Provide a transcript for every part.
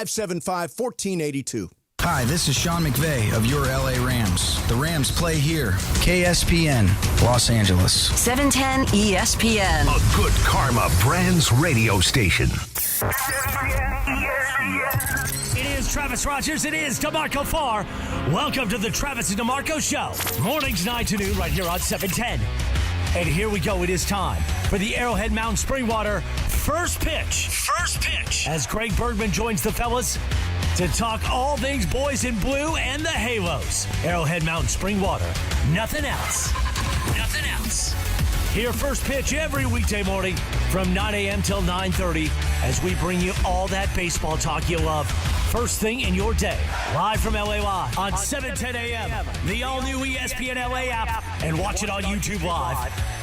575-1482. Hi, this is Sean McVay of your LA Rams. The Rams play here. KSPN, Los Angeles. 710 ESPN. A good karma brands radio station. It is Travis Rogers. It is DeMarco Farr. Welcome to the Travis and DeMarco Show. Mornings 9 to noon right here on 710. And here we go. It is time for the Arrowhead Mountain Springwater first pitch. First pitch. As Greg Bergman joins the fellas to talk all things boys in blue and the Halos. Arrowhead Mountain Springwater. Nothing else. Nothing else. Hear first pitch every weekday morning from 9 a.m. till 9:30 as we bring you all that baseball talk you love. First thing in your day. Live from LA Live on 710 a.m. The all-new ESPN LA app. And watch it on YouTube Live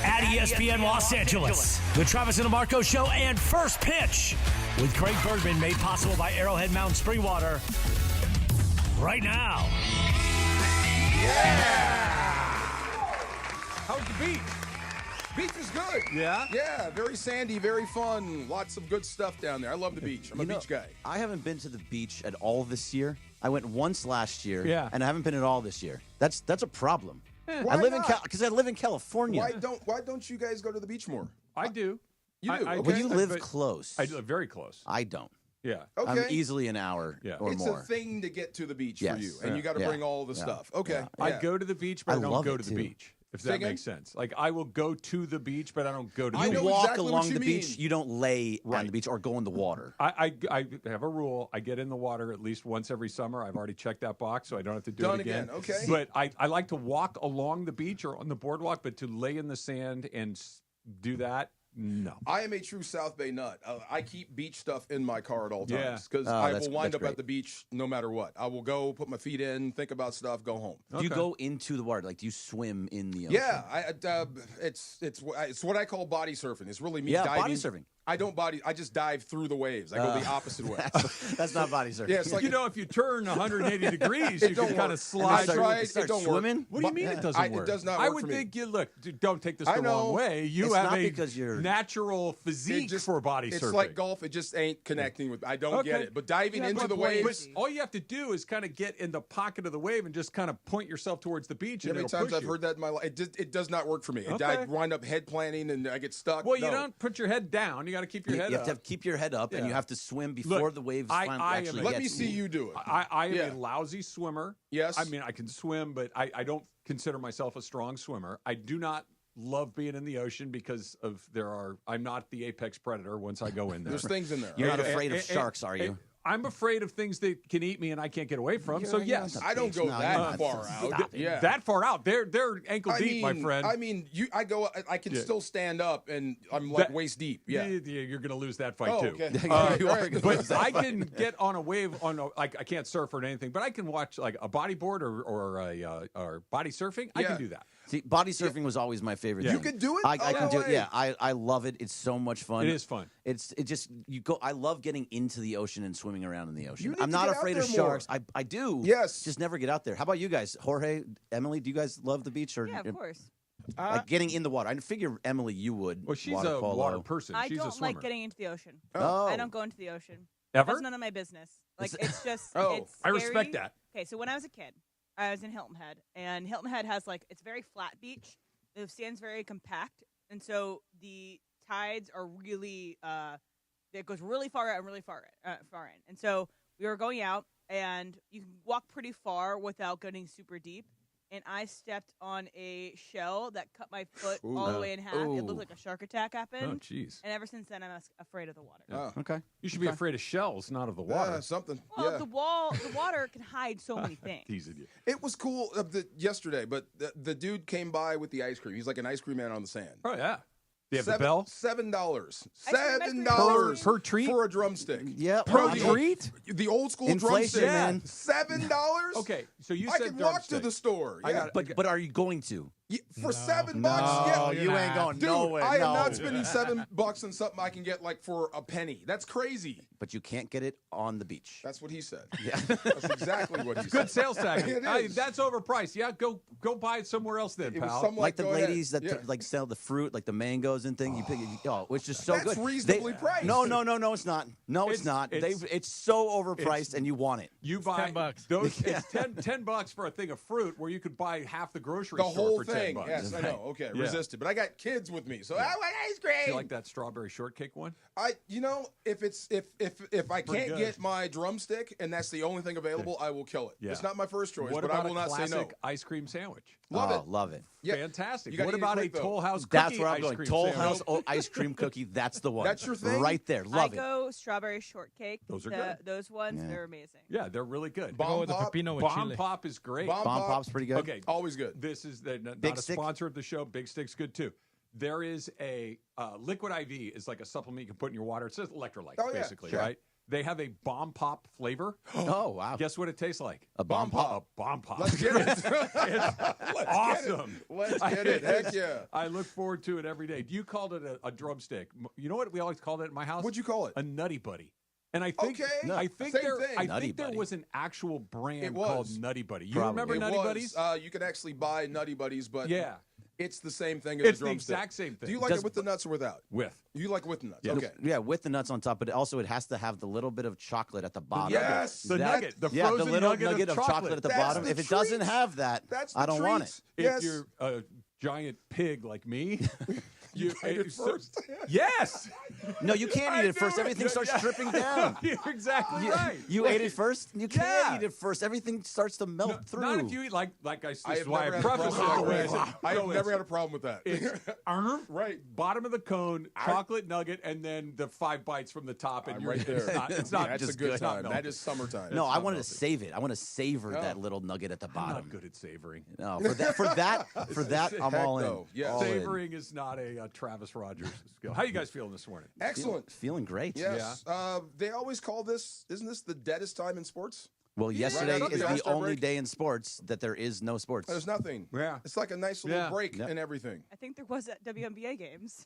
at ESPN Los Angeles. The Travis and DeMarco Show and First Pitch with Craig Bergman, made possible by Arrowhead Mountain Springwater. Right now. Yeah! How's the beach? Beach is good. Yeah? Yeah, very sandy, very fun. Lots of good stuff down there. I love the beach. I'm a beach guy. I haven't been to the beach at all this year. I went once last year, and I haven't been at all this year. That's a problem. Why I live not? because I live in California. Why don't you guys go to the beach more? I do. You do? I Okay. Well, you live close. I live very close. I don't. Yeah. Okay. I'm easily an hour or it's more. a thing to get to the beach Yes. for you, and you got to bring all the stuff. Okay. I go to the beach, but I don't love go it, to the too. beach. If Say that again? makes sense. Like, I will go to the beach, but I don't go to the I beach. know You walk exactly what along you the beach. mean. You don't lay on Right. the beach or go in the water. I have a rule. I get in the water at least once every summer. I've already checked that box, so I don't have to do Done it again. Okay. But I like to walk along the beach or on the boardwalk, but to lay in the sand and do that, no. I am a true South Bay nut. I keep beach stuff in my car at all Yeah. times because Oh, I that's- will wind that's up at great. the beach no matter what. I will go put my feet in, think about stuff, go home. Do you go into the water? Like, do you swim in the ocean? Yeah, it's what I call body surfing. It's really me Yeah, diving. body surfing. I don't body. I just dive through the waves. I go the opposite way. That's not body surfing. Yeah, it's like If you turn 180 degrees, It you don't can kind work. of slide. I tried. Start It don't swimming? work. What do you mean it doesn't work? It does not I work would for me. think look, don't take this I the know. wrong way. You It's have not a because you're- natural physique for body surfing. It's like golf. It just ain't connecting with. I don't get it. But diving into the waves. But all you have to do is kind of get in the pocket of the wave and just kind of point yourself towards the beach. You know and how many it'll times push I've you. heard that in my life? It does not work for me. Okay. I wind up head planting and I get stuck. Well, you No. don't put your head down. You got to keep your head You up. have to keep your head up, and Yeah. you have to swim before Look, the waves I actually am- Let get me see you do it. I am Yeah. a lousy swimmer. Yes. I mean, I can swim, but I don't consider myself a strong swimmer. I do not love being in the ocean because I'm not the apex predator once I go in there. There's things in there. You're not And- afraid of and- sharks, are you? I'm afraid of things that can eat me and I can't get away from. So yes, I don't go that far out. Stop it. Yeah. that far out. They're ankle deep, my friend. I mean, I can Yeah. still stand up and I'm like That- waist deep. Yeah. You're going to lose that fight Oh, too. okay. You All are right. gonna But I can get on a wave I can't surf or anything, but I can watch like a bodyboard or body surfing. I Yeah. can do that. See, body surfing was always my favorite Yeah. thing. You could do it? I Oh, can no do it. way. Yeah, I love it. It's so much fun. It is fun. I love getting into the ocean and swimming around in the ocean. You need I'm to not get out afraid of there more. sharks. I do. Yes. Just never get out there. How about you guys? Jorge, Emily, do you guys love the beach or Yeah, of course. like getting in the water? I figure Emily, you would. Well, she's water a polo. water person. I She's a don't swimmer. like getting into the ocean. Oh. I don't go into the ocean. Ever? That's none of my business. Like, it's just, Oh, it's I respect scary. that. Okay, so when I was a kid, I was in Hilton Head, and Hilton Head has, like, it's very flat beach. The sand's very compact, and so the tides are really, it goes really far out and really far in. And so we were going out, and you can walk pretty far without getting super deep. And I stepped on a shell that cut my foot all the way in half. It Ooh. looked like a shark attack happened. Oh, jeez. And ever since then, I'm afraid of the water. Oh. Okay. You should be afraid of shells, not of the water. Yeah, something. Well, yeah. the water can hide so many things. Teasing you. It was cool yesterday, but the dude came by with the ice cream. He's like an ice cream man on the sand. Oh yeah. Do you have the bell? $7. ice cream $7 per treat? for a drumstick. Yeah. Bro, well, the I- old- treat? The old school Inflation, drumstick. man. $7? Okay, so you I said could walk to drumstick. the store. I Yeah. got it. But are you going to? For $7, yeah. Oh, you ain't going Dude, nowhere. I am no. not spending $7 on something I can get like for a penny. That's crazy. But you can't get it on the beach. That's what he said. Yeah. That's exactly what he said. Good sales tactic. It is. That's overpriced. Yeah, go buy it somewhere else then, It was pal. something Like the go ahead. ladies that Yeah. like sell the fruit, like the mangoes and things. You pick, which is so That's good. reasonably priced. No, it's not. No, it's not. It's so overpriced, and you want it. You buy $10. Those, it's $10 for a thing of fruit, where you could buy half the grocery The store whole for thing. $10. Yes, I know. Okay, Yeah. resisted. But I got kids with me, so I want ice cream. Do you like that strawberry shortcake one? If I Pretty can't good. get my drumstick and that's the only thing available, I will kill it. Yeah. It's not my first choice, What but about I will a not say classic no. ice cream sandwich? Love it. Love it. Yeah. Fantastic. You gotta What eat it about a quick, though. Toll House That's cookie where I'm ice going. cream Toll sandwich? House ice cream cookie. That's the one. That's your thing? right there. I Love it. go strawberry shortcake. Those are good. Those ones, Yeah. they're amazing. Yeah, they're really good. Go Bomb with the pop. pepino with Bomb chili. Pop is great. Bomb Bomb pop. Pop's pretty good. Okay, Always good. this is not Big a Stick? sponsor of the show. Big Stick's good too. There is a liquid IV is like a supplement you can put in your water. It says electrolytes, Oh, yeah, basically, sure. right? They have a Bomb Pop flavor. Oh, wow. Guess what it tastes like? A bomb pop. A Bomb Pop. Let's get it. It's awesome. Let's get it. Heck yeah. I look forward to it every day. You called it a drumstick. You know what we always called it at my house? What'd you call it? A Nutty Buddy. And I think Okay. I think Same there thing. I Nutty think there Buddy. was an actual brand It called was. Nutty Buddy. You Probably. remember It Nutty was. Buddies? You can actually buy Nutty Buddies, but Yeah. it's the same thing as It's a the drumstick. exact same thing. Do you like Does- it with the nuts or without? With. You like with the nuts? Yeah. Okay. Yeah, with the nuts on top, but it has to have the little bit of chocolate at the bottom. Yes. The That- nugget. The yeah, the frozen little nugget of chocolate. at the That's bottom. the If it doesn't treat. have that, That's the I don't want treat. it. If you're a giant pig like me, you ate it first. Yes. No, you can't eat it first. Everything starts dripping down. You're exactly right. You ate it first? You can't Yeah. eat it first. Everything starts to melt through. Not if you eat like I. This I is have why never I had a preface problem it the way I with said. that. I have never had a problem with that. It's right, bottom of the cone, chocolate nugget, and then the 5 bites from the top, and I'm you're right there. It's not That's just a good it's not time. That melted. is summertime. No, I not wanted to melted. save it. I want to savor that little nugget at the I'm bottom. not good at savoring. No, for that, I'm Heck all in. no. Yeah. All in. Savoring is not a Travis Rogers skill. How you guys feeling this morning? Excellent. Feeling great. Yes. They always call this, isn't this the deadest time in sports? Well, yesterday Right after is the the All-Star only break. day in sports that there is no sports. There's nothing. Yeah. It's like a nice little Yeah. break Yep. and everything. I think there was at WNBA games.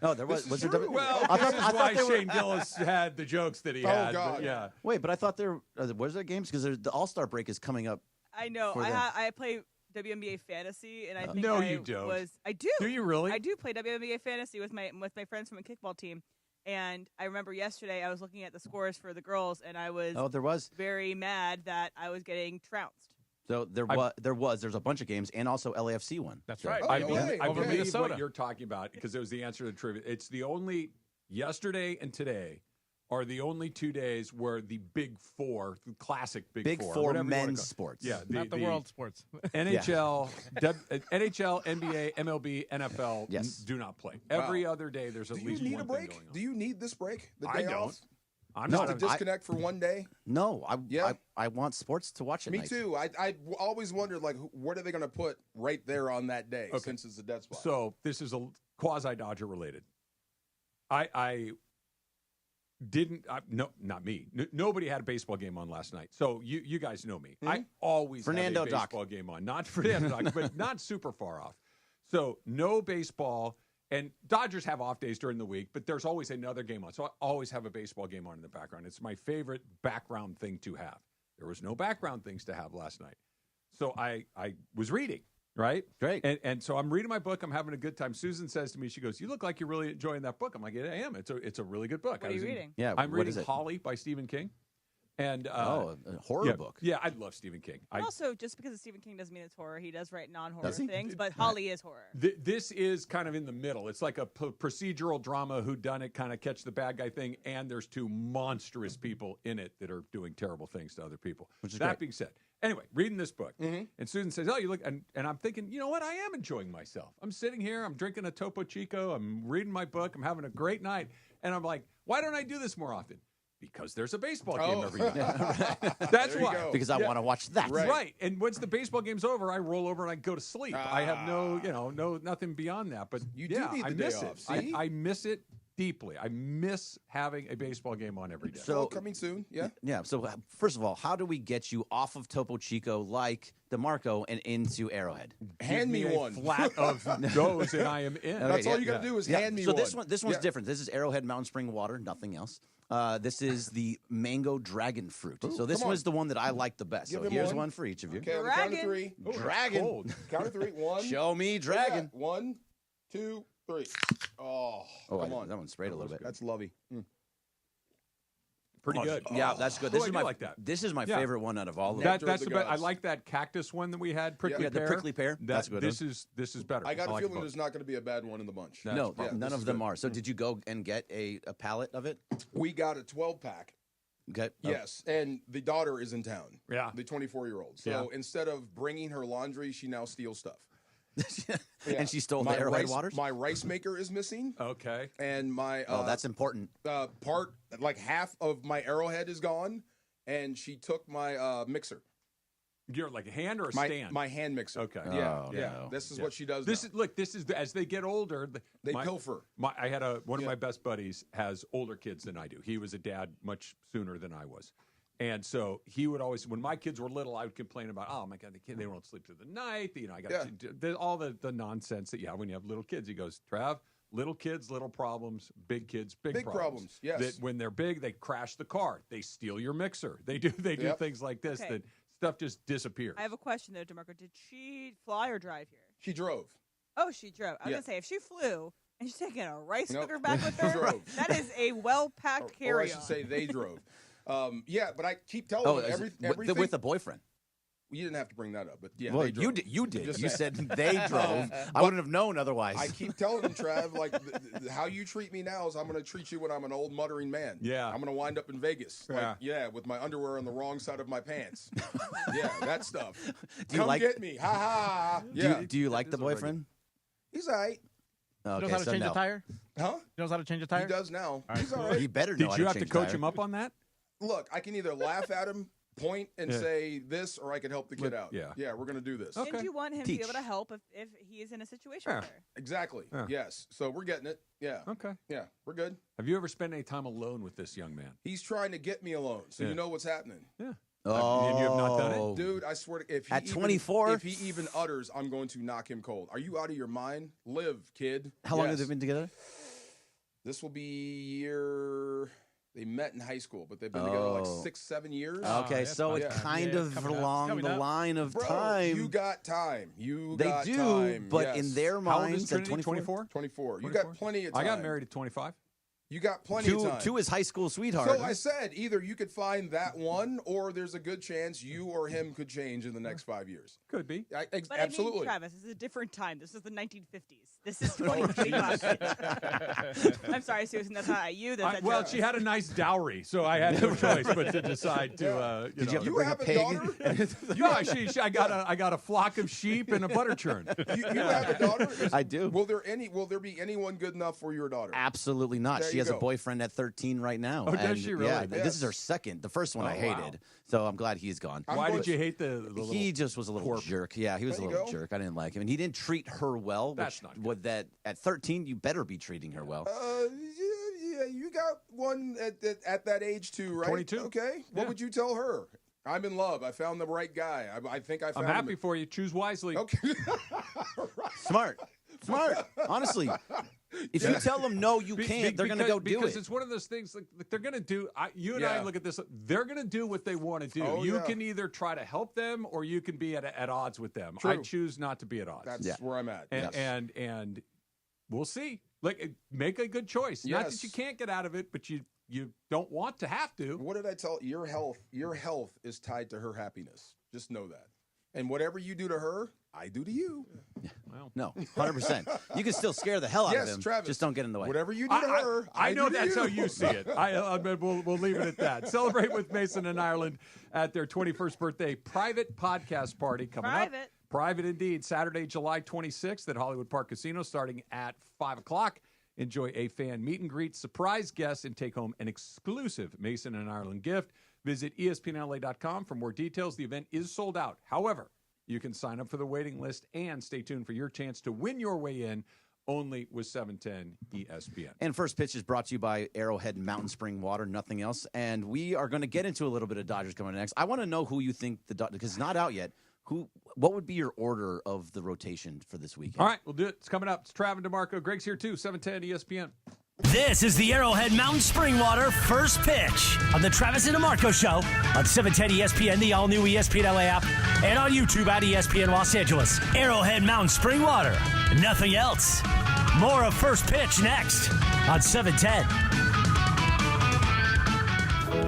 No, there was. Was there? true. Well, I this thought- is I why thought they were- Shane Gillis had the jokes that he Oh, had. God. But yeah. Wait, but I thought there was there games because the All-Star break is coming up. I know. For them. I play WNBA fantasy, and I think No, I you don't. I do. Do you really? I do play WNBA fantasy with my friends from a kickball team, and I remember yesterday I was looking at the scores for the girls, and I was Oh, there was. very mad that I was getting trounced. So there's a bunch of games and also LAFC one. That's Yeah. right. Oh, I, okay. I Over believe Minnesota. what you're talking about because it was the answer to the trivia. It's the only yesterday and today are the only 2 days where the Big Four, the classic Big Four, Four whatever you wanna men's call it. sports. Yeah, Not the world sports. NHL, NHL, NBA, MLB, NFL Yes. do not play. Every Wow. other day there's at Do you least need one a thing break? going on. Do you need this break? The I day don't. off? I'm Just not to a, disconnect for one day? No, Yeah. I want sports to watch at Me night. too. I always wondered, like, what are they going to put right there on that day Okay. since it's a dead spot? So this is a quasi Dodger related. I didn't. No, not me. Nobody had a baseball game on last night. So you guys know me. I always Fernando have a Doc. baseball game on. Not Fernando Doc, but not super far off. So no baseball. And Dodgers have off days during the week, but there's always another game on. So I always have a baseball game on in the background. It's my favorite background thing to have. There was no background things to have last night. So I was reading, right? Great. And so I'm reading my book. I'm having a good time. Susan says to me, she goes, "You look like you're really enjoying that book." I'm like, "Yeah, I am. It's a really good book." What are you reading? Yeah, I'm what reading is it? Holly by Stephen King. And a horror yeah, book. Yeah, I love Stephen King. And also, just because it's Stephen King doesn't mean it's horror. He does write non-horror Does he? things, but Holly is horror. This is kind of in the middle. It's like a procedural drama, whodunit, kind of catch the bad guy thing, and there's two monstrous people in it that are doing terrible things to other people. Which is that great. being said, anyway, reading this book, and Susan says, "Oh, you look," and I'm thinking, you know what? I am enjoying myself. I'm sitting here, I'm drinking a Topo Chico, I'm reading my book, I'm having a great night, and I'm like, why don't I do this more often? Because there's a baseball game every night. That's There you why. go. Because I want to watch that. Right. And once the baseball game's over, I roll over and I go to sleep. I have no nothing beyond that. But You do yeah, need I the day miss off, it. see? I miss it deeply. I miss having a baseball game on every day. So coming soon, yeah. Yeah. So first of all, how do we get you off of Topo Chico like DeMarco and into Arrowhead? Hand me a one. flat of those, and I am in. That's all you got to do is hand me so one. this one's different. This is Arrowhead Mountain Spring water, nothing else. This is the mango dragon fruit. Ooh, so this come on. was the one that I liked the best. Give So him here's one. one for each of you. Okay, on the count of Dragon. 3. Ooh, that's Dragon. cold. Count of 3. 1. Show me dragon. 1, 2, 3. Oh, Oh, come on. that one sprayed a little bit. That's lovely. Pretty good. Yeah, that's good. Oh, This I is do my like that. This is my Yeah. favorite one out of all of them. That's Nectar of the the best. I gods. like that cactus one that we had. Prickly Yeah, the pear. prickly pear. That's good. This is better. I got a like feeling both. there's not going to be a bad one in the bunch. That's No, probably- none this of is them good. are. So did you go and get a pallet of it? We got a 12-pack. Okay. Oh. Yes, and the daughter is in town. Yeah. The 24-year-old. So Yeah. instead of bringing her laundry, she now steals stuff. Yeah. And she stole My the Arrowhead rice, waters? My rice maker is missing, Okay. and my Oh, that's important. part, like half of my Arrowhead is gone, and she took my mixer. You're like a hand or a My, stand? my hand mixer. Okay. Yeah, Oh, yeah. no. This is Yeah. what she does. This now. is look. This is as they get older. They pilfer. I had one of Yeah. my best buddies has older kids than I do. He was a dad much sooner than I was, and so he would always. When my kids were little, I would complain about, oh my god, they won't sleep through the night. I got all the nonsense that you have when you have little kids. He goes, Trav, little kids, little problems. Big kids, big problems. Yes. That when they're big, they crash the car. They steal your mixer. They do Yep. things like this Okay. that stuff just disappears. I have a question though, DeMarco. Did she fly or drive here? She drove. Oh, she drove. I was Yeah. gonna say if she flew and she's taking a rice Nope. cooker back with She her, drove. that is a well-packed Or I carry-on. should say they drove. Yeah, but I keep telling Oh, them is it everything. with a boyfriend. You didn't have to bring that up, but yeah, Well, they drove. you did. You did. Just You saying. said they drove. I wouldn't have known otherwise. I keep telling them, Trav, like how you treat me now is I'm going to treat you when I'm an old muttering man. Yeah. I'm going to wind up in Vegas. With my underwear on the wrong side of my pants. Yeah, that stuff. Do you Come like- get me, ha ha. Yeah, Do you like the boyfriend? he's all right. Okay, knows how to so change no. a tire? Huh? He knows how to change a He tire? does now. He's all right. He better know. Did you how have to change coach tire. him up on that? Look, I can either laugh at him, point, and Yeah. say this, or I can help the kid out. yeah. Yeah, we're going to do this. Okay. Didn't you want him to be Teach. able to help if he is in a situation Yeah. with her? Exactly. Yeah. Yes. So we're getting it. Yeah. Okay. Yeah, we're good. Have you ever spent any time alone with this young man? He's trying to get me alone, so Yeah. you know what's happening. Yeah. Oh, And you have not done it? Dude, I swear to if he At even, 24? if he even utters, I'm going to knock him cold. Are you out of your mind? Live, kid. How long Yes. have they been together? This will be year. They met in high school, but they've been together like Oh. 6-7 years. Okay, that's so fine. it's Yeah. kind Yeah, of coming up. along Coming the up. line of Bro, time. you got time. You They got do, time. but Yes. in their How old is minds, at Trinity? 24? 24. You 24? got plenty of time. I got married at 25. You got plenty of time. to his high school sweetheart. So I said either you could find that one, or there's a good chance you or him could change in the next 5 years. Could be. But Absolutely. I mean, Travis, this is a different time. This is the 1950s. This is 2025. I'm sorry, Susan. That's not at you. That's at Well, Travis. she had a nice dowry, so I had no choice but to decide to. Did you have to You bring have a a pig? daughter? Yeah, I got a flock of sheep and a butter churn. You have a daughter? I do. Will there be anyone good enough for your daughter? Absolutely not. There She you has a go. boyfriend at 13 right now. Oh, does and she really? Yeah, this is Yes. her second. The first one I Oh, hated. wow. So I'm glad he's gone. Why did you hate the little? He just was a little corp? jerk. Yeah, he was a There you little go. jerk. I didn't like him, and he didn't treat her well. That's which, not good. with that at 13, you better be treating her well. Yeah, you got one at that age too, right? 22. Okay. What Yeah. would you tell her? I'm in love. I found the right guy. I think I I'm found happy him. for you. Choose wisely. Okay. Smart. Honestly, if you tell them no, you can't. They're going to go do because it. it's one of those things like they're going to do. You and Yeah. I look at this. They're going to do what they want to do. Oh, You yeah. can either try to help them or you can be at odds with them. True. I choose not to be at odds. That's Yeah. where I'm at. and, Yes. and we'll see. Like make a good choice. Not that Yes. you can't get out of it, but you don't want to have to. What did I tell your health? Your health is tied to her happiness. Just know that. And whatever you do to her, I do to you. No, 100%. You can still scare the hell out Yes, of him. Travis. Just don't get in the way. Whatever you do to her, I know do to that's how you you see it. We'll leave it at that. Celebrate with Mason and Ireland at their 21st birthday private podcast party coming up. Private. Private indeed. Saturday, July 26th at Hollywood Park Casino starting at 5 o'clock. Enjoy a fan meet and greet, surprise guests, and take home an exclusive Mason and Ireland gift. Visit ESPNLA.com for more details. The event is sold out. However, you can sign up for the waiting list and stay tuned for your chance to win your way in only with 710 ESPN. And First Pitch is brought to you by Arrowhead Mountain Spring Water, nothing else. And we are going to get into a little bit of Dodgers coming next. I want to know who you think the Dodgers, because it's not out yet. What would be your order of the rotation for this weekend? All right, we'll do it. It's coming up. It's Trav and DeMarco. Greg's here too, 710 ESPN. This is the Arrowhead Mountain Spring Water First Pitch on the Travis and DeMarco Show on 710 ESPN, the all-new ESPN LA app, and on YouTube at ESPN Los Angeles. Arrowhead Mountain Spring Water, nothing else. More of First Pitch next on 710.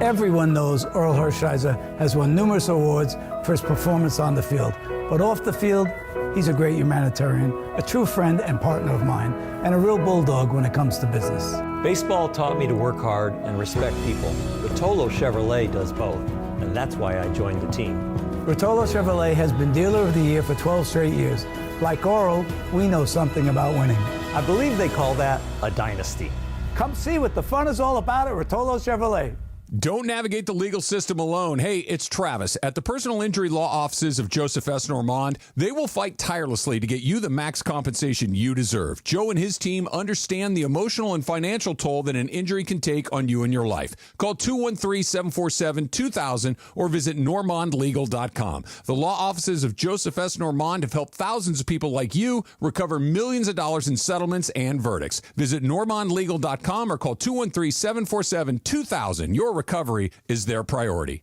Everyone knows Earl Hershiser has won numerous awards for his performance on the field. But off the field, he's a great humanitarian, a true friend and partner of mine, and a real bulldog when it comes to business. Baseball taught me to work hard and respect people. Rotolo Chevrolet does both, and that's why I joined the team. Rotolo Chevrolet has been Dealer of the Year for 12 straight years. Like Earl, we know something about winning. I believe they call that a dynasty. Come see what the fun is all about at Rotolo Chevrolet. Don't navigate the legal system alone. Hey, it's Travis. At the personal injury law offices of Joseph S. Normand, they will fight tirelessly to get you the max compensation you deserve. Joe and his team understand the emotional and financial toll that an injury can take on you and your life. Call 213-747-2000 or visit normandlegal.com. The law offices of Joseph S. Normand have helped thousands of people like you recover millions of dollars in settlements and verdicts. Visit normandlegal.com or call 213-747-2000. Your recovery is their priority.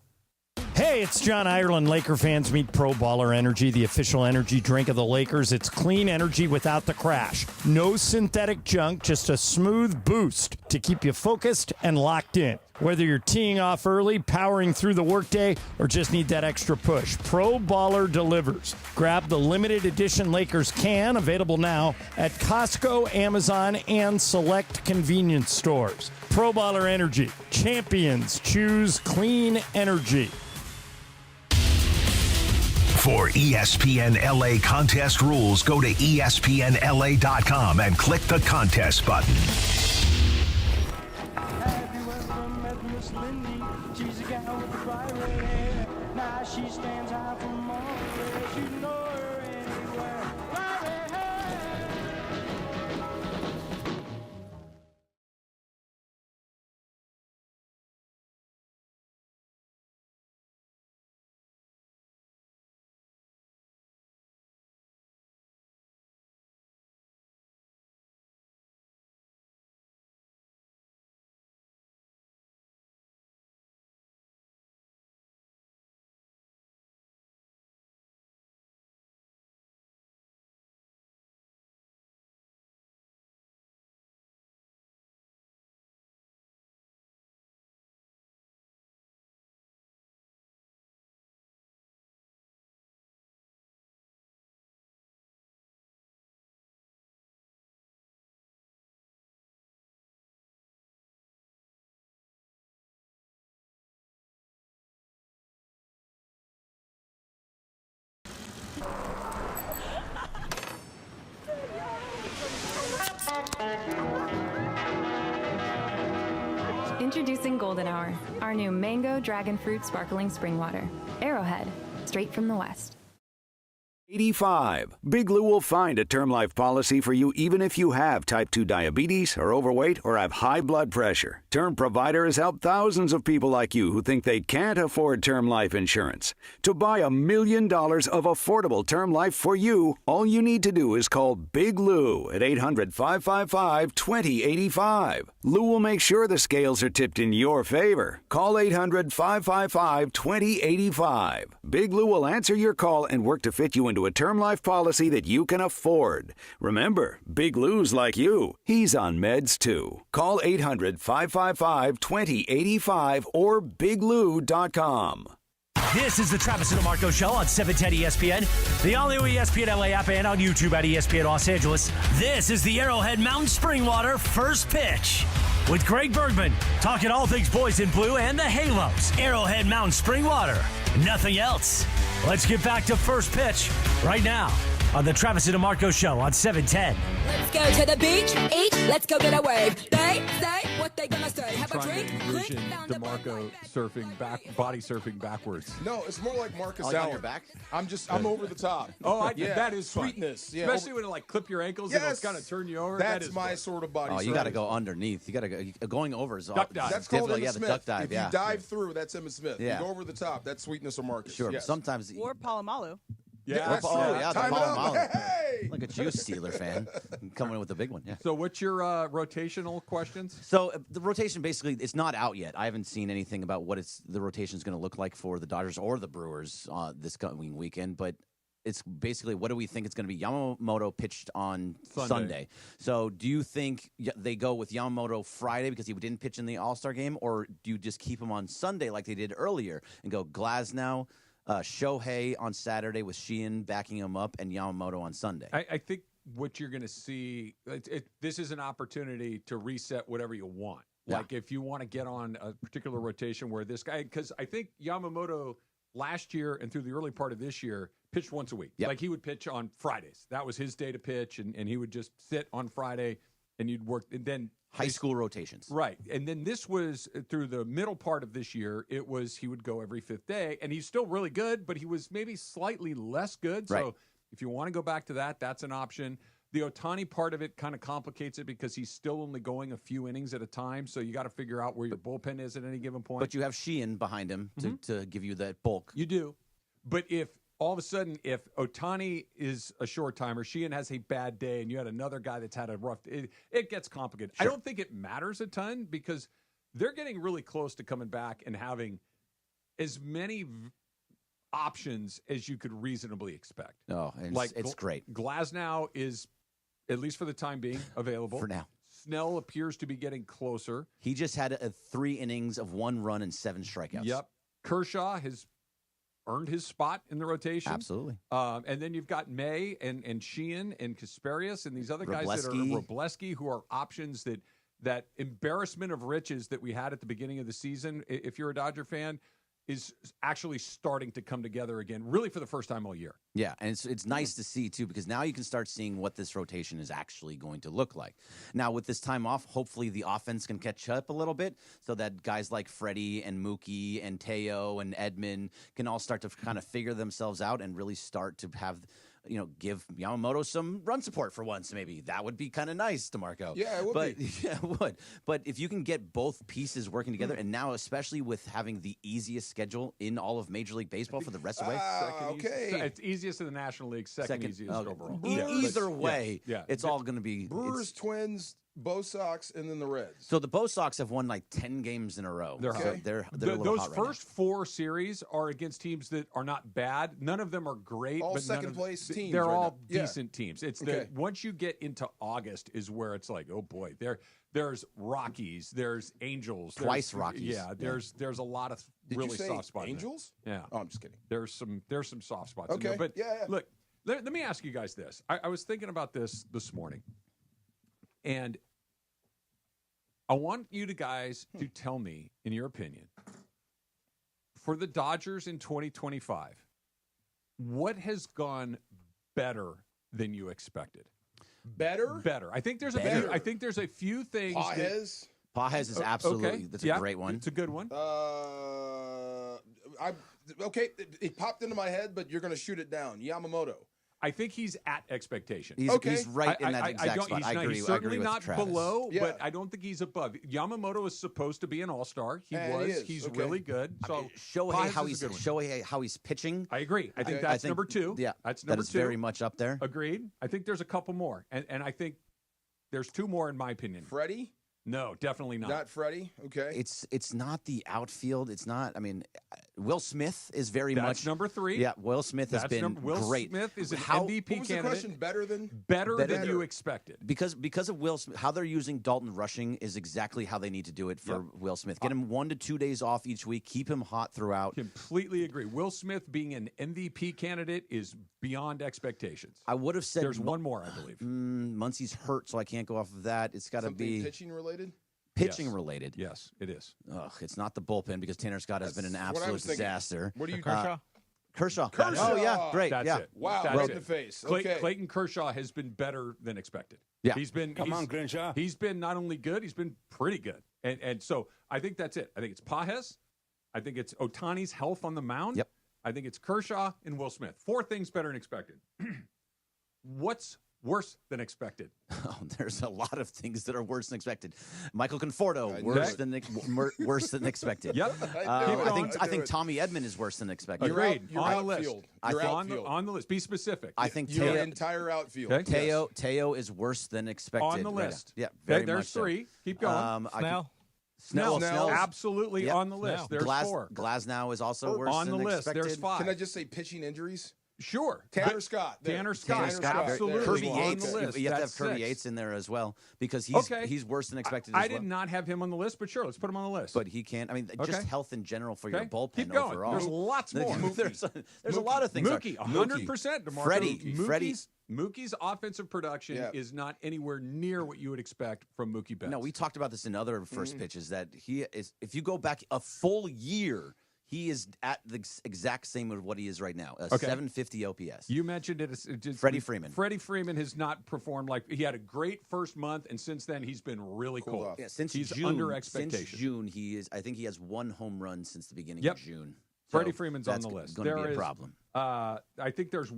Hey, it's John Ireland. Laker fans, meet Pro Baller Energy, the official energy drink of the Lakers. It's clean energy without the crash. No synthetic junk, just a smooth boost to keep you focused and locked in. Whether you're teeing off early, powering through the workday, or just need that extra push, Pro Baller delivers. Grab the limited edition Lakers can, available now at Costco, Amazon, and select convenience stores. Pro Baller Energy. Champions choose clean energy. For ESPN LA contest rules, go to ESPNLA.com and click the contest button. She's a gal with the bright red hair. Now she stands out from all the rest. You know her anywhere. Bright red hair. Introducing Golden Hour, our new mango dragon fruit sparkling spring water. Arrowhead, straight from the West. 85. Big Lou will find a term life policy for you even if you have type 2 diabetes, are overweight, or have high blood pressure. Term Provider has helped thousands of people like you who think they can't afford term life insurance. To buy $1 million of affordable term life for you, all you need to do is call Big Lou at 800-555-2085. Lou will make sure the scales are tipped in your favor. Call 800-555-2085. Big Lou will answer your call and work to fit you into a term life policy that you can afford. Remember, Big Lou's like you. He's on meds too. Call 800-555-2085 or biglou.com. This is the Travis and DeMarco Show on 710 ESPN, the all-new ESPN LA app, and on YouTube at ESPN Los Angeles. This is the Arrowhead Mountain Spring Water First Pitch with Greg Bergman, talking all things boys in blue and the Halos. Arrowhead Mountain Spring Water, nothing else. Let's get back to First Pitch right now on the Travis and DeMarco Show on 710. Let's go to the beach, eat, let's go get a wave. They say what they gonna say. Have a Trying drink, to envision DeMarco body surfing backwards. No, it's more like Marcus Oh, you on Allen. your back? I'm over the top. Oh, yeah, that is fun. sweetness. Yeah, Especially when it like clip your ankles and it's kind of turn you over. That's that is my fun. sort of body. Oh, you got to go underneath. You got to go going over is Duck dive. That's called difficult. Emmitt Yeah, the Smith. duck dive. If Yeah, you dive through, that's Emmitt Smith. Yeah. You go over the top. That's sweetness or Marcus. sure. Yes. Sometimes. Or Palomalu. Yeah, that's oh, true. yeah, the Time it up. Palomalu. Hey! Look at you, Steeler fan, coming in with the big one. Yeah. So, what's your rotational questions? So the rotation basically it's not out yet. I haven't seen anything about what the rotation is going to look like for the Dodgers or the Brewers this coming weekend. But it's basically what do we think it's going to be? Yamamoto pitched on Sunday. So do you think they go with Yamamoto Friday because he didn't pitch in the All-Star game, or do you just keep him on Sunday like they did earlier and go Glasnow, Shohei on Saturday with Sheehan backing him up, and Yamamoto on Sunday? I think what you're going to see, this is an opportunity to reset whatever you want. Yeah. Like if you want to get on a particular rotation where this guy, because I think Yamamoto last year and through the early part of this year pitched once a week. Yep. Like he would pitch on Fridays. That was his day to pitch, and he would just sit on Friday and you'd work. And then high school rotations. Right. And then this was through the middle part of this year, it was he would go every fifth day, and he's still really good, but he was maybe slightly less good. Right. So if you want to go back to that, that's an option. The Ohtani part of it kind of complicates it because he's still only going a few innings at a time. So you got to figure out where your bullpen is at any given point. But you have Sheehan behind him to give you that bulk. You do. But if all of a sudden, if Ohtani is a short timer, Sheehan has a bad day, and you had another guy that's had a rough it gets complicated. Sure. I don't think it matters a ton because they're getting really close to coming back and having as many options as you could reasonably expect. Oh, and like it's great. Glasnow is, at least for the time being, available. For now. Snell appears to be getting closer. He just had 3 innings of 1 run and 7 strikeouts. Yep. Kershaw has earned his spot in the rotation. Absolutely. And then you've got May and Sheehan and Kasparius and these other guys that are Robleski, who are options that embarrassment of riches that we had at the beginning of the season, if you're a Dodger fan, is actually starting to come together again, really for the first time all year. Yeah, and it's nice to see, too, because now you can start seeing what this rotation is actually going to look like. Now, with this time off, hopefully the offense can catch up a little bit so that guys like Freddie and Mookie and Teo and Edman can all start to kind of figure themselves out and really start to have – give Yamamoto some run support for once, maybe. That would be kind of nice, DeMarco. Yeah, it would be. Yeah, it would. But if you can get both pieces working together, and now especially with having the easiest schedule in all of Major League Baseball for the rest of the way. Okay. It's easiest in the National League, second easiest overall. Either way, yeah. It's all going to be... Brewers, Twins, Bo Sox, and then the Reds. So the Bo Sox have won like 10 games in a row. They're so hot. They're a little those hot right first 4 series are against teams that are not bad. None of them are great. All but second place teams. They're right all now. decent teams. It's once you get into August is where it's like, oh boy, there's Rockies, there's Angels, Twice Rockies. Yeah, there's a lot of Did really you say soft spots. Angels? Yeah. Oh, I'm just kidding. There's some soft spots in Okay. there. But Yeah. look, let me ask you guys this. I was thinking about this morning, and I want you guys to tell me, in your opinion, for the Dodgers in 2025, what has gone better than you expected? Better? Better. I think there's a few things. Pages? Pages is absolutely okay. That's a great one. It's a good one. It popped into my head, but you're going to shoot it down. Yamamoto. I think he's at expectation. He's right in that exact spot. I agree. He's certainly with not Travis. below, but I don't think he's above. Yamamoto is supposed to be an all-star. He was. He's really good. So Shohei, how he's pitching. I agree. I think that's number 2. Yeah, that's number 2. That is very much up there. Agreed. I think there's a couple more, and I think there's 2 more in my opinion. Freddie? No, definitely not. Not Freddie. Okay. It's not the outfield. It's not. I mean, Will Smith is very much. That's number 3. Yeah, Will Smith has been Will great. Smith is an MVP what was candidate. the question? Better than you expected. Because of Will Smith, how they're using Dalton rushing is exactly how they need to do it for Will Smith. Get him 1 to 2 days off each week. Keep him hot throughout. Completely agree. Will Smith being an MVP candidate is beyond expectations. I would have said there's one more, I believe. Muncie's hurt, so I can't go off of that. It's got to be pitching related. Pitching related. Yes, it is. Ugh, it's not the bullpen because Tanner Scott has been an absolute disaster. What do you? Kershaw? Kershaw. That's Oh, it. yeah. Great. That's yeah. it. Wow, That's right it. in the face. Clayton Kershaw has been better than expected. Yeah. He's been Crenshaw. He's been not only good, he's been pretty good. And so I think that's it. I think it's Pages. I think it's Ohtani's health on the mound. Yep. I think it's Kershaw and Will Smith. 4 things better than expected. What's worse than expected? Oh, there's a lot of things that are worse than expected. Michael Conforto, worse than expected. Yep. I think Tommy Edman is worse than expected. Agreed. You're on the outfield. list. You're on outfield. the list. Be specific. I think Your entire outfield. Okay. Teo is worse than expected. On the list. Yeah, Okay, very there's much so. 3. Keep going. Snell. Snell, absolutely Yep. on the list. There's 4. Glasnow is also worse on than the list. expected. There's 5. Can I just say pitching injuries? Sure. Tanner Scott. There. Tanner Scott. Absolutely. Kirby on Yates. the list. You have to have That's Kirby 6. Yates in there as well because he's worse than expected I as well. did not have him on the list, but sure, let's put him on the list. But he can't. I mean, just Okay. health in general for your Okay. bullpen Keep going. overall. There's lots more. there's a lot of things. Mookie, 100%. DeMarco. Freddie. Mookie's offensive production is not anywhere near what you would expect from Mookie Betts. No, we talked about this in other first pitches that he is. If you go back a full year, he is at the exact same of what he is right now. 750 OPS. You mentioned it. Freddie Freeman. Freddie Freeman has not performed like he had a great first month, and since then he's been really cool. Yeah, since he's June, under expectation. Since June, I think he has 1 home run since the beginning Yep. of June. Freddie Freeman's on the list. Going to be a problem. I think there's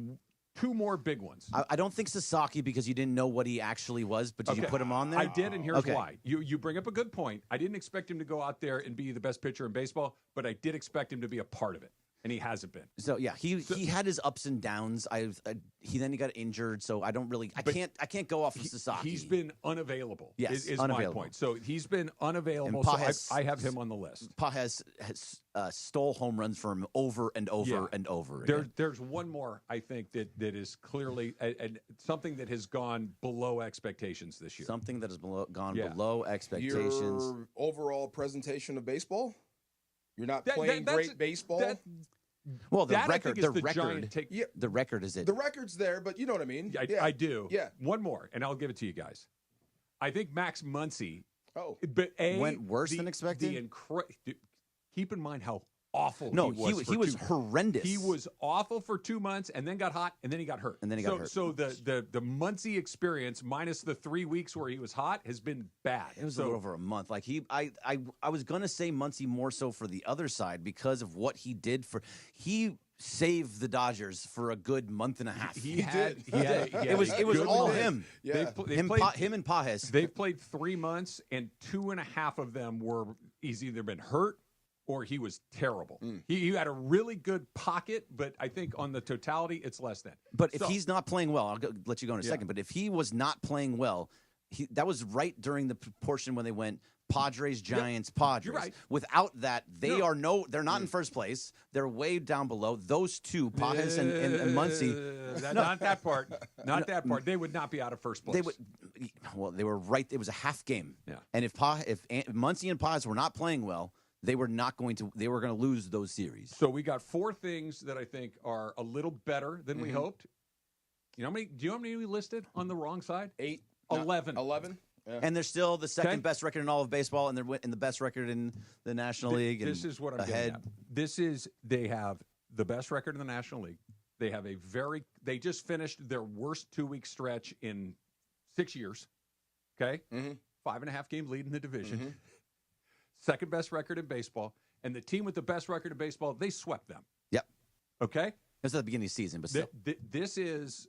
2 more big ones. I don't think Sasaki because you didn't know what he actually was, but did you put him on there? I did, and here's why. You bring up a good point. I didn't expect him to go out there and be the best pitcher in baseball, but I did expect him to be a part of it, and he hasn't been. So yeah, he had his ups and downs. He got injured, so I can't go off of Sasaki. He's been unavailable. Yes, is unavailable. my point. So he's been unavailable. And So I have him on the list. Pages has stole home runs from him over and over and over again. There's one more I think that is clearly something that has gone below expectations this year. Something that has gone below expectations. Your overall presentation of baseball. You're not playing great baseball. Well, the that, record, the record, the record is it. The record's there, but you know what I mean. I do. Yeah. One more, and I'll give it to you guys. I think Max Muncy. Went worse than expected. Keep in mind how awful he was horrendous. He was awful for 2 months, and then got hot, and then he got hurt. So the Muncy experience minus the 3 weeks where he was hot has been bad. It was a little over a month. Like I was gonna say Muncy more so for the other side because of what he did he saved the Dodgers for a good month and a half. He did. It was all him. Yeah. Him and Pages. They've played 3 months, and 2.5 of them he's either been hurt or he was terrible. He had a really good pocket, but I think on the totality, it's less than. But if he's not playing well, I'll let you go in a second. But if he was not playing well, that was right during the portion when they went Padres, Giants, Padres. You're right. Without that, they're not in first place. They're way down below. Those two, Pages and Muncy. Not that part. Not that part. They would not be out of first place. They were right. It was a half game. Yeah. And if Muncy and Pages were not playing well, they were going to lose those series. So we got 4 things that I think are a little better than we hoped. You know how many? Do you know how many we listed on the wrong side? 8, 11. 11. Yeah. And they're still the second best record in all of baseball, and they're in the best record in the National League. This is what I'm getting at. They have the best record in the National League. They have they just finished their worst 2-week stretch in 6 years. Okay? 5.5 game lead in the division. Second best record in baseball. And the team with the best record in baseball, they swept them. Yep. Okay? That's at the beginning of the season, but still. This is,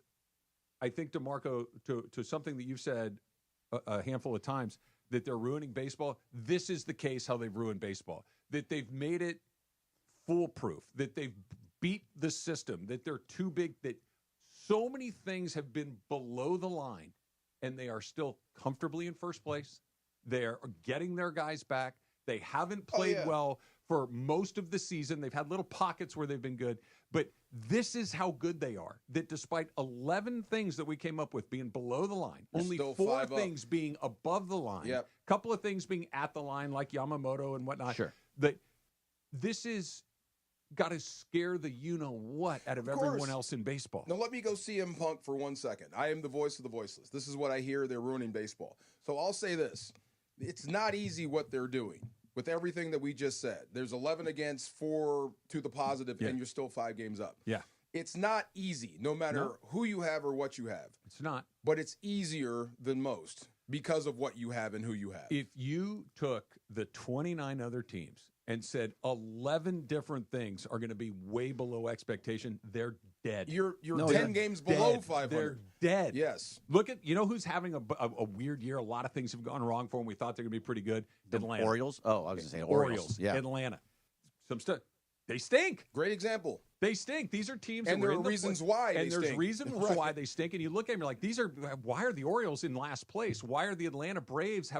I think, DeMarco, to something that you've said a handful of times, that they're ruining baseball. This is the case how they've ruined baseball. That they've made it foolproof. That they've beat the system. That they're too big. That so many things have been below the line, and they are still comfortably in first place. They're getting their guys back. They haven't played well for most of the season. They've had little pockets where they've been good. But this is how good they are. That despite 11 things that we came up with being below the line, only 4 things being above the line, a couple of things being at the line like Yamamoto and whatnot, that this is got to scare the you-know-what out of everyone else in baseball. Now let me go CM Punk for 1 second. I am the voice of the voiceless. This is what I hear. They're ruining baseball. So I'll say this. It's not easy what they're doing. with everything that we just said. There's 11 against, 4 to the positive, and you're still 5 games up. Yeah. It's not easy, no matter who you have or what you have. It's not. But it's easier than most because of what you have and who you have. If you took the 29 other teams and said 11 different things are going to be way below expectation, they're dead. You're 10 games below 500. They're dead. Yes. Look at, who's having a weird year? A lot of things have gone wrong for them. We thought they're going to be pretty good. The Atlanta. Orioles? Oh, I was going to say Orioles. Yeah. Atlanta. Some stuff. They stink. Great example. They stink. These are teams and that there were are in reasons the why and they there's stink. reasons Right. why they stink. And you look at them, you're like, why are the Orioles in last place? Why are the Atlanta Braves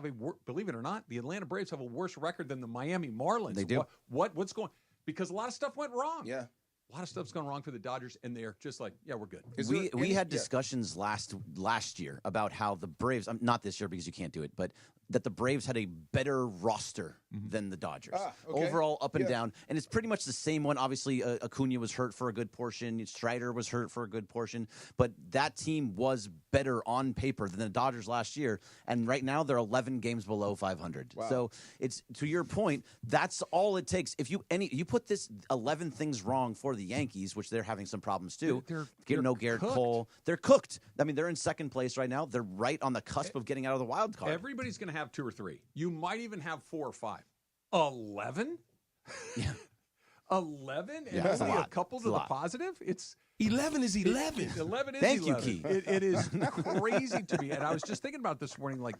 believe it or not, the Atlanta Braves have a worse record than the Miami Marlins. They do. What's going? Because a lot of stuff went wrong. Yeah. A lot of stuff's gone wrong for the Dodgers, and they're just like, yeah, we're good. We had discussions last year about how the Braves, not this year because you can't do it, but that the Braves had a better roster than the Dodgers. Okay. Overall, up and down. And it's pretty much the same one. Obviously, Acuna was hurt for a good portion. Strider was hurt for a good portion. But that team was better on paper than the Dodgers last year. And right now, they're 11 games below 500. Wow. So it's, to your point, that's all it takes. If you put this 11 things wrong for the Yankees, which they're having some problems too. They're Garrett cooked. Cole. They're cooked. I mean, they're in second place right now. They're right on the cusp of getting out of the wild card. Everybody's going to have 2 or 3. You might even have 4 or 5. 11? Yeah. 11? And Yeah, it's a only a lot. couple It's to a the lot. positive? It's 11 is 11. 11 is Thank you, 11. Key. It is crazy to me. And I was just thinking about this morning, like,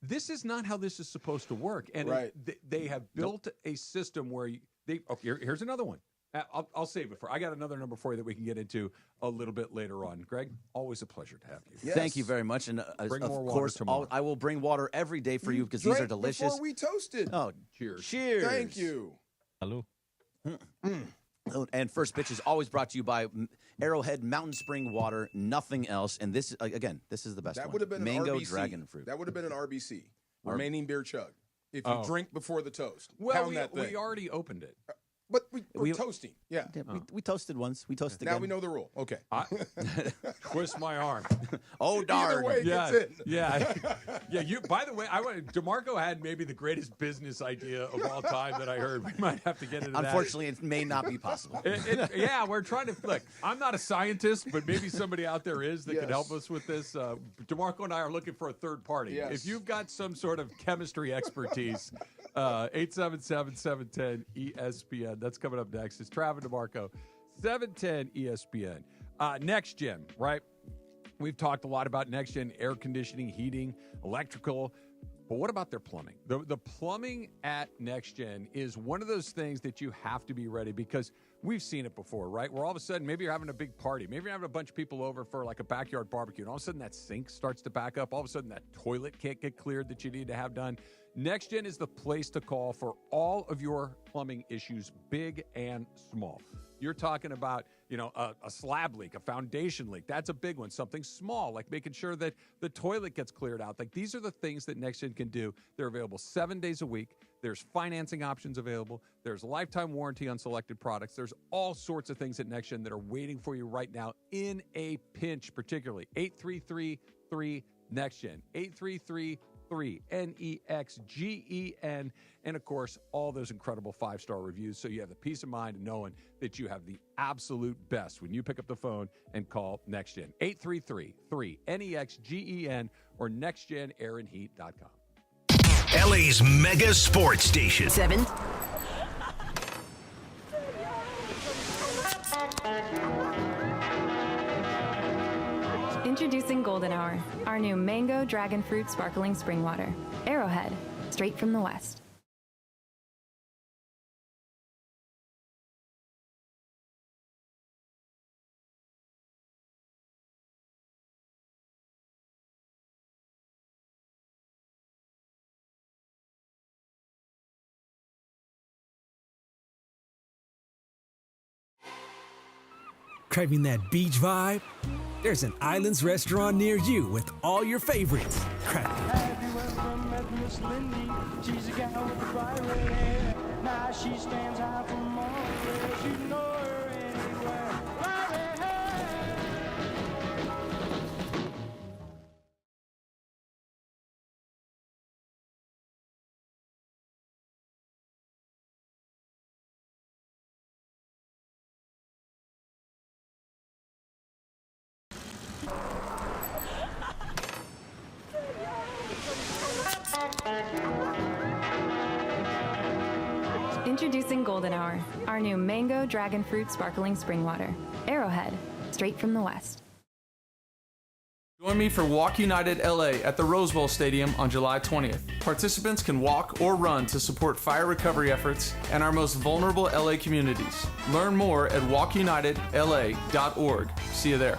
this is not how this is supposed to work. And Right. they have built a system where here's another one. I'll save it I got another number for you that we can get into a little bit later on. Greg, always a pleasure to have you. Yes. Thank you very much. And Bring of more water course, tomorrow. I will bring water every day for you because these are Drank delicious. Before we toasted. Oh, Cheers. cheers. Thank you. Hello. And First Pitch is always brought to you by Arrowhead Mountain Spring Water, nothing else. And this, again, this is the best That one. would have been Mango an RBC. Dragon Fruit. That would have been an RBC. Remaining beer chug. If you Oh. drink before the toast. Well, Pound that thing. we already opened it. But we're toasting. Yeah. Yeah, we toasted once. We toasted Now again. we know the rule. Okay. Twist my arm. Oh, darn. Either way, Yeah, it's in. yeah. You. By the way, DeMarco had maybe the greatest business idea of all time that I heard. We might have to get into that. Unfortunately, it may not be possible. Yeah, we're trying to look. I'm not a scientist, but maybe somebody out there is that can help us with this. DeMarco and I are looking for a third party. Yes. If you've got some sort of chemistry expertise, 877-710-ESPN. That's coming up next. It's Travis DeMarco, 710 ESPN. Next gen, right? We've talked a lot about next gen air conditioning, heating, electrical. But what about their plumbing? The plumbing at Next Gen is one of those things that you have to be ready because we've seen it before, right? Where all of a sudden, maybe you're having a big party. Maybe you're having a bunch of people over for like a backyard barbecue. And all of a sudden, that sink starts to back up. All of a sudden, that toilet can't get cleared that you need to have done. Next Gen is the place to call for all of your plumbing issues, big and small. You're talking about, a slab leak, a foundation leak. That's a big one. Something small, like making sure that the toilet gets cleared out. Like these are the things that NextGen can do. They're available 7 days a week. There's financing options available. There's lifetime warranty on selected products. There's all sorts of things at NextGen that are waiting for you right now in a pinch, particularly 833-3-NEXTGen. 833-3 NEXGEN, and of course, all those incredible 5-star reviews. So you have the peace of mind of knowing that you have the absolute best when you pick up the phone and call NextGen. 833-3-NEXGEN or nextgenairandheat.com. LA's mega sports station. 7. Introducing Golden Hour, our new mango dragon fruit sparkling spring water. Arrowhead, straight from the West. Craving that beach vibe? There's an Islands restaurant near you with all your favorites. Have you ever met Miss Lindy? She's a gal with the bright red hair. Now she stands out from all the rest. You know her anywhere. Bright red hair. golden hour. Our new mango dragon fruit sparkling spring water. Arrowhead, straight from the West. Join me for Walk United LA at the Rose Bowl Stadium on July 20th. Participants can walk or run to support fire recovery efforts and our most vulnerable LA communities. Learn more at walkunitedla.org. See you there.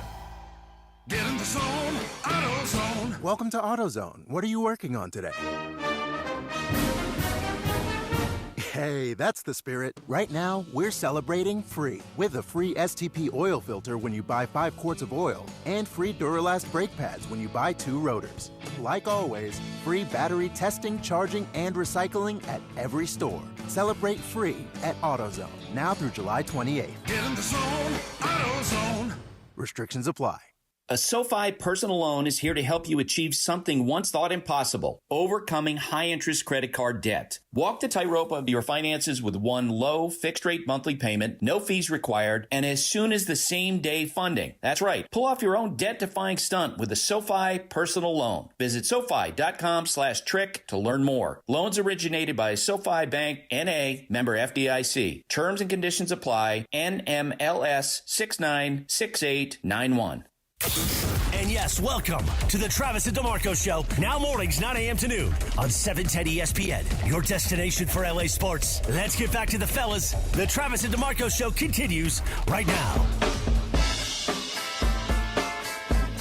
Get in the zone, AutoZone. Welcome to AutoZone. What are you working on today? Hey, that's the spirit. Right now, we're celebrating free with a free STP oil filter when you buy 5 quarts of oil and free Duralast brake pads when you buy 2 rotors. Like always, free battery testing, charging, and recycling at every store. Celebrate free at AutoZone now through July 28th. Get in the zone, AutoZone. Restrictions apply. A SoFi personal loan is here to help you achieve something once thought impossible, overcoming high-interest credit card debt. Walk the tightrope of your finances with one low, fixed-rate monthly payment, no fees required, and as soon as the same-day funding. That's right. Pull off your own debt-defying stunt with a SoFi personal loan. Visit SoFi.com/trick to learn more. Loans originated by SoFi Bank, N.A., member FDIC. Terms and conditions apply. NMLS 696891. And yes, welcome to the Travis and DeMarco Show. Now mornings, 9 a.m. to noon on 710 ESPN, your destination for LA sports. Let's get back to the fellas. The Travis and DeMarco Show continues right now.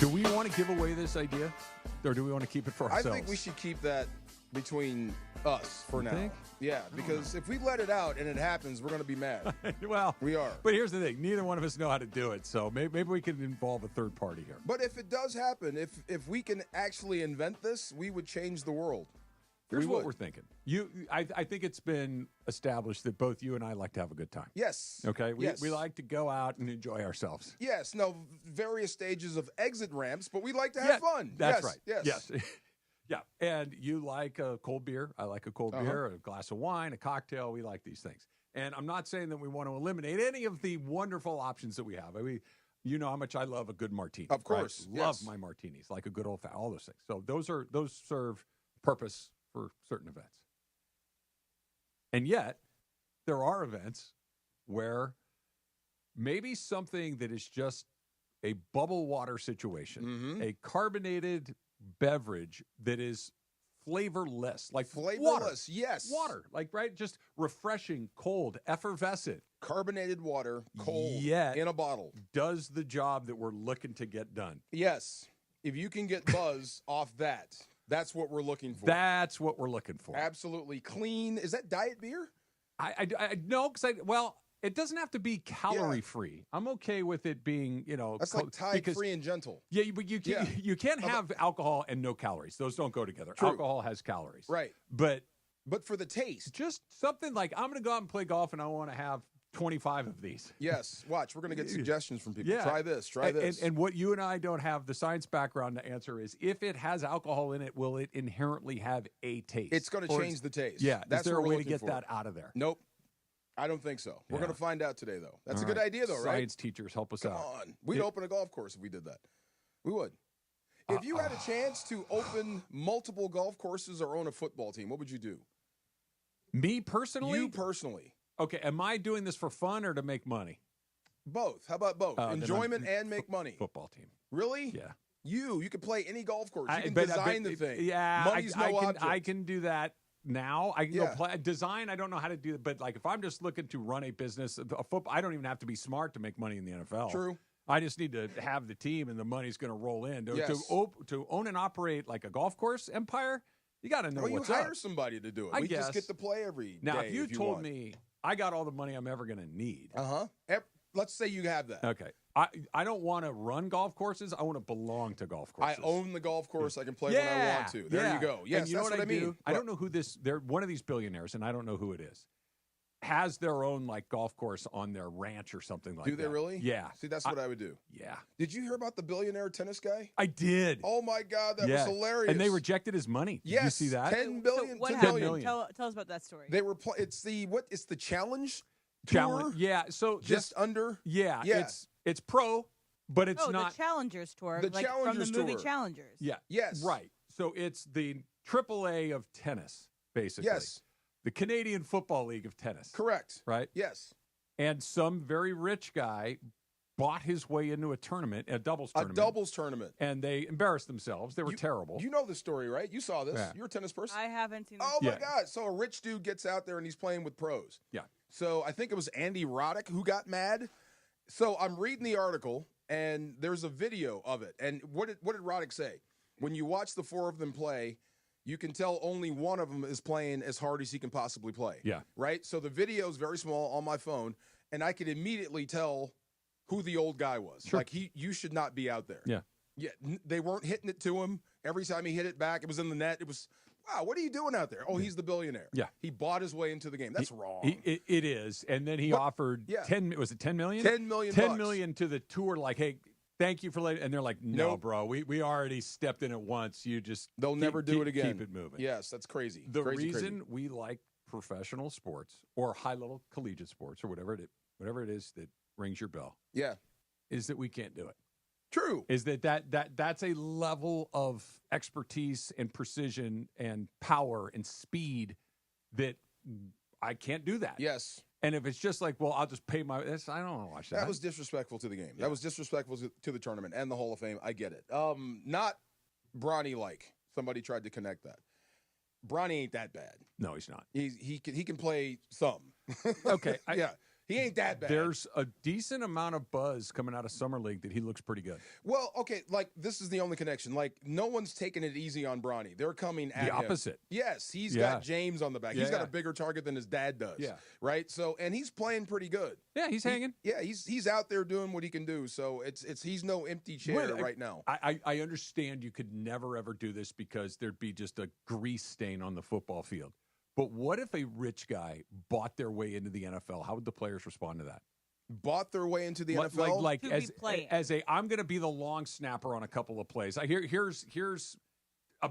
Do we want to give away this idea? Or do we want to keep it for ourselves? I think we should keep that between us for You now. think? Yeah, because if we let it out and it happens, we're going to be mad. Well, we are. But here's the thing. Neither one of us know how to do it, so maybe we could involve a third party here. But if it does happen, if we can actually invent this, we would change the world. Here's what we're thinking. I think it's been established that both you and I like to have a good time. Yes. Okay? Yes. We like to go out and enjoy ourselves. Yes. No, various stages of exit ramps, but we like to have fun. That's yes. right. Yes. Yeah, and you like a cold beer. I like a cold beer, a glass of wine, a cocktail. We like these things. And I'm not saying that we want to eliminate any of the wonderful options that we have. I mean, you know how much I love a good martini. Of course. Right? Love my martinis, like a good old all those things. So those serve purpose for certain events. And yet, there are events where maybe something that is just a bubble water situation, a carbonated beverage that is flavorless, like Flavorless, yes. water, like right, just refreshing, cold, effervescent, carbonated water, cold, yet in a bottle, does the job that we're looking to get done. Yes, if you can get buzz off that, that's what we're looking for. That's what we're looking for. Absolutely clean. Is that diet beer? I no, because it doesn't have to be calorie free. I'm okay with it being, that's like Tide free and gentle. Yeah, but you can't have alcohol and no calories. Those don't go together. True. Alcohol has calories, right? But for the taste, just something like I'm going to go out and play golf, and I want to have 25 of these. Yes, watch. We're going to get suggestions from people. Yeah. Try this. Try this. And what you and I don't have the science background to answer is if it has alcohol in it, will it inherently have a taste? It's going to change the taste. Yeah. That's is there a what we're way to looking get for. that out of there? Nope. I don't think so. We're going to find out today, though. That's All a good right. idea, though, right? Science teachers, help us out. Come on. We'd open a golf course if we did that. We would. If you had a chance to open multiple golf courses or own a football team, what would you do? Me personally? You personally. Okay, am I doing this for fun or to make money? Both. How about both? Enjoyment and make money. Football team. Really? Yeah. You could play any golf course. You can design the thing. Yeah, Money's no object. I can do that now. I can go play design. I don't know how to do it, but like if I'm just looking to run a business, a football, I don't even have to be smart to make money in the NFL. True. I just need to have the team, and the money's going to roll in. Yes. To own and operate like a golf course empire, you got to know what's you hire up. somebody to do it. I We guess. just get to play every Now, day if you told want. me I got all the money I'm ever going to need. Let's say you have that. Okay. I don't want to run golf courses. I want to belong to golf courses. I own the golf course. I can play when I want to. There you go. Yes, and you know that's what I mean. do? I don't know who this. They're one of these billionaires, and I don't know who it is. Has their own like golf course on their ranch or something like that. Do they really? Yeah. See, that's what I would do. Yeah. Did you hear about the billionaire tennis guy? I did. Oh my God, that was hilarious. And they rejected his money. Did you see that? 10 billion. What 10 happened? billion. Tell us about that story. They were. It's the challenge. Challenge. Tour? Yeah. So Just under. Yeah. Yeah. It's pro, but it's not the Challengers Tour. The like Challengers from the movie Tour. Challengers. Yeah. Yes. Right. So it's the AAA of tennis, basically. Yes. the Canadian Football League of tennis. Correct. Right? Yes. And some very rich guy bought his way into a tournament, a doubles tournament. And they embarrassed themselves. They were terrible. You know the story, right? You saw this. Yeah. You're a tennis person. I haven't seen this. Oh, my God. So a rich dude gets out there and he's playing with pros. Yeah. So I think it was Andy Roddick who got mad. So I'm reading the article, and there's a video of it. And what did Roddick say? When you watch the four of them play, you can tell only one of them is playing as hard as he can possibly play. Yeah. Right? So the video is very small on my phone, and I could immediately tell who the old guy was. Sure. Like, you should not be out there. Yeah. Yeah, they weren't hitting it to him. Every time he hit it back, it was in the net. It was, wow, what are you doing out there? Oh, he's the billionaire. Yeah. He bought his way into the game. That's wrong. It is. And then he offered 10 million? $10 million. $10 million to the tour, like, hey, thank you for letting. And they're like, no, bro, we already stepped in it once. You just They'll never do it again. Keep it moving. Yes, that's crazy. The crazy, reason we like professional sports or high-level collegiate sports or whatever it is that rings your bell. Yeah. Is that we can't do it. True. Is that's a level of expertise and precision and power and speed that I can't do that. Yes. And if it's just like, well, I'll just pay I don't want to watch that. That was disrespectful to the game. Yeah. That was disrespectful to the tournament and the Hall of Fame. I get it. Not Bronny-like. Somebody tried to connect that. Bronny ain't that bad. No, he's not. He can play some. Okay. Yeah. He ain't that bad. There's a decent amount of buzz coming out of Summer League that he looks pretty good. Well, okay, like, this is the only connection. Like, no one's taking it easy on Bronny. They're coming at the him. opposite. Yes, he's got James on the back. He's got a bigger target than his dad does. Yeah. Right? So, and he's playing pretty good. Yeah, he's hanging. Yeah, he's out there doing what he can do. So, he's no empty chair right now. I understand you could never, ever do this because thered be just a grease stain on the football field. But what if a rich guy bought their way into the NFL? How would the players respond to that? Bought their way into the NFL? Like I'm going to be the long snapper on a couple of plays. Here's $1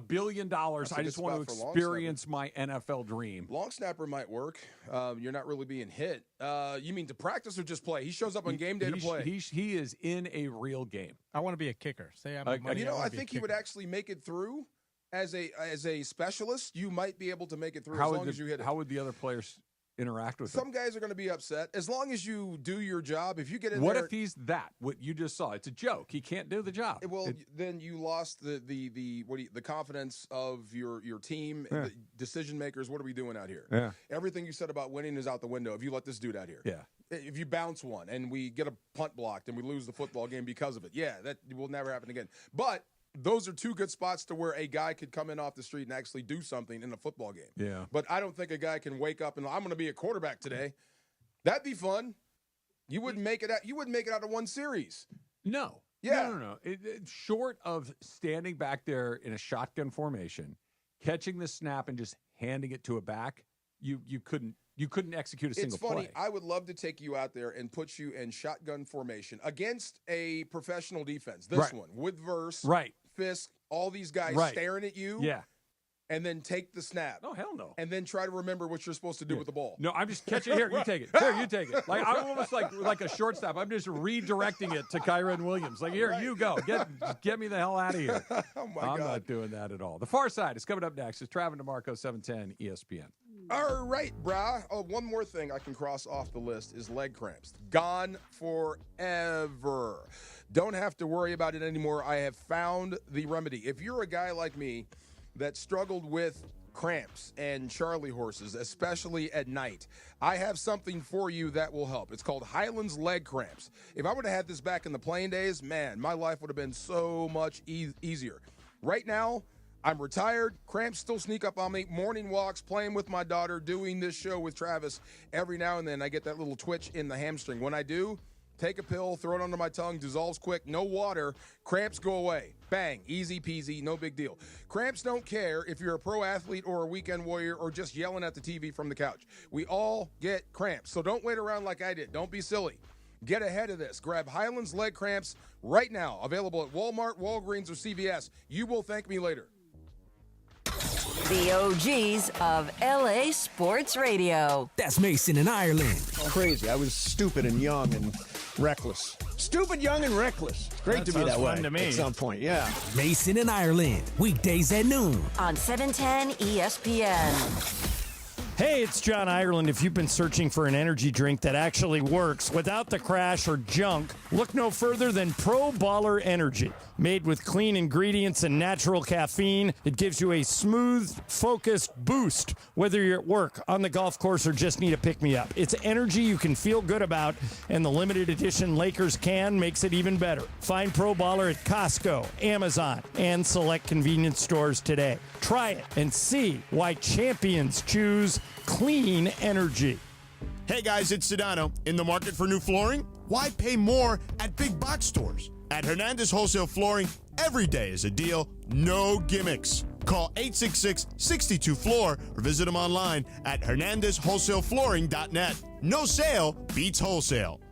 billion. I just want to experience my NFL dream. Long snapper might work. You're not really being hit. You mean to practice or just play? He shows up on game day to play. He is in a real game. I want to be a kicker. Say I'm I think he would actually make it through. As a specialist, you might be able to make it through as long as you hit it. How would the other players interact with Some guys are going to be upset. As long as you do your job, if you get in what there... if he's that? What you just saw. It's a joke. He can't do the job. Well, then you lost the confidence of your team, the decision makers. What are we doing out here? Yeah. Everything you said about winning is out the window if you let this dude out here. Yeah. If you bounce one and we get a punt blocked and we lose the football game because of it, that will never happen again. But those are two good spots to where a guy could come in off the street and actually do something in a football game. Yeah. But I don't think a guy can wake up and I'm going to be a quarterback today. That'd be fun. You wouldn't make it out. You wouldn't make it out of one series. No. Yeah. No. Short of standing back there in a shotgun formation, catching the snap and just handing it to a back, you couldn't execute a single play. It's funny. I would love to take you out there and put you in shotgun formation against a professional defense. This one with Verse, Fisk, all these guys staring at you. Yeah. And then take the snap. Oh, hell no. And then try to remember what you're supposed to do with the ball. No, I'm just catching it. Here, you take it. Here, you take it. Like I'm almost like a shortstop. I'm just redirecting it to Kyron Williams. Like, here, you go. Get me the hell out of here. Oh, my I'm God. not doing that at all. The Far Side is coming up next. It's Travis DeMarco, 710 ESPN. All right, brah. Oh, one more thing I can cross off the list is leg cramps. Gone forever. Don't have to worry about it anymore. I have found the remedy. If you're a guy like me that struggled with cramps and Charlie horses, especially at night, I have something for you that will help. It's called Highlands Leg Cramps. If I would have had this back in the playing days, man, my life would have been so much easier. Right now, I'm retired. Cramps still sneak up on me. Morning walks, playing with my daughter, doing this show with Travis. Every now and then I get that little twitch in the hamstring. When I do, take a pill, throw it under my tongue, dissolves quick, no water, cramps go away. Bang, easy peasy, no big deal. Cramps don't care if you're a pro athlete or a weekend warrior or just yelling at the TV from the couch. We all get cramps, so don't wait around like I did. Don't be silly. Get ahead of this. Grab Highlands Leg Cramps right now. Available at Walmart, Walgreens, or CVS. You will thank me later. The OGs of LA Sports Radio. That's Mason in Ireland. Crazy. I was stupid and young and reckless. Stupid, young, and reckless. It's great That to be that sounds way fun to me. at some point, yeah. Mason in Ireland. Weekdays at noon. On 710 ESPN. Hey, it's John Ireland. If you've been searching for an energy drink that actually works without the crash or junk, look no further than Pro Baller Energy. Made with clean ingredients and natural caffeine, it gives you a smooth, focused boost, whether you're at work, on the golf course, or just need a pick-me-up. It's energy you can feel good about, and the limited edition Lakers can makes it even better. Find Pro Baller at Costco, Amazon, and select convenience stores today. Try it and see why champions choose clean energy. Hey guys, it's Sedano. In the market for new flooring? Why pay more at big box stores? At Hernandez Wholesale Flooring, every day is a deal, no gimmicks. Call 866-62-FLOOR or visit them online at hernandezwholesaleflooring.net. No sale beats wholesale.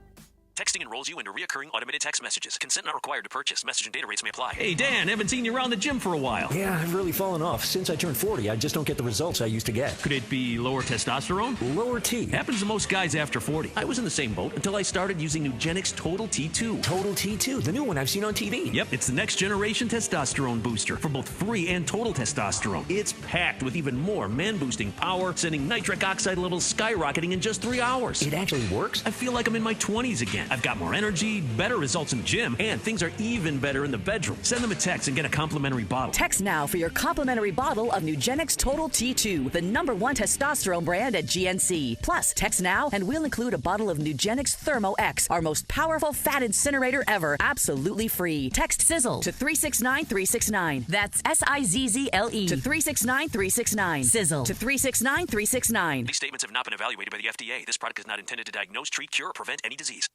Texting enrolls you into recurring automated text messages. Consent not required to purchase. Message and data rates may apply. Hey, Dan, haven't seen you around the gym for a while. Yeah, I've really fallen off. Since I turned 40, I just don't get the results I used to get. Could it be lower testosterone? Lower T. Happens to most guys after 40. I was in the same boat until I started using Nugenix Total T2. Total T2, the new one I've seen on TV. Yep, it's the next generation testosterone booster for both free and total testosterone. It's packed with even more man-boosting power, sending nitric oxide levels skyrocketing in just 3 hours. It actually works? I feel like I'm in my 20s again. I've got more energy, better results in the gym, and things are even better in the bedroom. Send them a text and get a complimentary bottle. Text now for your complimentary bottle of Nugenix Total T2, the #1 testosterone brand at GNC. Plus, text now and we'll include a bottle of Nugenix Thermo X, our most powerful fat incinerator ever, absolutely free. Text SIZZLE to 369-369. That's SIZZLE to 369-369. SIZZLE to 369-369. These statements have not been evaluated by the FDA. This product is not intended to diagnose, treat, cure, or prevent any disease.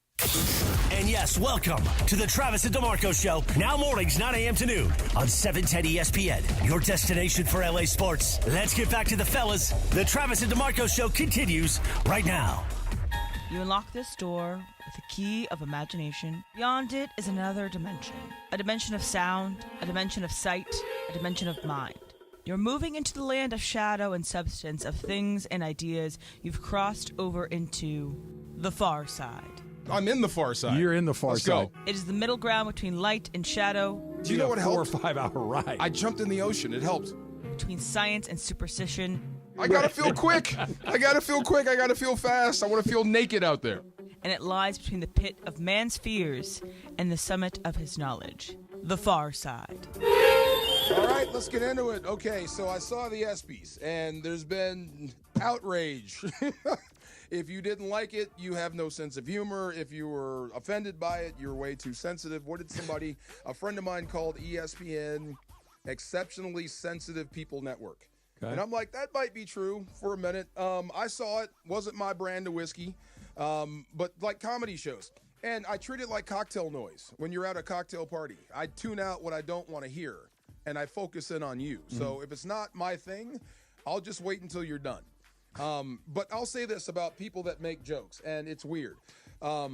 And yes, welcome to the Travis and DeMarco Show. Now mornings, 9 a.m. to noon on 710 ESPN. Your destination for LA sports. Let's get back to the fellas. The Travis and DeMarco Show continues right now. You unlock this door with a key of imagination. Beyond it is another dimension. A dimension of sound, a dimension of sight, a dimension of mind. You're moving into the land of shadow and substance, of things and ideas you've crossed over into the far side. I'm in the far side. You're in the far Let's side. Go. It is the middle ground between light and shadow. Do you know what helped? 4 or 5 hour ride. I jumped in the ocean. It helped. Between science and superstition. I gotta feel quick. I gotta feel quick. I gotta feel fast. I want to feel naked out there. And it lies between the pit of man's fears and the summit of his knowledge. The far side. All right, let's get into it. Okay, so I saw the ESPYs, and there's been outrage. If you didn't like it, you have no sense of humor. If you were offended by it, you're way too sensitive. What did a friend of mine called ESPN, Exceptionally Sensitive People Network. Okay. And I'm like, that might be true for a minute. I saw it. Wasn't my brand of whiskey, but like comedy shows. And I treat it like cocktail noise. When you're at a cocktail party, I tune out what I don't want to hear, and I focus in on you. Mm-hmm. So if it's not my thing, I'll just wait until you're done. But I'll say this about people that make jokes, and it's weird. Let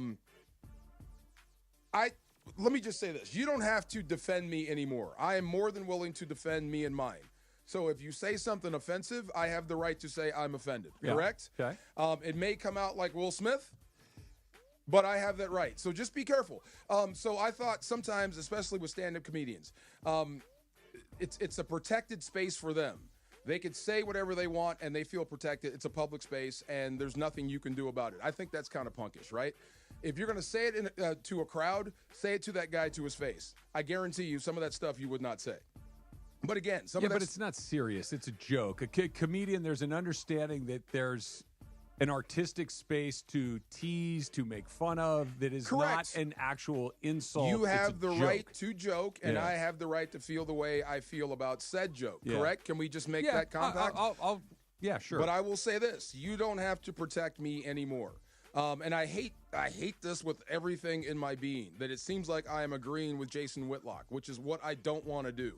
me just say this. You don't have to defend me anymore. I am more than willing to defend me and mine. So if you say something offensive, I have the right to say I'm offended, correct? Okay. It may come out like Will Smith, but I have that right. So just be careful. So I thought sometimes, especially with stand-up comedians, it's a protected space for them. They could say whatever they want, and they feel protected. It's a public space, and there's nothing you can do about it. I think that's kind of punkish, right? If you're going to say it to a crowd, say it to that guy to his face. I guarantee you some of that stuff you would not say. But again, but it's not serious. It's a joke. A comedian, there's an understanding that there's an artistic space to tease, to make fun of, that is not an actual insult. You have the right to joke, and I have the right to feel the way I feel about said joke, correct? Can we just make that compact? Yeah, sure. But I will say this. You don't have to protect me anymore. And I hate this with everything in my being, that it seems like I am agreeing with Jason Whitlock, which is what I don't want to do.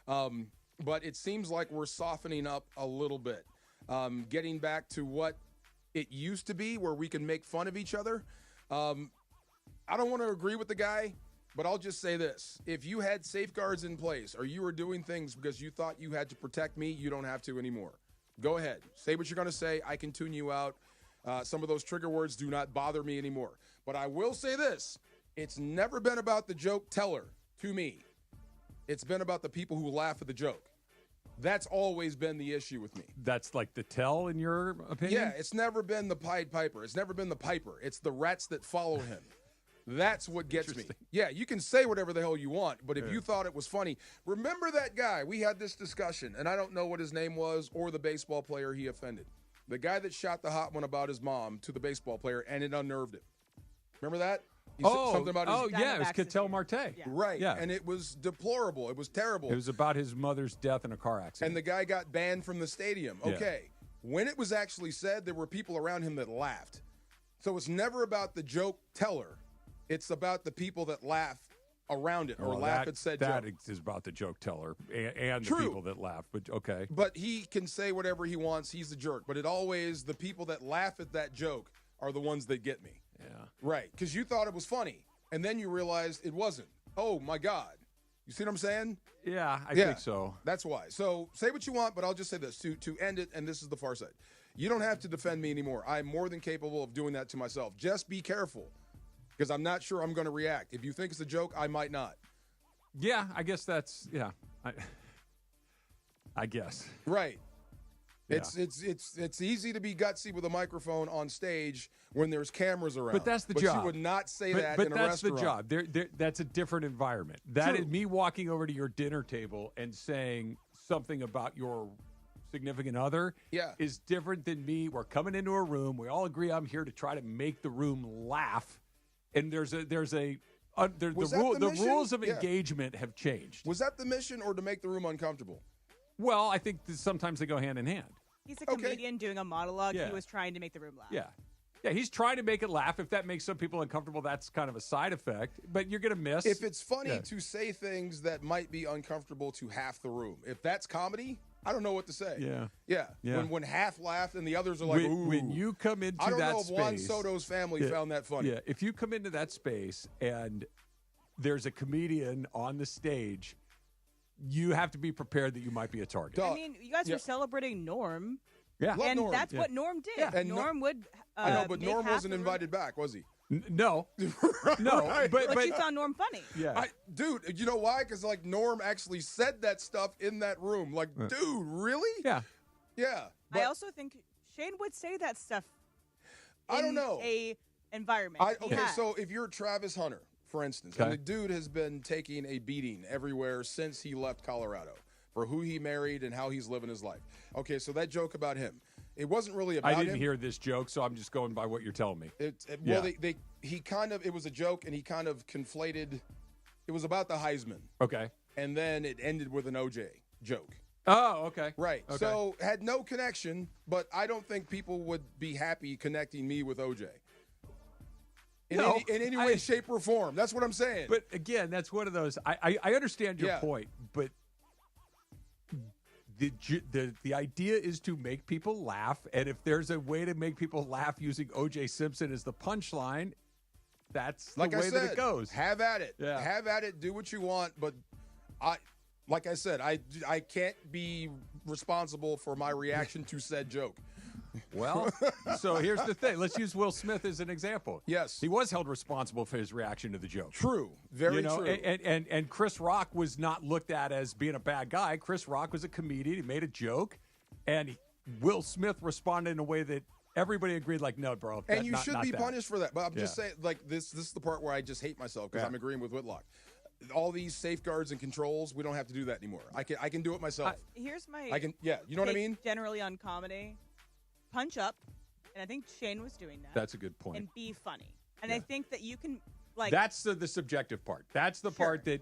But it seems like we're softening up a little bit, getting back to what it used to be, where we can make fun of each other. I don't want to agree with the guy, but I'll just say this. If you had safeguards in place, or you were doing things because you thought you had to protect me, you don't have to anymore. Go ahead. Say what you're going to say. I can tune you out. Some of those trigger words do not bother me anymore. But I will say this. It's never been about the joke teller to me. It's been about the people who laugh at the joke. That's always been the issue with me. That's like the tell, in your opinion? Yeah, it's never been the Pied Piper. It's never been the Piper. It's the rats that follow him. That's what gets me. Yeah, you can say whatever the hell you want, but if you thought it was funny, remember that guy? We had this discussion, and I don't know what his name was or the baseball player he offended. The guy that shot the hot one about his mom to the baseball player, and it unnerved him. Remember that? He said something about his it was Ketel Marte. Yeah. Right, Yeah. and it was deplorable. It was terrible. It was about his mother's death in a car accident. And the guy got banned from the stadium. Yeah. Okay. When it was actually said, there were people around him that laughed. So it's never about the joke teller. It's about the people that laugh around it or laugh at said that joke. That is about the joke teller and the True. people that laugh. But okay. But he can say whatever he wants. He's the jerk. But it always, the people that laugh at that joke are the ones that get me. Yeah. Right. Because you thought it was funny. And then you realized it wasn't. Oh, my God. You see what I'm saying? Yeah, I think so. That's why. So say what you want, but I'll just say this. To end it, and this is the far side. You don't have to defend me anymore. I'm more than capable of doing that to myself. Just be careful, because I'm not sure I'm going to react. If you think it's a joke, I might not. Yeah, I guess that's, I guess. Right. Yeah. It's easy to be gutsy with a microphone on stage when there's cameras around. But that's the but job. you would not say that but in a that's restaurant. the job. That's a different environment. That True. is me walking over to your dinner table and saying something about your significant other is different than me. We're coming into a room. We all agree I'm here to try to make the room laugh. And the rules of engagement have changed. Was that the mission, or to make the room uncomfortable? Well, I think sometimes they go hand in hand. He's a comedian doing a monologue. Yeah. He was trying to make the room laugh. Yeah. Yeah, he's trying to make it laugh. If that makes some people uncomfortable, that's kind of a side effect. But you're going to miss. If it's funny to say things that might be uncomfortable to half the room, if that's comedy, I don't know what to say. Yeah. When half laughed and the others are like, ooh. When you come into I don't that know if space, Juan Soto's family found that funny. Yeah, if you come into that space and there's a comedian on the stage, you have to be prepared that you might be a target. I mean, you guys are celebrating Norm. Yeah. Love And Norm. that's what Norm did. Yeah. And Norm would. I know, but make Norm half wasn't the room- invited back, was he? No. No. Right. But you found Norm funny. Yeah. Dude, you know why? Because, like, Norm actually said that stuff in that room. Like, dude, really? Yeah. Yeah. I also think Shane would say that stuff. I don't know. A environment. He has. So if you're Travis Hunter, for instance, and the dude has been taking a beating everywhere since he left Colorado for who he married and how he's living his life. Okay, so that joke about him, it wasn't really about him. I didn't hear this joke, so I'm just going by what you're telling me. It was a joke, and he kind of conflated. It was about the Heisman. Okay. And then it ended with an OJ joke. Oh, okay. Right. Okay. So had no connection, but I don't think people would be happy connecting me with OJ. In any way, shape, or form. That's what I'm saying. But again, that's one of those. I understand your point, but the idea is to make people laugh, and if there's a way to make people laugh using O.J. Simpson as the punchline, that's the way that it goes. Have at it. Yeah. Have at it. Do what you want. But like I said, I can't be responsible for my reaction to said joke. Well, so here's the thing. Let's use Will Smith as an example. Yes. He was held responsible for his reaction to the joke. True. Very true. And Chris Rock was not looked at as being a bad guy. Chris Rock was a comedian. He made a joke. And Will Smith responded in a way that everybody agreed, like, no, bro. And you should be that. punished for that. But I'm just saying, like, this is the part where I just hate myself because I'm agreeing with Whitlock. All these safeguards and controls, we don't have to do that anymore. I can do it myself. Here's my. You know what I mean? Generally on comedy. Punch up, and I think Shane was doing that. That's a good point. And be funny. And I think that you can, like... That's the subjective part. That's the part that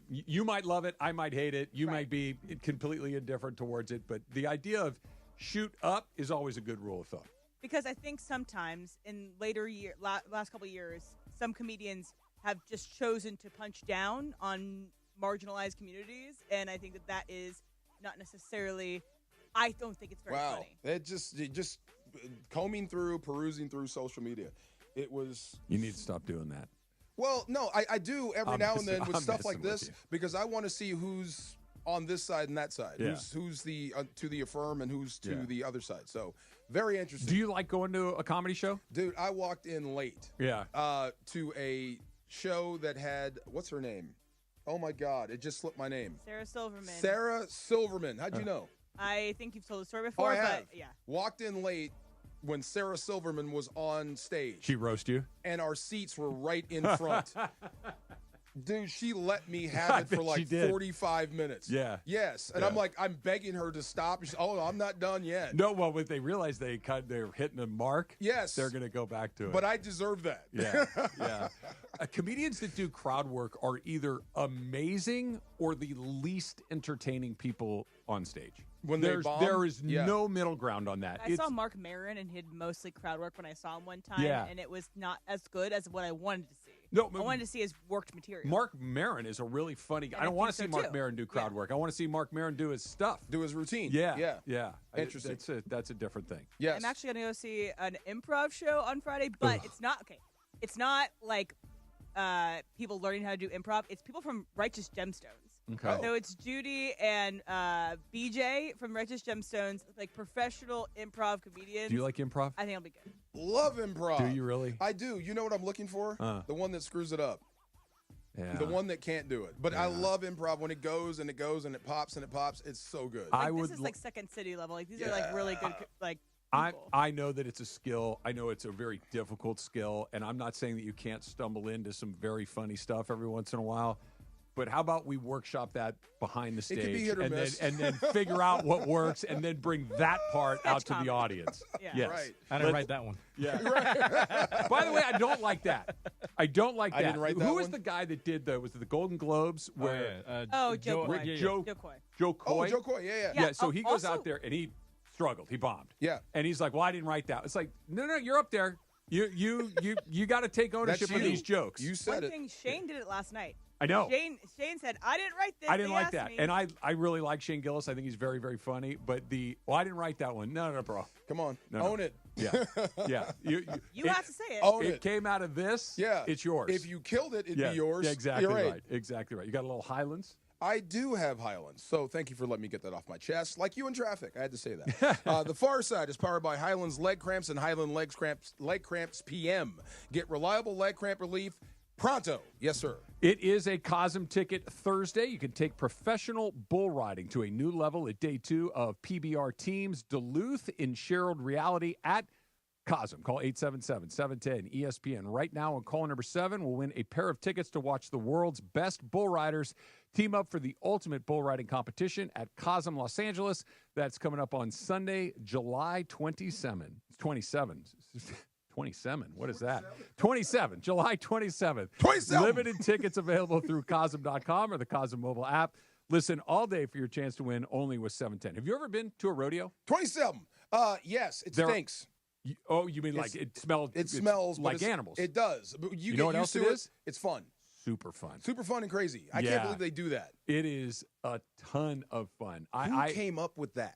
you might love it, I might hate it, you might be completely indifferent towards it, but the idea of shoot up is always a good rule of thumb. Because I think sometimes in later last couple of years, some comedians have just chosen to punch down on marginalized communities, and I think that is not necessarily... I don't think it's very funny. It just combing through, perusing through social media. It was. You need to stop doing that. Well, no, I do every now and then with stuff like this because I want to see who's on this side and that side. Yeah. Who's the to the affirm and who's to the other side. So very interesting. Do you like going to a comedy show? Dude, I walked in late. Yeah. To a show that had what's her name? Oh, my God. It just slipped my name. Sarah Silverman. Sarah Silverman. How'd you know? I think you've told the story Oh, before, I have. but yeah. Walked in late when Sarah Silverman was on stage. She roast you? And our seats were right in front. Dude, she let me have I it for bet like she did. 45 minutes. Yeah. Yes. And Yeah. I'm like, I'm begging her to stop. She's, oh, I'm not done yet. No, well, when they realize they're hitting a mark, Yes. they're going to go back to it. But I deserve that. Yeah, yeah. Comedians that do crowd work are either amazing or the least entertaining people on stage. When they bomb? There is Yeah. no middle ground on that. I saw Mark Maron, and he did mostly crowd work when I saw him one time, Yeah. and it was not as good as what I wanted to see. No, I wanted to see his worked material. Mark Maron is a really funny guy. And I don't I want to think see so, Mark too. Maron do crowd work. I want to see Mark Maron do his stuff. Do his routine. Yeah. Yeah. Yeah. Interesting. That's a different thing. Yes. I'm actually going to go see an improv show on Friday, but it's not okay. It's not like people learning how to do improv. It's people from Righteous Gemstones. Okay. So it's Judy and BJ from Righteous Gemstones, like professional improv comedians. Do you like improv? I think it'll be good. Love improv. Do you really? I do. You know what I'm looking for? The one that screws it up. Yeah. The one that can't do it. But I love improv when it goes and it goes and it pops and it pops. It's so good. This is like Second City level. Like these are like really good like I know that it's a skill. I know it's a very difficult skill, and I'm not saying that you can't stumble into some very funny stuff every once in a while. But how about we workshop that behind the stage It could be hit or and miss. then figure out what works and then bring that part out to the audience. Yeah. Yes. Right. I didn't write that one. Yeah. By the way, I don't like that. I don't like that. I didn't write that Who was one? the guy that did was it the Golden Globes where Joe Coy. Joe Coy. Joe Coy? Oh, Joe Coy. Yeah. Yeah, so Oh, he goes also- out there and he struggled. He bombed. Yeah. And he's like, "Well, I didn't write that." It's like, "No, you're up there. You got to take ownership That's of you. these jokes." You One said it. thing, Shane did it last night. I know. Shane said, I didn't write this. I didn't They like asked that. me. And I really like Shane Gillis. I think he's very, very funny. But I didn't write that one. No, bro. Come on. No. Own it. Yeah. Yeah. You have to say it. Own It it. came out of this. Yeah. It's yours. If you killed it, it'd yeah. be yours. Yeah, exactly You're right. Exactly right. You got a little Highlands? I do have Highlands, so thank you for letting me get that off my chest. Like you in traffic, I had to say that. The Far Side is powered by Highlands Leg Cramps and Highland Leg Cramps PM. Get reliable leg cramp relief pronto. Yes, sir. It is a Cosm Ticket Thursday. You can take professional bull riding to a new level at day 2 of PBR Teams Duluth in Sherald Reality at Cosm. Call 877-710-ESPN right now, and call number 7 will win a pair of tickets to watch the world's best bull riders team up for the ultimate bull riding competition at Cosm Los Angeles. That's coming up on Sunday, July 27. 27. 27. What is that? 27. July 27th. 27. Limited tickets available through Cosm.com or the Cosm mobile app. Listen all day for your chance to win only with 710. Have you ever been to a rodeo? 27. Yes, it There- stinks. You mean like it smells? It smells like but animals. It does. But you know get what used else to it is? It's fun. Super fun. Super fun and crazy. I Yeah. can't believe they do that. It is a ton of fun. Who came up with that?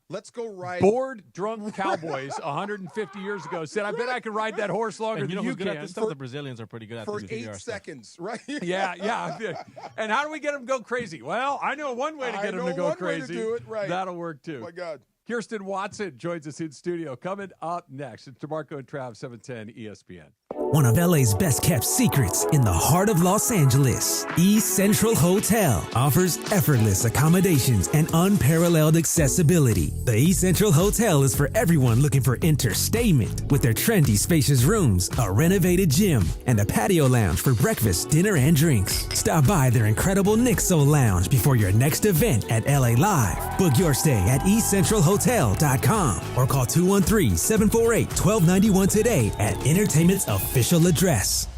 Let's go ride. Bored, drunk cowboys 150 years ago said, "I bet I could ride that horse longer And you know than who's you good can." at this stuff? The Brazilians are pretty good at for the 8 PBR stuff. seconds, right? Yeah. And how do we get them to go crazy? Well, I know one way to I get them know to go one way crazy. to do it, right. That'll work too. Oh, my God. Kirsten Watson joins us in studio. Coming up next, it's DeMarco and Trav, 710 ESPN. One of LA's best kept secrets in the heart of Los Angeles, East Central Hotel offers effortless accommodations and unparalleled accessibility. The East Central Hotel is for everyone looking for entertainment with their trendy, spacious rooms, a renovated gym, and a patio lounge for breakfast, dinner, and drinks. Stop by their incredible Nixo Lounge before your next event at LA Live. Book your stay at eastcentralhotel.com or call 213-748-1291 today at Entertainment's official address.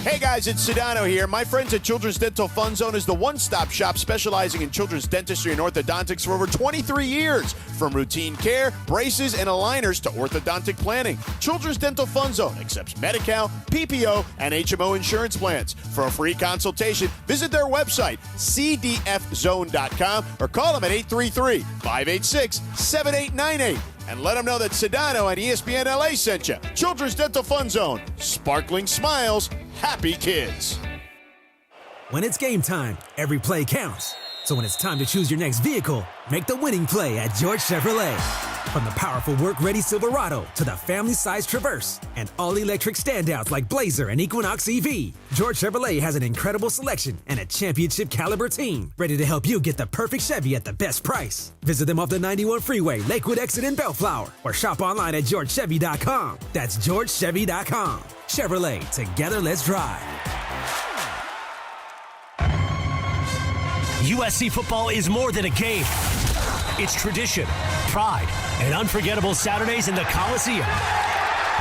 Hey guys, it's Sedano here. My friends at Children's Dental Fun Zone is the one-stop shop specializing in children's dentistry and orthodontics for over 23 years. From routine care, braces, and aligners to orthodontic planning, Children's Dental Fun Zone accepts Medi-Cal, PPO, and HMO insurance plans. For a free consultation, visit their website, cdfzone.com, or call them at 833-586-7898. And let them know that Sedano and ESPN LA sent you. Children's Dental Fun Zone. Sparkling smiles, happy kids. When it's game time, every play counts. So when it's time to choose your next vehicle, make the winning play at George Chevrolet. From the powerful work-ready Silverado to the family-sized Traverse and all-electric standouts like Blazer and Equinox EV, George Chevrolet has an incredible selection and a championship-caliber team ready to help you get the perfect Chevy at the best price. Visit them off the 91 Freeway, Lakewood Exit in Bellflower, or shop online at georgechevy.com. That's georgechevy.com. Chevrolet, together let's drive. USC football is more than a game. It's tradition, pride, and unforgettable Saturdays in the Coliseum.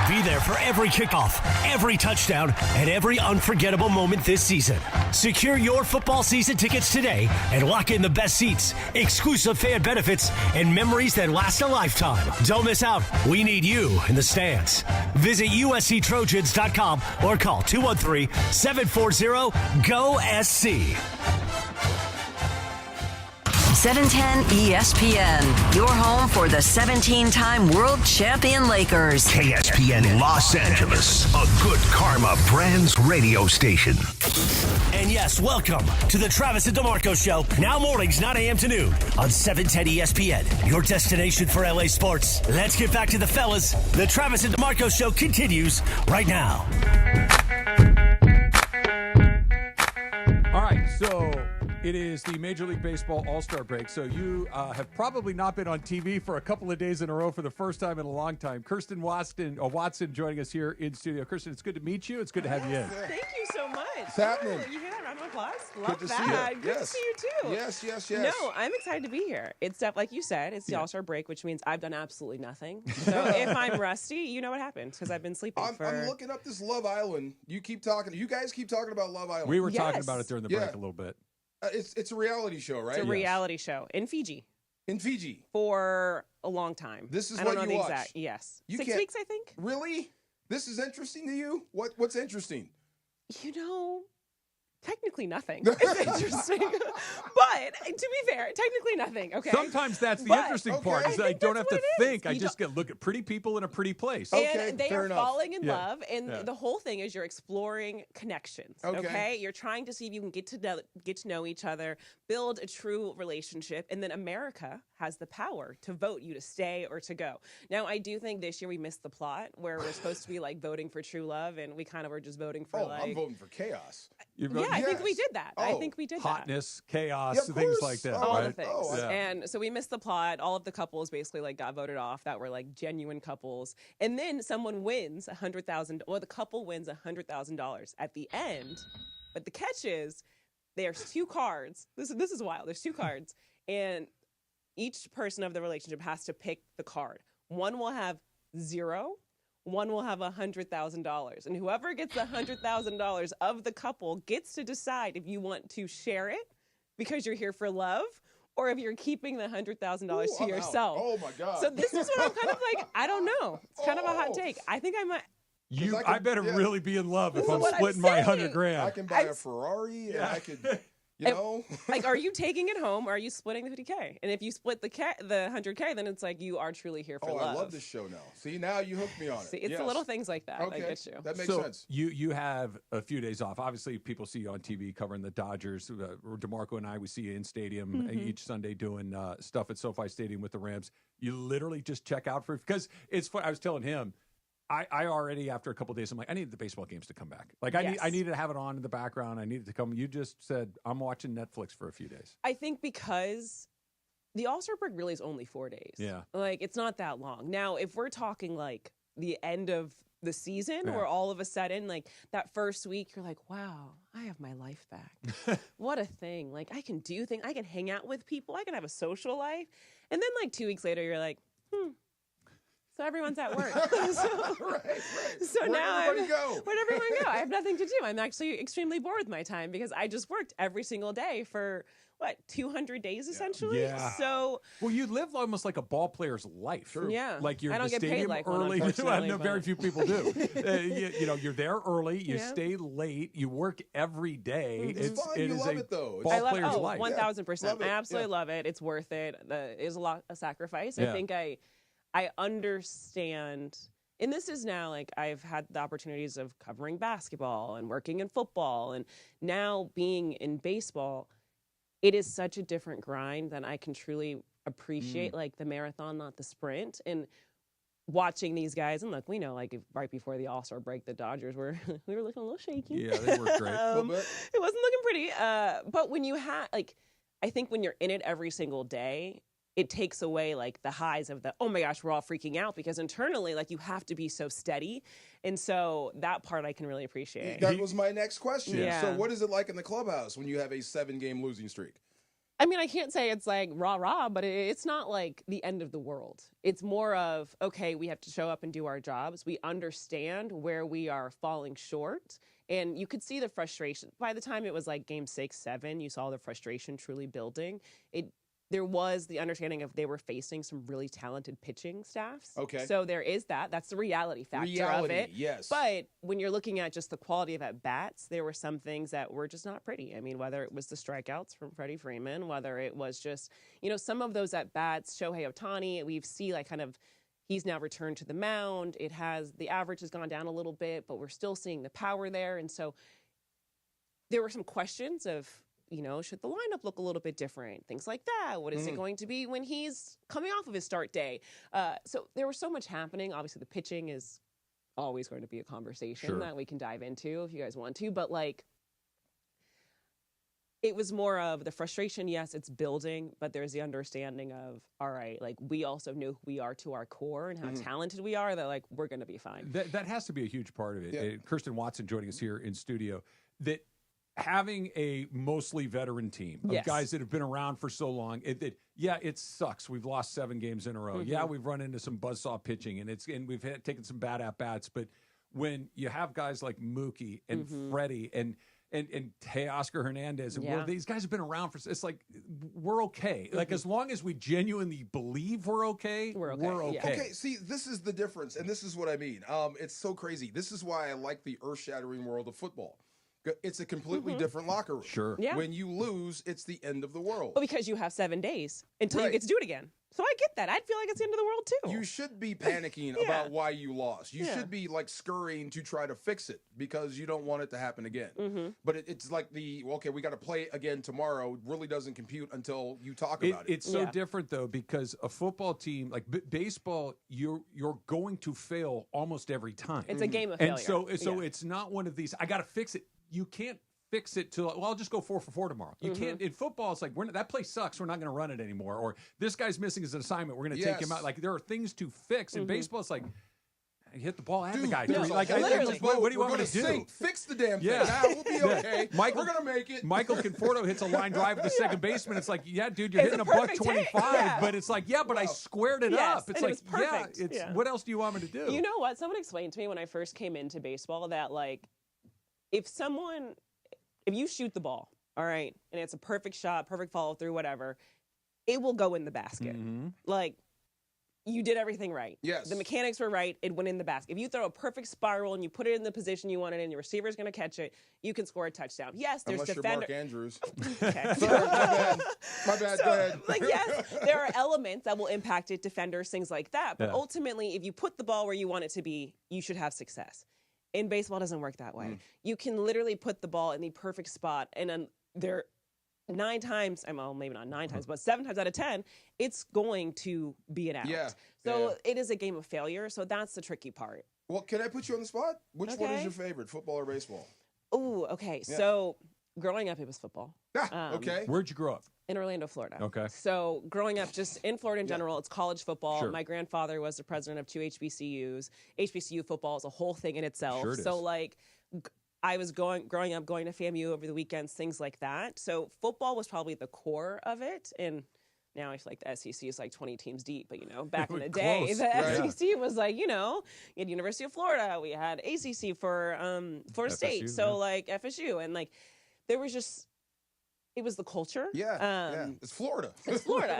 Be there for every kickoff, every touchdown, and every unforgettable moment this season. Secure your football season tickets today and lock in the best seats, exclusive fan benefits, and memories that last a lifetime. Don't miss out. We need you in the stands. Visit USCTrojans.com or call 213-740-GO-SC. 710 ESPN, your home for the 17-time world champion Lakers. KSPN Los Angeles, a Good Karma Brands radio station. And yes, welcome to the Travis and DeMarco Show, now mornings 9 a.m. to noon on 710 ESPN, your destination for LA sports. Let's get back to the fellas. The Travis and DeMarco Show continues right now. All right, so it is the Major League Baseball All-Star break, so you have probably not been on TV for a couple of days in a row for the first time in a long time. Kirsten Watson joining us here in studio. Kirsten, it's good to meet you. It's good to have you in. Thank you so much. What's happening? You hear that round of applause? Good Love to that. see you. Good Yes. to see you too. Yes. No, I'm excited to be here. It's like you said, it's the All-Star break, which means I've done absolutely nothing. So if I'm rusty, you know what happened because I've been sleeping I'm looking up this Love Island. You guys keep talking about Love Island. We were talking about it during the break a little bit. It's a reality show, right? It's a reality show in Fiji. In Fiji for a long time. This is I what don't know you the watch. exact. Yes, You 6 can't- weeks, I think. Really? This is interesting to you? What's interesting? You know, technically nothing. It's interesting, but to be fair, technically nothing. Okay. Sometimes that's the interesting part. Is I don't have to think. I just get look at pretty people in a pretty place. And they are falling in love, and Yeah. the whole thing is you're exploring connections. Okay, you're trying to see if you can get to know each other, build a true relationship, and then America has the power to vote you to stay or to go. Now, I do think this year we missed the plot where we're supposed to be like voting for true love, and we kind of were just voting for I'm voting for chaos. I think we did that. I think we did Hotness, that. chaos, Yeah, of things course. like that. All right? the things. And so we missed the plot. All of the couples basically like got voted off that were like genuine couples. And then someone wins $100,000. Well, the couple wins $100,000 at the end. But the catch is there's two cards. This is wild. There's two cards. And each person of the relationship has to pick the card. One will have 0. One will have $100,000. And whoever gets the $100,000 of the couple gets to decide if you want to share it because you're here for love or if you're keeping the $100,000 to yourself. Oh, my God. So this is what I'm kind of like, I don't know. It's kind of a hot take. I think I might. I better really be in love if This is I'm what I'm splitting my saying. $100,000. I can buy a Ferrari, and I could, you know. Like, are you taking it home or are you splitting the 50K? And if you split the 100K, then it's like you are truly here for love. I love this show now. See, now you hooked me on it. See, it's the little things like that. Okay, I get you. that makes so sense. You have a few days off. Obviously, people see you on TV covering the Dodgers. DeMarco and I, we see you in stadium each Sunday doing stuff at SoFi Stadium with the Rams. You literally just check out for because it's fun. I was telling him. I already, after a couple of days, I'm like, I need the baseball games to come back. Like, I needed to have it on in the background. I needed to come. You just said, I'm watching Netflix for a few days. I think because the All-Star break really is only 4 days. Yeah. Like, it's not that long. Now, if we're talking, like, the end of the season where all of a sudden, like, that first week, you're like, wow, I have my life back. What a thing. Like, I can do things. I can hang out with people. I can have a social life. And then, like, 2 weeks later, you're like, so everyone's at work. So Where'd now everybody go? Where'd everyone go? I have nothing to do. I'm actually extremely bored with my time because I just worked every single day for 200 days essentially. Yeah. So well, you live almost like a ball player's life. True. Yeah. Like you're I in don't the get paid stadium like one, early. unfortunately, No, very but- few people do. You know, you're there early. You Yeah. stay late. You work every day. It's fun. You love it, though. Ball I love player's life. 1,000%. Love it. I absolutely Yeah. love it. It's worth it. It is a lot of sacrifice. Yeah. I think I understand. And this is now like I've had the opportunities of covering basketball and working in football and now being in baseball. it is such a different grind than I can truly appreciate, like the marathon, not the sprint. And watching these guys, and look, we know, like right before the All-Star break, the Dodgers were we were looking a little shaky. Yeah, they were great. It wasn't looking pretty. But when you have, like, I think when you're in it every single day, it takes away like the highs of the, oh my gosh, we're all freaking out, because internally, like, you have to be so steady. And so that part I can really appreciate. That was my next question. Yeah. So what is it like in the clubhouse when you have a 7-game losing streak? I mean, I can't say it's like rah-rah, but it's not like the end of the world. It's more of, okay, we have to show up and do our jobs. We understand where we are falling short. And you could see the frustration. By the time it was like game 6, 7, you saw the frustration truly building. There was the understanding of they were facing some really talented pitching staffs. Okay. So there is that. That's the reality factor of it. Yes. But when you're looking at just the quality of at-bats, there were some things that were just not pretty. I mean, whether it was the strikeouts from Freddie Freeman, whether it was just, some of those at-bats, Shohei Ohtani, we've seen like kind of, he's now returned to the mound. The average has gone down a little bit, but we're still seeing the power there. And so there were some questions of, should the lineup look a little bit different? Things like that. What is it going to be when he's coming off of his start day? So there was so much happening. Obviously, the pitching is always going to be a conversation that we can dive into if you guys want to. But, like, it was more of the frustration. Yes, it's building, but there's the understanding of, all right, like, we also know who we are to our core and how talented we are, that, like, we're going to be fine. That has to be a huge part of it. Yeah. Kirsten Watson joining us here in studio. That having a mostly veteran team of guys that have been around for so long, it sucks. We've lost 7 games in a row. Yeah, we've run into some buzzsaw pitching, and we've taken some bad at-bats. But when you have guys like Mookie and Freddie and Oscar Hernandez, and these guys have been around for, it's like, we're okay. Like, as long as we genuinely believe we're okay, we're okay. Yeah. Okay, see, this is the difference, and this is what I mean. It's so crazy. This is why I like the earth-shattering world of football. It's a completely different locker room. Sure. Yeah. When you lose, it's the end of the world. Well, because you have 7 days until you get to do it again. So I get that. I'd feel like it's the end of the world, too. You should be panicking about why you lost. You should be, like, scurrying to try to fix it because you don't want it to happen again. But it's like we got to play again tomorrow, really doesn't compute until you talk about it. It's so different, though, because a football team, like baseball, you're going to fail almost every time. It's a game of failure. And so it's not one of these, I got to fix it. You can't fix it to, I'll just go 4 for 4 tomorrow. You can't. In football, it's like, that play sucks. We're not going to run it anymore. Or this guy's missing his assignment. We're going to take him out. Like, there are things to fix. In baseball, it's like, you hit the ball at the guy. Like, what do you want me to do? Fix the damn thing. Nah, we'll be okay. We're going to make it. Michael Conforto hits a line drive at the second baseman. It's like, yeah, dude, you're hitting a $125. But it's like, but I squared it up. It's like, what else do you want me to do? You know what? Someone explained to me when I first came into baseball that, like, if you shoot the ball, all right, and it's a perfect shot, perfect follow through, whatever, it will go in the basket. Like, you did everything right. Yes. The mechanics were right. It went in the basket. If you throw a perfect spiral and you put it in the position you want it in, your receiver's going to catch it, you can score a touchdown. Yes, there's Unless defender. you're Mark Andrews. Okay. Sorry, my bad. Go ahead. Like, yes, there are elements that will impact it, defenders, things like that. But ultimately, if you put the ball where you want it to be, you should have success. In baseball, it doesn't work that way. You can literally put the ball in the perfect spot, and then there 9 times, well, maybe not 9 times, but 7 times out of 10, it's going to be an out. Yeah. So it is a game of failure. So that's the tricky part. Well, can I put you on the spot? Which one is your favorite, football or baseball? Ooh, okay. Yeah. So growing up, it was football. Okay. Where'd you grow up? In Orlando, Florida. Okay. So growing up just in Florida in general, it's college football. Sure. My grandfather was the president of 2 HBCUs. HBCU football is a whole thing in itself. Sure it so is. like I was growing up, going to FAMU over the weekends, things like that. So football was probably the core of it. And now I feel like the SEC is like 20 teams deep. But, back in the day, the SEC was like, you had University of Florida. We had ACC for Florida State. So like FSU. And like there was just... It was the culture. Yeah, it's Florida. It's Florida,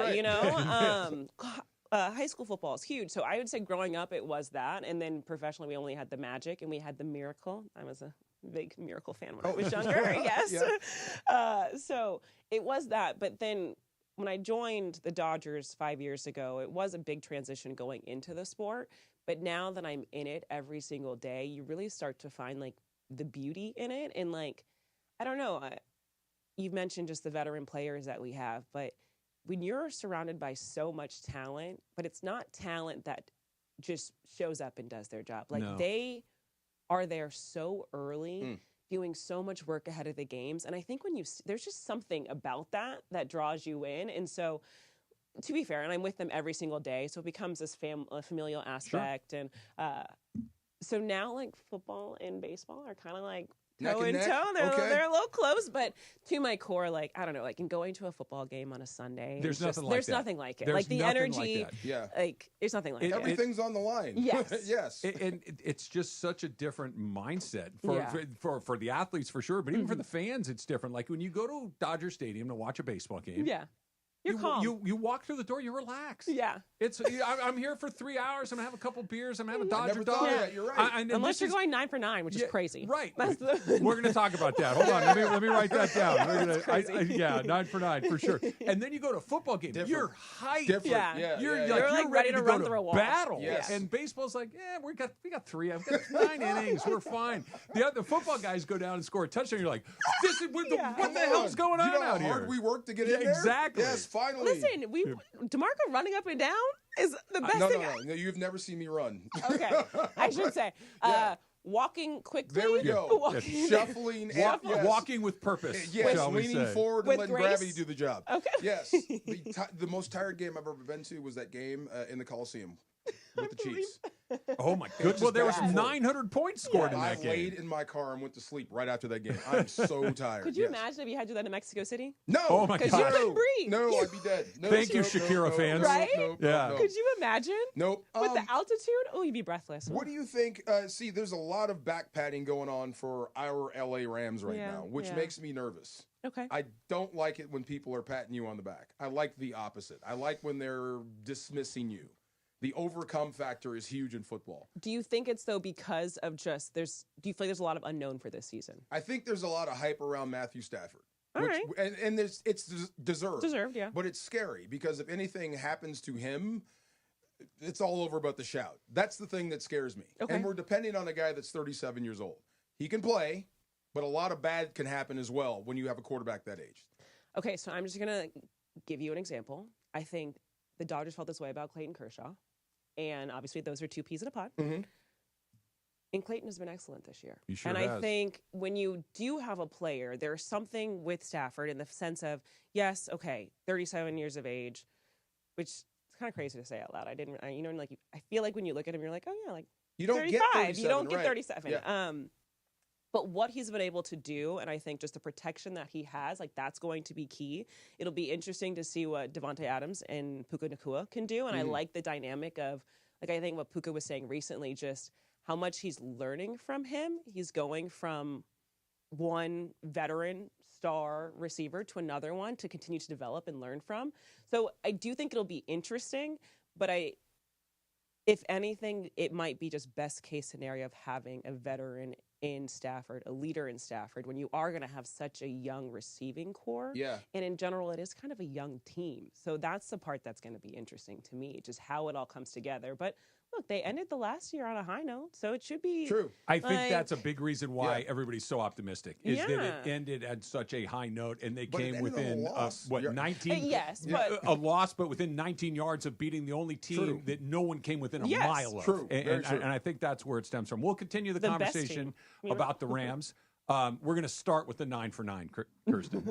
high school football is huge. So I would say growing up, it was that. And then professionally, we only had the Magic and we had the Miracle. I was a big Miracle fan when I was younger, yes. So it was that. But then when I joined the Dodgers 5 years ago, it was a big transition going into the sport. But now that I'm in it every single day, you really start to find like the beauty in it. And like, I don't know, you've mentioned just the veteran players that we have, but when you're surrounded by so much talent, but it's not talent that just shows up and does their job. Like they are there so early, doing so much work ahead of the games. And I think there's just something about that draws you in. And so, to be fair, and I'm with them every single day, so it becomes this familial aspect. Sure. And so now, like, football and baseball are kind of like toe and toe. They're a little close, but to my core, like, I don't know, like in going to a football game on a Sunday, there's nothing like it. There's like the energy, like there's nothing like it. Everything's on the line. Yes, yes. And it's just such a different mindset for the athletes for sure, but even for the fans, it's different. Like when you go to Dodger Stadium to watch a baseball game, you're calm. You walk through the door, you relax. Yeah. I'm here for 3 hours. I'm going to have a couple beers. I'm going to have a Dodger dog. Yeah, you're right. Unless you're going 9 for 9, which is crazy. Right. We're going to talk about that. Hold on. Let me write that down. We're 9 for 9 for sure. And then you go to a football game. Different. You're hyped. Different. Yeah. You're ready to run go through a wall. battle. Yes. And baseball's like, we got 3. I've got 9 innings. We're fine. The football guys go down and score a touchdown. You're like, what the hell's going on out here? How hard we work to get in there? Exactly. Yes, finally. Listen, DeMarco running up and down is the best thing. No, you've never seen me run. Okay, I should say. Walking quickly. There we go. Shuffling. Walking with purpose. Yes, leaning forward and letting gravity do the job. Okay. Yes. The most tired game I've ever been to was that game in the Coliseum with the Chiefs. Oh, my goodness. Well, there was 900 points scored in that game. I laid in my car and went to sleep right after that game. I'm so tired. Could you imagine if you had to do that in Mexico City? No. Oh, my God. Because you couldn't breathe. No, I'd be dead. No, Thank you, Shakira fans. Right? No. Could you imagine? Nope. With the altitude? Oh, you'd be breathless. What do you think? See, there's a lot of back padding going on for our LA Rams right now, which makes me nervous. Okay. I don't like it when people are patting you on the back. I like the opposite. I like when they're dismissing you. The overcome factor is huge in football. Do you think it's, though, because of do you feel like there's a lot of unknown for this season? I think there's a lot of hype around Matthew Stafford. All right. And it's deserved. Deserved, yeah. But it's scary because if anything happens to him, it's all over about the shout. That's the thing that scares me. Okay. And we're depending on a guy that's 37 years old. He can play, but a lot of bad can happen as well when you have a quarterback that age. Okay, so I'm just going to give you an example. I think the Dodgers felt this way about Clayton Kershaw. And obviously, those are two peas in a pod. Mm-hmm. And Clayton has been excellent this year. He sure and has. I think when you do have a player, there's something with Stafford in the sense of, yes, okay, 37 years of age, which is kind of crazy to say out loud. I feel like when you look at him, you're like, oh yeah, like you don't 35. Get 37, you don't get right. 37. Yeah. But what he's been able to do, and I think just the protection that he has, like that's going to be key. It'll be interesting to see what Devontae Adams and Puka Nacua can do. And I like the dynamic of, like I think what Puka was saying recently, just how much he's learning from him. He's going from one veteran star receiver to another one to continue to develop and learn from. So I do think it'll be interesting, but if anything, it might be just best case scenario of having a veteran in Stafford, a leader in Stafford, when you are going to have such a young receiving core. Yeah. And in general, it is kind of a young team. So that's the part that's going to be interesting to me, just how it all comes together. But look, they ended the last year on a high note, so it should be true. I think that's a big reason why everybody's so optimistic is that it ended at such a high note, and they came within 19. Yes, a loss, but within 19 yards of beating the only team that no one came within a mile of. True. And I think that's where it stems from. We'll continue the conversation about the Rams. We're going to start with the 9 for 9, Kirsten.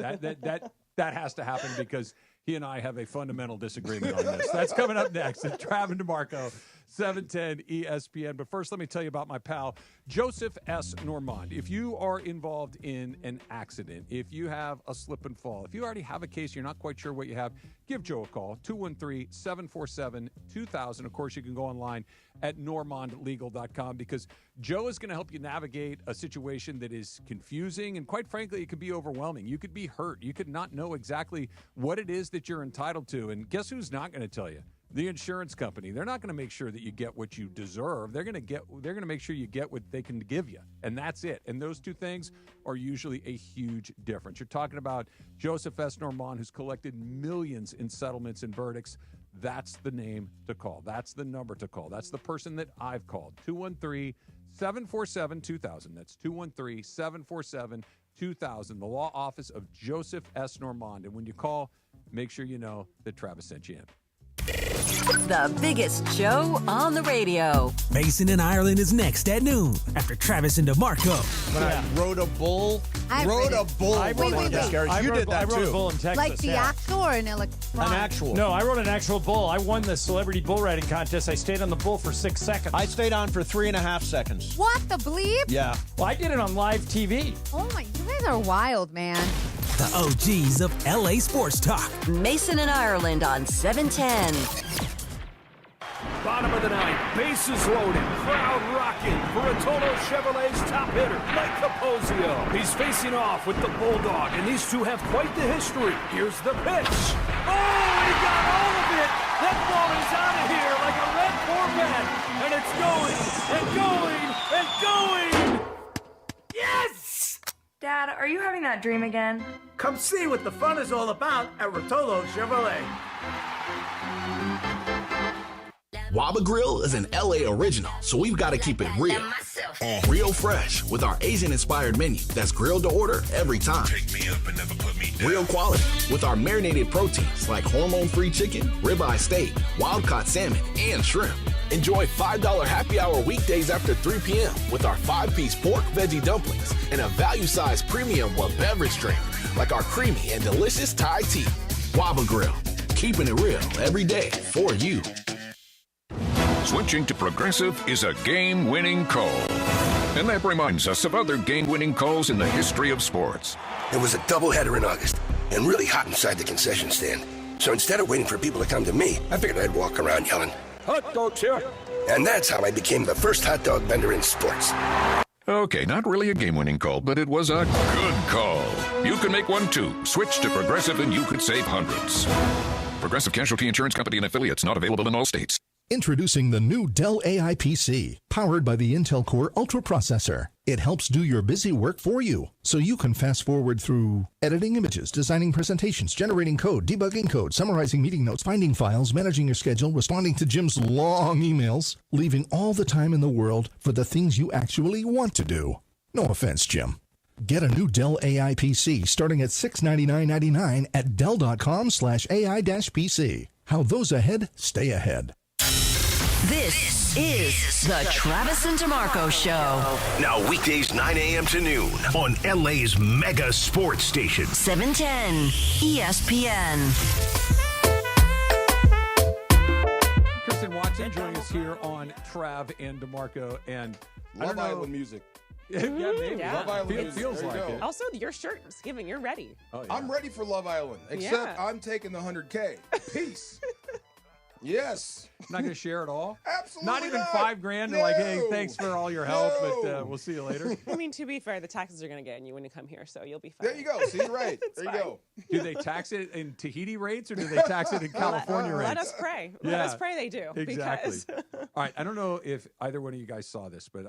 That has to happen because he and I have a fundamental disagreement on this. That's coming up next. It's Trav and DeMarco, 710 ESPN. But first, let me tell you about my pal, Joseph S. Normand. If you are involved in an accident, if you have a slip and fall, if you already have a case, you're not quite sure what you have, give Joe a call, 213-747-2000. Of course, you can go online at normandlegal.com because Joe is going to help you navigate a situation that is confusing and, quite frankly, it could be overwhelming. You could be hurt. You could not know exactly what it is that you're entitled to. And guess who's not going to tell you? The insurance company. They're not going to make sure that you get what you deserve. They're going to make sure you get what they can give you. And that's it. And those two things are usually a huge difference. You're talking about Joseph S. Normand, who's collected millions in settlements and verdicts. That's the name to call. That's the number to call. That's the person that I've called. 213-747-2000. That's 213-747-2000. 2000, the law office of Joseph S. Normand. And when you call, make sure you know that Travis sent you in. The biggest show on the radio. Mason in Ireland is next at noon after Travis and DeMarco. When I rode a bull. I Rode ridden- a bull. Wait, wait, wait. You did that I rode too. a bull in Texas. Like the yeah. actual or an electronic? An actual. No, I rode an actual bull. I won the celebrity bull riding contest. I stayed on the bull for 6 seconds. I stayed on for 3.5 seconds. What the bleep? Yeah. Well, I did it on live TV. Oh my, you guys are wild, man. The OGs of LA Sports Talk. Mason and Ireland on 710. Bottom of the ninth, bases loaded, crowd rocking for Rotolo Chevrolet's top hitter, Mike Capozio. He's facing off with the Bulldog, and these two have quite the history. Here's the pitch. Oh, he got all of it. That ball is out of here like a red Corvette, and it's going, and going, and going. Yes! Dad, are you having that dream again? Come see what the fun is all about at Rotolo Chevrolet. Waba Grill is an LA original, so we've got to keep it real. Real fresh with our Asian-inspired menu that's grilled to order every time. Pick me up and never put me down. Real quality with our marinated proteins like hormone-free chicken, ribeye steak, wild-caught salmon, and shrimp. Enjoy $5 happy hour weekdays after 3 p.m. with our 5-piece pork veggie dumplings and a value-sized premium beverage drink like our creamy and delicious Thai tea. Waba Grill, keeping it real every day for you. Switching to Progressive is a game-winning call. And that reminds us of other game-winning calls in the history of sports. It was a doubleheader in August and really hot inside the concession stand. So instead of waiting for people to come to me, I figured I'd walk around yelling, "Hot dogs here!" And that's how I became the first hot dog vendor in sports. Okay, not really a game-winning call, but it was a good call. You can make one too. Switch to Progressive and you could save hundreds. Progressive Casualty Insurance Company and affiliates, not available in all states. Introducing the new Dell AI PC, powered by the Intel Core Ultra processor. It helps do your busy work for you, so you can fast forward through editing images, designing presentations, generating code, debugging code, summarizing meeting notes, finding files, managing your schedule, responding to Jim's long emails, leaving all the time in the world for the things you actually want to do. No offense, Jim. Get a new Dell AI PC starting at $699.99 at Dell.com/AI-PC. How those ahead stay ahead. This is the Travis and DeMarco Show. Now weekdays 9 a.m. to noon on LA's mega sports station. 710 ESPN. Kirsten Watson joining us here on Trav and DeMarco. And Love Island music. Yeah, maybe. Yeah. Love Island music. Feels There you like go. it. Also, your shirt is giving. You're ready. Oh, yeah. I'm ready for Love Island, except Yeah. I'm taking the 100K. Peace. Yes. Not going to share it all? Absolutely Not even not. $5,000 and like, hey, No. thanks for all your help, but No. we'll see you later. I mean, to be fair, the taxes are going to get you when you come here, so you'll be fine. There you go. See, right. There you go. Do they tax it in Tahiti rates or do they tax it in California rates? Let us pray. Let Yeah, us pray they do. Exactly. Because All right. I don't know if either one of you guys saw this, but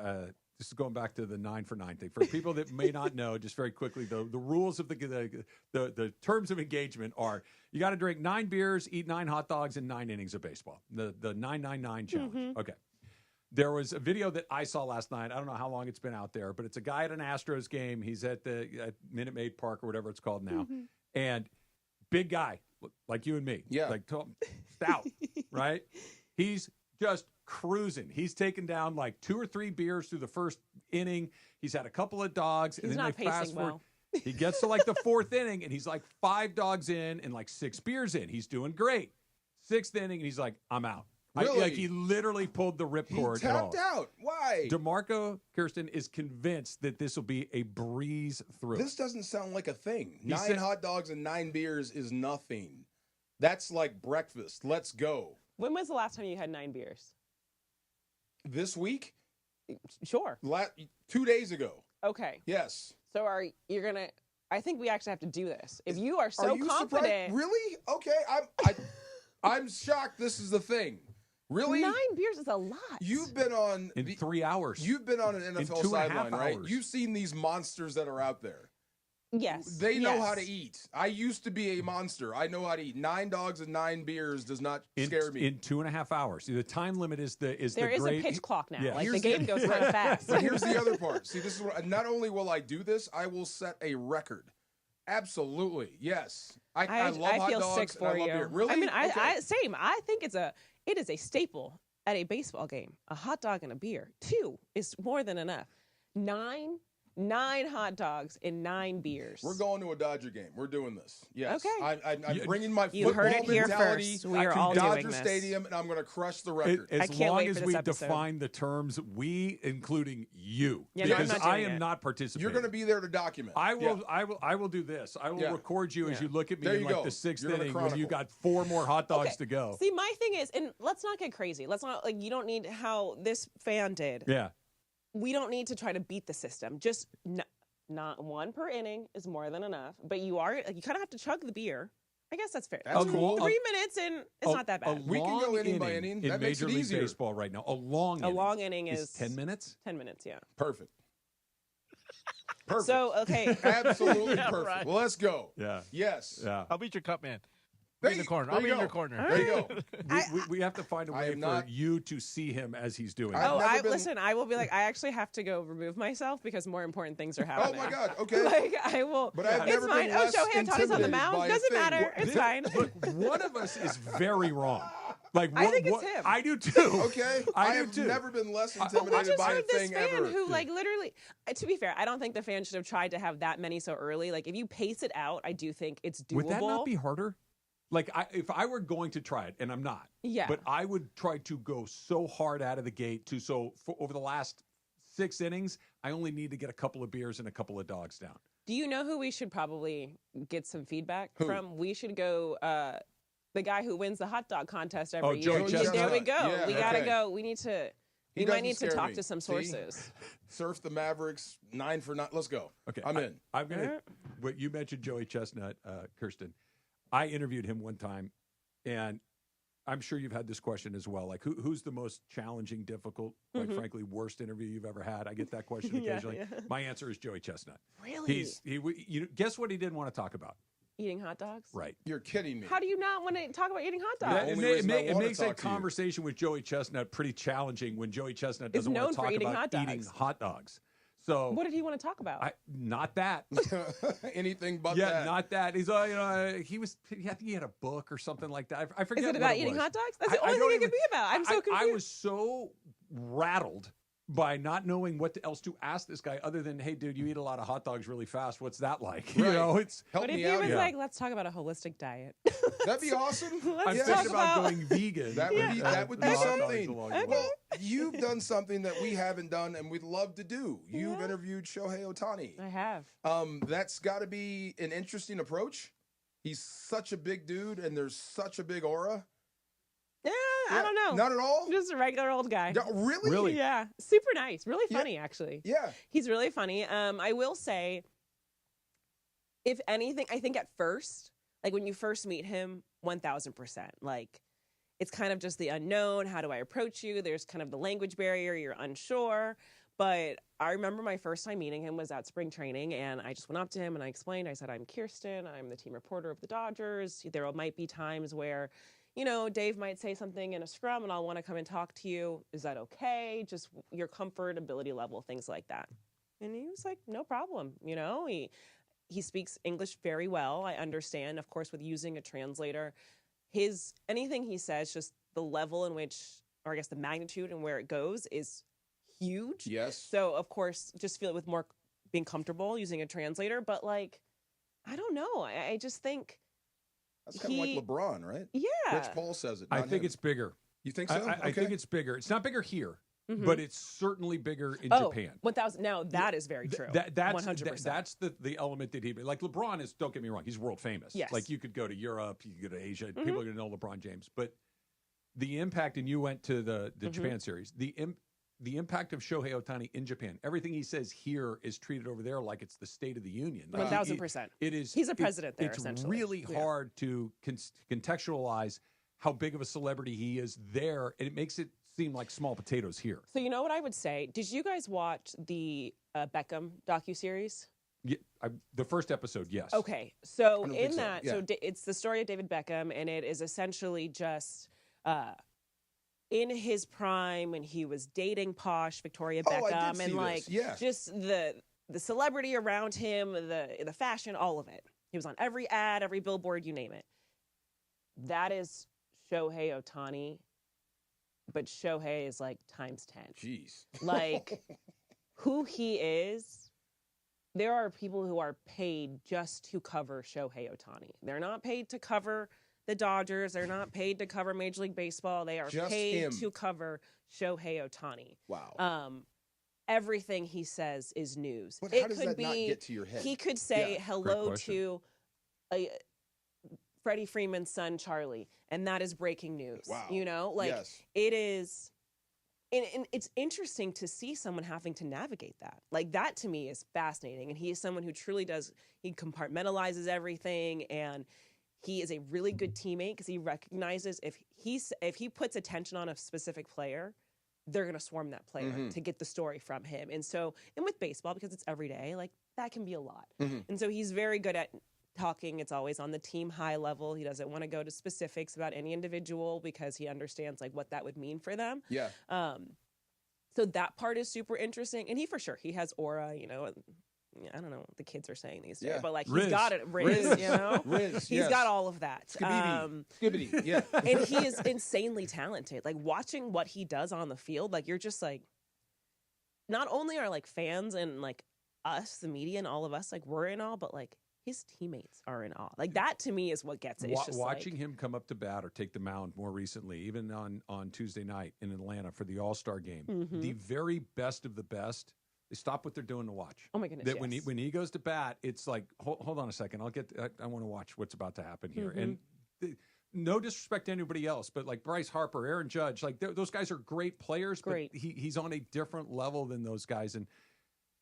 this is going back to the 9 for 9 thing. For people that may not know, just very quickly, the rules of the terms of engagement are you got to drink 9 beers, eat 9 hot dogs, and 9 innings of baseball. The 999 challenge. Mm-hmm. Okay. There was a video that I saw last night. I don't know how long it's been out there, but it's a guy at an Astros game. He's at Minute Maid Park or whatever it's called now. Mm-hmm. And big guy, like you and me. Yeah. Like stout, right? He's just cruising. He's taken down like 2 or 3 beers through the first inning. He's had a couple of dogs. He's and then not they fast pacing forward. well. He gets to like the 4th inning and he's like 5 dogs in and like 6 beers in. He's doing great. 6th inning and he's like, I'm out. Really? Like he literally pulled the ripcord. He tapped out. Why? DeMarco Kirsten is convinced that this will be a breeze through. This doesn't sound like a thing. He 9 said- hot dogs and 9 beers is nothing. That's like breakfast. Let's go. when was the last time you had 9 beers? This week? Sure. 2 days ago. Okay. Yes. So you're gonna? I think we actually have to do this. If you are so Are you confident, surprised? Really? Okay. I'm shocked. This is the thing. Really? 9 beers is a lot. You've been on in 3 hours. You've been on an NFL 2.5 sideline, right? hours. You've seen these monsters that are out there. Yes. They know how to eat. I used to be a monster. I know how to eat. 9 dogs and 9 beers does not scare me. In 2.5 hours. The time limit is There the is great... a pitch clock now. Yeah. Like, the game goes kind of fast. But here's the other part. See, this is what. Not only will I do this, I will set a record. Absolutely, yes. I love hot feel dogs. sick for and I love you. beer. Really? I mean, Okay. same. I think it is a staple at a baseball game. A hot dog and a beer. 2 is more than enough. 9 hot dogs and 9 beers. We're going to a Dodger game. We're doing this. Yes. Okay. I'm bringing my You football heard it here mentality first. We are to all Dodger doing this. Stadium, and I'm going to crush the record. I As can't long wait as for we this episode. define the terms, we, including you, Yeah, no, I'm because not I doing am it. not participating. You're going to be there to document. I will. Yeah. I will do this. I will Yeah. record you as Yeah. you look at me There in you like go. the 6th You're gonna inning when you chronicle. got 4 more hot dogs Okay. to go. See, my thing is, and let's not get crazy. Let's not, like, you don't need how this fan did. Yeah. We don't need to try to beat the system. Just not 1 per inning is more than enough. But you kind of have to chug the beer. I guess that's fair. That's cool. 3 minutes and it's not that bad. We can go long inning by inning. in That makes Major it League easier. Baseball right now. A long inning is 10 minutes. 10 minutes, yeah. Perfect. Perfect. So, okay. Absolutely Yeah, perfect. right. Well, let's go. Yeah. Yes. Yeah. I'll beat your cup, man. There In the you- corner. there I'll be you in your go. corner. There you go. We have to find a I way am for not- you to see him as he's doing it. I've never been- Listen, I will be like, I actually have to go remove myself because more important things are Oh happening. my God. Okay. Like, I will. But I've it's never fine. been Oh, less Shohei Ohtani's on the intimidated mound. by a Doesn't thing. matter. It's fine. Look, one of us is very wrong. Like I think it's him. I do too. Okay. I I do have too. never been less I intimidated just by a heard this thing fan ever. who, like, literally. To be fair, I don't think the fan should have tried to have that many so early. Like, if you pace it out, I do think it's doable. Would that not be harder? Like, if I were going to try it, and I'm not, Yeah. but I would try to go so hard out of the gate over the last 6 innings, I only need to get a couple of beers and a couple of dogs down. Do you know who we should probably get some feedback Who? from? We should go. The guy who wins the hot dog contest every Oh, year. Joey Chestnut. There we go. Yeah, we gotta okay. go. We need to. He We might doesn't need to scare talk me. to some See? sources. Surf the Mavericks, 9 for 9. Let's go. Okay, I'm in. I'm gonna. What you mentioned, Joey Chestnut, Kirsten. I interviewed him one time, and I'm sure you've had this question as well. Like, who's the most challenging, difficult, quite frankly, worst interview you've ever had? I get that question Yeah, occasionally. yeah. My answer is Joey Chestnut. Really? Guess what he didn't want to talk about? Eating hot dogs? Right. You're kidding me. How do you not want to talk about eating hot The dogs? only reason I It wanna makes talk a to you. conversation with Joey Chestnut pretty challenging when Joey Chestnut Is doesn't want known to for talk eating about hot dogs. eating hot dogs. So What did he want to talk about? not that. Anything but Yeah, that. not that. He's he was. I think he had a book or something like that. I forget. Is it what about eating was. hot dogs? That's the I only don't thing it even- could be about. I'm so confused. I was so rattled by not knowing what else to ask this guy other than, "Hey, dude, you eat a lot of hot dogs really fast. What's that like?" Right. You know, it's Help What if me he out was here. like, let's talk about a holistic diet? That'd be awesome. I'm Let's thinking talk about about going vegan. That would be that would be hot dogs something. along the way. Well, you've done something that we haven't done, and we'd love to do. You've interviewed Shohei Ohtani. I have. That's got to be an interesting approach. He's such a big dude, and there's such a big aura. Yeah, I don't know. Not at all. Just a regular old guy. No, really? Really? Yeah, super nice. Really funny, actually. Yeah. He's really funny. I will say, if anything, I think at first, like when you first meet him, 1000%. Like, it's kind of just the unknown. How do I approach you? There's kind of the language barrier. You're unsure. But I remember my first time meeting him was at spring training, and I just went up to him and I explained. I said, I'm Kirsten. I'm the team reporter of the Dodgers. There might be times where, you know, Dave might say something in a scrum and I'll want to come and talk to you. Is that okay? Just your comfort, ability level, things like that. And he was like, no problem. You know, he speaks English very well. I understand, of course, with using a translator. Anything he says, just the level in which, or I guess the magnitude and where it goes is huge. Yes. So, of course, just feel it with more being comfortable using a translator. But, like, I don't know. I just think That's kind of like LeBron, right? Yeah. Rich Paul says it. I not think him. it's bigger. You think so? I think it's bigger. It's not bigger here, Mhm. but it's certainly bigger in Oh, Japan. 1,000. Now, that is very true. That's 100%. That's the element that like LeBron is. Don't get me wrong, he's world famous. Yes. Like you could go to Europe, you could go to Asia, Mhm. people are going to know LeBron James. But the impact, and you went to the Mhm. Japan series, the impact of Shohei Ohtani in Japan. Everything he says here is treated over there like it's the State of the Union. Like, 1,000%. It is. He's a president there, It's essentially. really Yeah. hard to contextualize how big of a celebrity he is there, and it makes it seem like small potatoes here. So you know what I would say? Did you guys watch the Beckham docuseries? Yeah, the first episode, yes. Okay, so I don't in think so. that, Yeah. it's the story of David Beckham, and it is essentially just in his prime when he was dating posh Victoria Oh, I did Beckham, see and this. like Yeah. just the celebrity around him, the fashion, all of it. He was on every ad, every billboard, you name it. That is Shohei Ohtani, but Shohei is like times 10. Jeez. Like who he is. There are people who are paid just to cover Shohei Ohtani. They're not paid to cover the Dodgers. They're not paid to cover Major League Baseball. They are Just paid him. to cover Shohei Ohtani. Wow. Everything he says is news. But how does that not get to your head? He could say Yeah. hello question. to Freddie Freeman's son, Charlie, and that is breaking news. Wow. You know, like Yes. it is. And it's interesting to see someone having to navigate that. Like that to me is fascinating. And he is someone who truly does, he compartmentalizes everything, and he is a really good teammate because he recognizes if he puts attention on a specific player, they're going to swarm that player to get the story from him. And so, and with baseball, because it's every day, like that can be a lot. And so he's very good at talking. It's always on the team high level. He doesn't want to go to specifics about any individual because he understands like what that would mean for them. Yeah. So that part is super interesting. And he has aura, you know. I don't know what the kids are saying these days, Yeah. but like Riz. he's got it, Riz, you know. Riz, He's yes. got all of that. Skibbity, yeah. And he is insanely talented. Like watching what he does on the field, like you're just like, not only are like fans and like us, the media and all of us, like we're in awe, but like his teammates are in awe. Like that to me is what gets it. It's just Watching like, him come up to bat or take the mound more recently, even on Tuesday night in Atlanta for the All-Star game, the very best of the best, they stop what they're doing to watch. Oh my goodness! That Yes. when he goes to bat, it's like hold on a second, I want to watch what's about to happen here. And no disrespect to anybody else, but like Bryce Harper, Aaron Judge, like those guys are great players. Great. But he's on a different level than those guys. And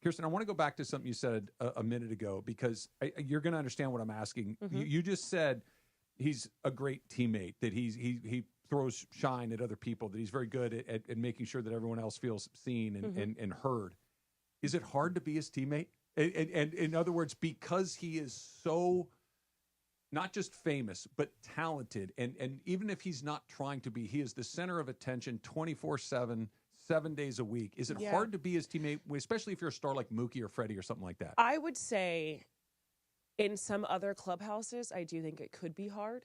Kirsten, I want to go back to something you said a minute ago because you're going to understand what I'm asking. You just said he's a great teammate, that he throws shine at other people, that he's very good at making sure that everyone else feels seen and heard. Is it hard to be his teammate? And in other words, because he is so not just famous, but talented, and even if he's not trying to be, he is the center of attention 24/7, 7 days a week. Is it hard to be his teammate, especially if you're a star like Mookie or Freddie or something like that? I would say in some other clubhouses, I do think it could be hard.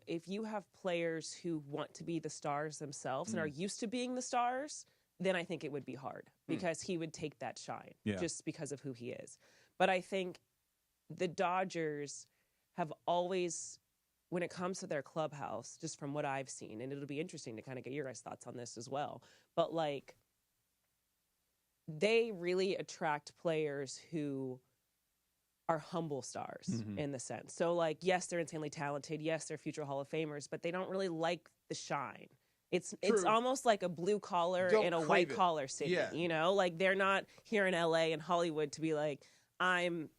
If you have players who want to be the stars themselves and are used to being the stars, then I think it would be hard because he would take that shine just because of who he is. But I think the Dodgers have always, when it comes to their clubhouse, just from what I've seen, and it'll be interesting to kind of get your guys' thoughts on this as well, but like they really attract players who are humble stars in the sense. So like, yes, they're insanely talented. Yes, they're future Hall of Famers, but they don't really like the shine. It's almost like a blue collar in a white collar city, you know? Like they're not here in LA and Hollywood to be like, I'm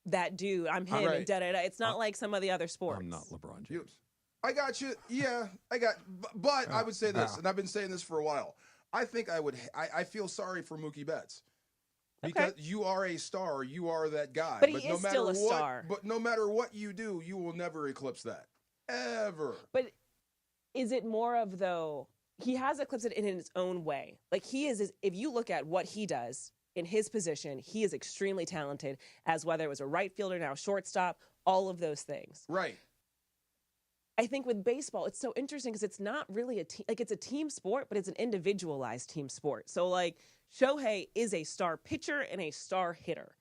that dude, I'm him, and da-da-da. It's not like some of the other sports. I'm not LeBron James. I got you. Yeah, but I would say this, and I've been saying this for a while. I think I feel sorry for Mookie Betts. Because you are a star, you are that guy. But he is still a star. But no matter what you do, you will never eclipse that. Ever. But is it more of, though, he has eclipsed it in his own way. Like he is, if you look at what he does in his position, he is extremely talented, as whether it was a right fielder, now shortstop, all of those things. Right. I think with baseball, it's so interesting because it's not really a team, like it's a team sport, but it's an individualized team sport. So like Shohei is a star pitcher and a star hitter.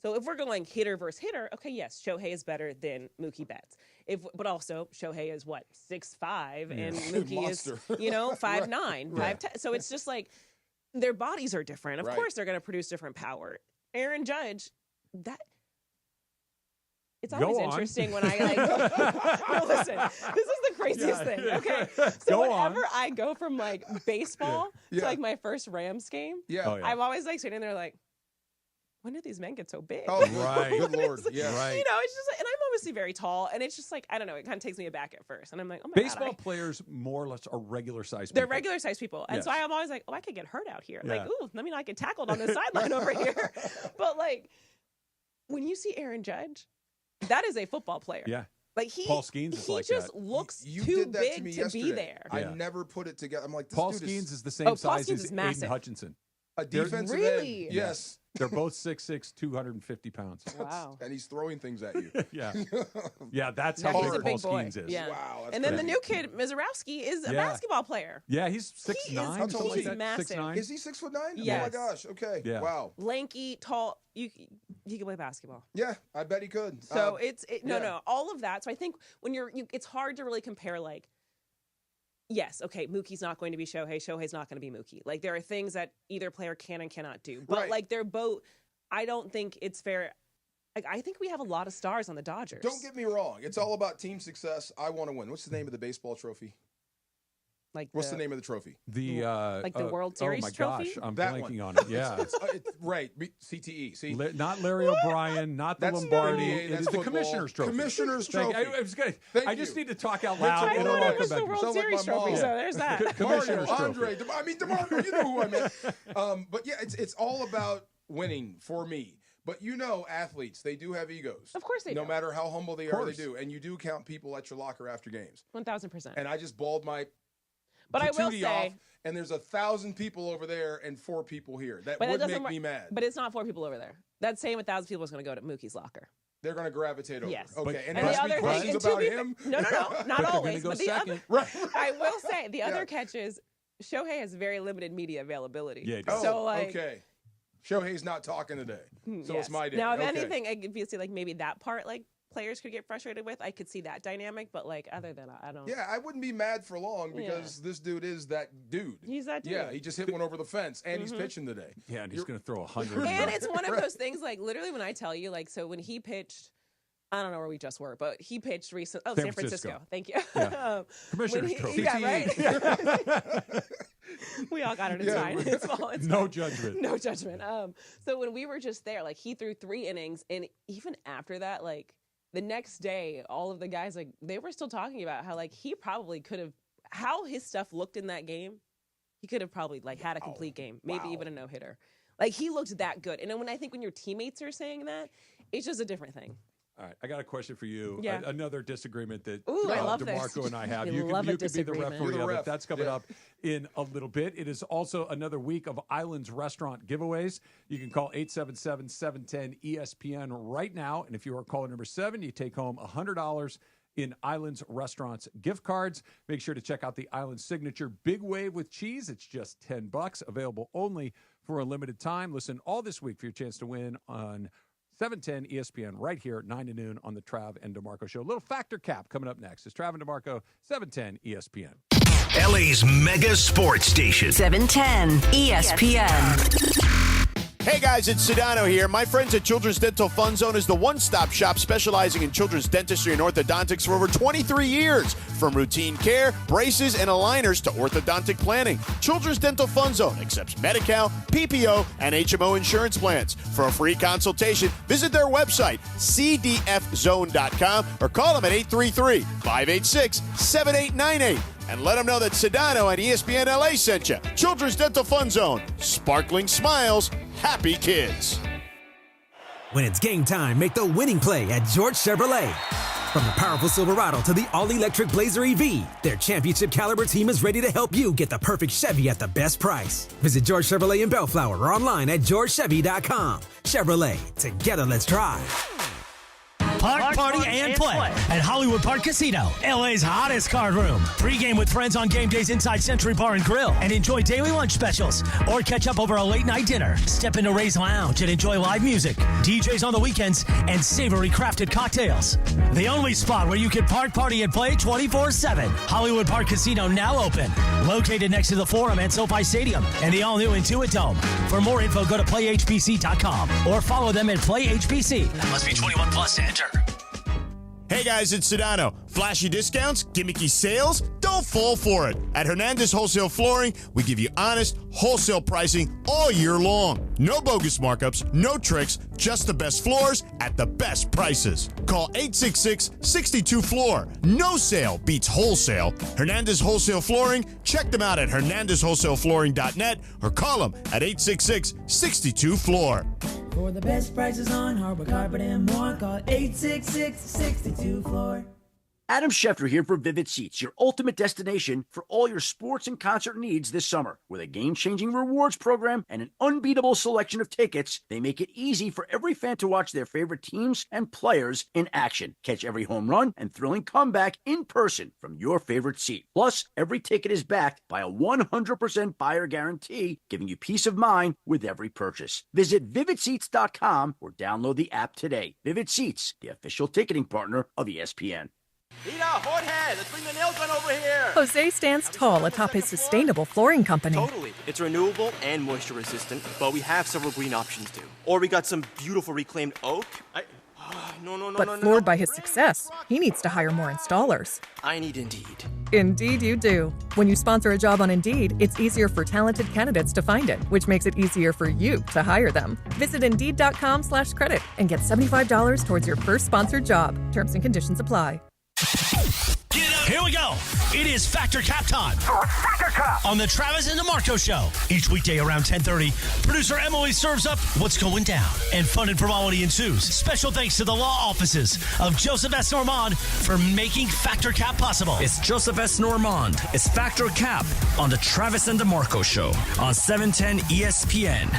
So if we're going hitter versus hitter, okay, yes, Shohei is better than Mookie Betts. But also Shohei is what, 6'5", and Mookie is 5'9", 5'10". So it's just like their bodies are different. Of course, they're going to produce different power. Aaron Judge, it's always interesting when I no, listen, this is the craziest thing. Okay, so whenever I go from like baseball to like my first Rams game, I'm always like sitting there like, when did these men get so big? Oh, right. Good Lord. Yeah. Right. You know, it's just like, and I'm obviously very tall, and it's just like, I don't know, it kind of takes me aback at first. And I'm like, oh my Baseball God. players more or less are regular sized people. They're regular sized people. And so I'm always like, oh, I could get hurt out here. Like, ooh, let me not get tackled on the sideline over here. But like, when you see Aaron Judge, that is a football player. Yeah. Like Paul Skeens is like just that. looks You too did that big to me to yesterday. be there. I never put it together. I'm like, this Paul dude Skeens is the Oh, same Paul size Skeens as is Aiden massive. Hutchinson. a defensive Really? end. Yes. They're both 6'6", 250 pounds. Wow. And he's throwing things at you. Yeah. Yeah, that's Yeah, how he's big a Paul big boy. Skeens is. Yeah. Wow, that's And then the crazy. new kid, Mizorowski, is a Yeah. basketball player. Yeah, he's 6'9", He is- something like he's that. massive. 6'9". Is he 6'9"? Yes. Oh my gosh. Okay. Yeah. Wow. Lanky, tall. He can play basketball. Yeah, I bet he could. So yeah. no, all of that. So I think when it's hard to really compare. Like, yes, okay, Mookie's not going to be Shohei. Shohei's not going to be Mookie. Like, there are things that either player can and cannot do. But Right. like, they're both. I don't think it's fair. Like, I think we have a lot of stars on the Dodgers. Don't get me wrong. It's all about team success. I want to win. What's the name of the baseball trophy? Like, What's the name of the trophy? The like the World Series oh my trophy? gosh, I'm That blanking one. on it. Yeah. It's right. CTE. See, Not Larry O'Brien, not the That's Lombardi. NBA, It that's is the football. Commissioner's Trophy. Commissioner's Thank- Trophy. I was gonna- Thank I just you. need to talk out loud. I and thought it'll all it was come the back. World Sound like Series my trophy. mom. So there's that. Commissioner's Mario, Trophy. Andre, DeMarco, you know who I meant. But yeah, it's all about winning for me. But you know, athletes, they do have egos. Of course they no do. matter how humble they Of are, they course. do. And you do count people at your locker after games. 1,000%. And I just balled my But I will patootie say, off, and there's 1,000 people over there and 4 people here. That but it would doesn't make work- me mad. But it's not 4 people over there. That same 1,000 people is going to go to Mookie's locker. They're going to gravitate over. Yes. Okay. And, And ask the me other questions thing, about and to be him. No, not But they're always. gonna go But the other, second. Right. I will say the other Yeah. catch is Shohei has very limited media availability. Yeah, he Oh, does. So like, okay. Shohei's not talking today. So yes. it's my day. Now, if Okay. anything, if you see like maybe that part, like players could get frustrated with, I could see that dynamic. But like other than I don't. Yeah, I wouldn't be mad for long because this dude is that dude. He's that dude. Yeah, he just hit one over the fence and he's pitching today. Yeah, and he's going to throw 100. And it's one of those things, like literally when I tell you, like, so when he pitched, I don't know where we just were, but he pitched recent. Oh, San Francisco. Thank you. Yeah. Commissioner's Trophy. Yeah, right. We all got it. It's fine. It's fine. It's No fine. judgment. No judgment. So when we were just there, like he threw 3 innings, and even after that, like the next day, all of the guys, like they were still talking about how like he probably could have, how his stuff looked in that game. He could have probably like had a complete game, maybe even a no hitter. Like he looked that good. And then when your teammates are saying that, it's just a different thing. All right, I got a question for you. Yeah. Another disagreement that Ooh, I love this. DeMarco and I have. We You love could a be the disagreement. referee You're the of it. ref. That's coming Yeah. up in a little bit. It is also another week of Islands Restaurant giveaways. You can call 877-710-ESPN right now. And if you are caller number 7, you take home $100 in Islands Restaurants gift cards. Make sure to check out the Islands Signature Big Wave with Cheese. It's just $10, available only for a limited time. Listen all this week for your chance to win on 710 ESPN right here at 9 to noon on the Trav and DeMarco Show. A little factor cap coming up next. It's Trav and DeMarco, 710 ESPN. LA's mega sports station. 710 ESPN. Hey guys, it's Sedano here. My friends at Children's Dental Fun Zone is the one-stop shop specializing in children's dentistry and orthodontics for over 23 years. From routine care, braces, and aligners to orthodontic planning, Children's Dental Fun Zone accepts Medi-Cal, PPO, and HMO insurance plans. For a free consultation, visit their website, cdfzone.com, or call them at 833-586-7898. And let them know that Sedano and ESPN LA sent you. Children's Dental Fun Zone. Sparkling smiles, happy kids. When it's game time, make the winning play at George Chevrolet. From the powerful Silverado to the all-electric Blazer EV, their championship caliber team is ready to help you get the perfect Chevy at the best price. Visit George Chevrolet in Bellflower or online at georgechevy.com. Chevrolet, together let's drive. Park, party, and play at Hollywood Park Casino, LA's hottest card room. Pre-game with friends on game days inside Century Bar and Grill and enjoy daily lunch specials or catch up over a late-night dinner. Step into Ray's Lounge and enjoy live music, DJs on the weekends, and savory crafted cocktails. The only spot where you can park, party, and play 24/7. Hollywood Park Casino now open. Located next to the Forum at SoFi Stadium and the all-new Intuit Dome. For more info, go to playhbc.com or follow them at playhbc. Must be 21 plus to enter. Hey guys, it's Sedano. Flashy discounts, gimmicky sales? Don't fall for it. At Hernandez Wholesale Flooring, we give you honest wholesale pricing all year long. No bogus markups, no tricks, just the best floors at the best prices. Call 866-62-FLOOR. No sale beats wholesale. Hernandez Wholesale Flooring, check them out at hernandezwholesaleflooring.net or call them at 866-62-FLOOR. For the best prices on hardwood carpet and more, call 866-62-FLOOR. Adam Schefter here for Vivid Seats, your ultimate destination for all your sports and concert needs this summer. With a game-changing rewards program and an unbeatable selection of tickets, they make it easy for every fan to watch their favorite teams and players in action. Catch every home run and thrilling comeback in person from your favorite seat. Plus, every ticket is backed by a 100% buyer guarantee, giving you peace of mind with every purchase. Visit VividSeats.com or download the app today. Vivid Seats, the official ticketing partner of ESPN. Rita, Jorge, let's bring the nail gun over here. Jose stands tall atop his sustainable flooring company. Totally. It's renewable and moisture resistant, but we have several green options too. Or we got some beautiful reclaimed oak. But floored by his success, he needs to hire more installers. I need Indeed. Indeed you do. When you sponsor a job on Indeed, it's easier for talented candidates to find it, which makes it easier for you to hire them. Visit Indeed.com/credit and get $75 towards your first sponsored job. Terms and conditions apply. Here we go. It is Factor Cap time. Factor Cap on the Travis and DeMarco Show. Each weekday around 10:30, producer Emily serves up what's going down, and fun and frivolity ensues. Special thanks to the law offices of Joseph S. Normand for making Factor Cap possible. It's Joseph S. Normand. It's Factor Cap on the Travis and DeMarco Show on 710 ESPN.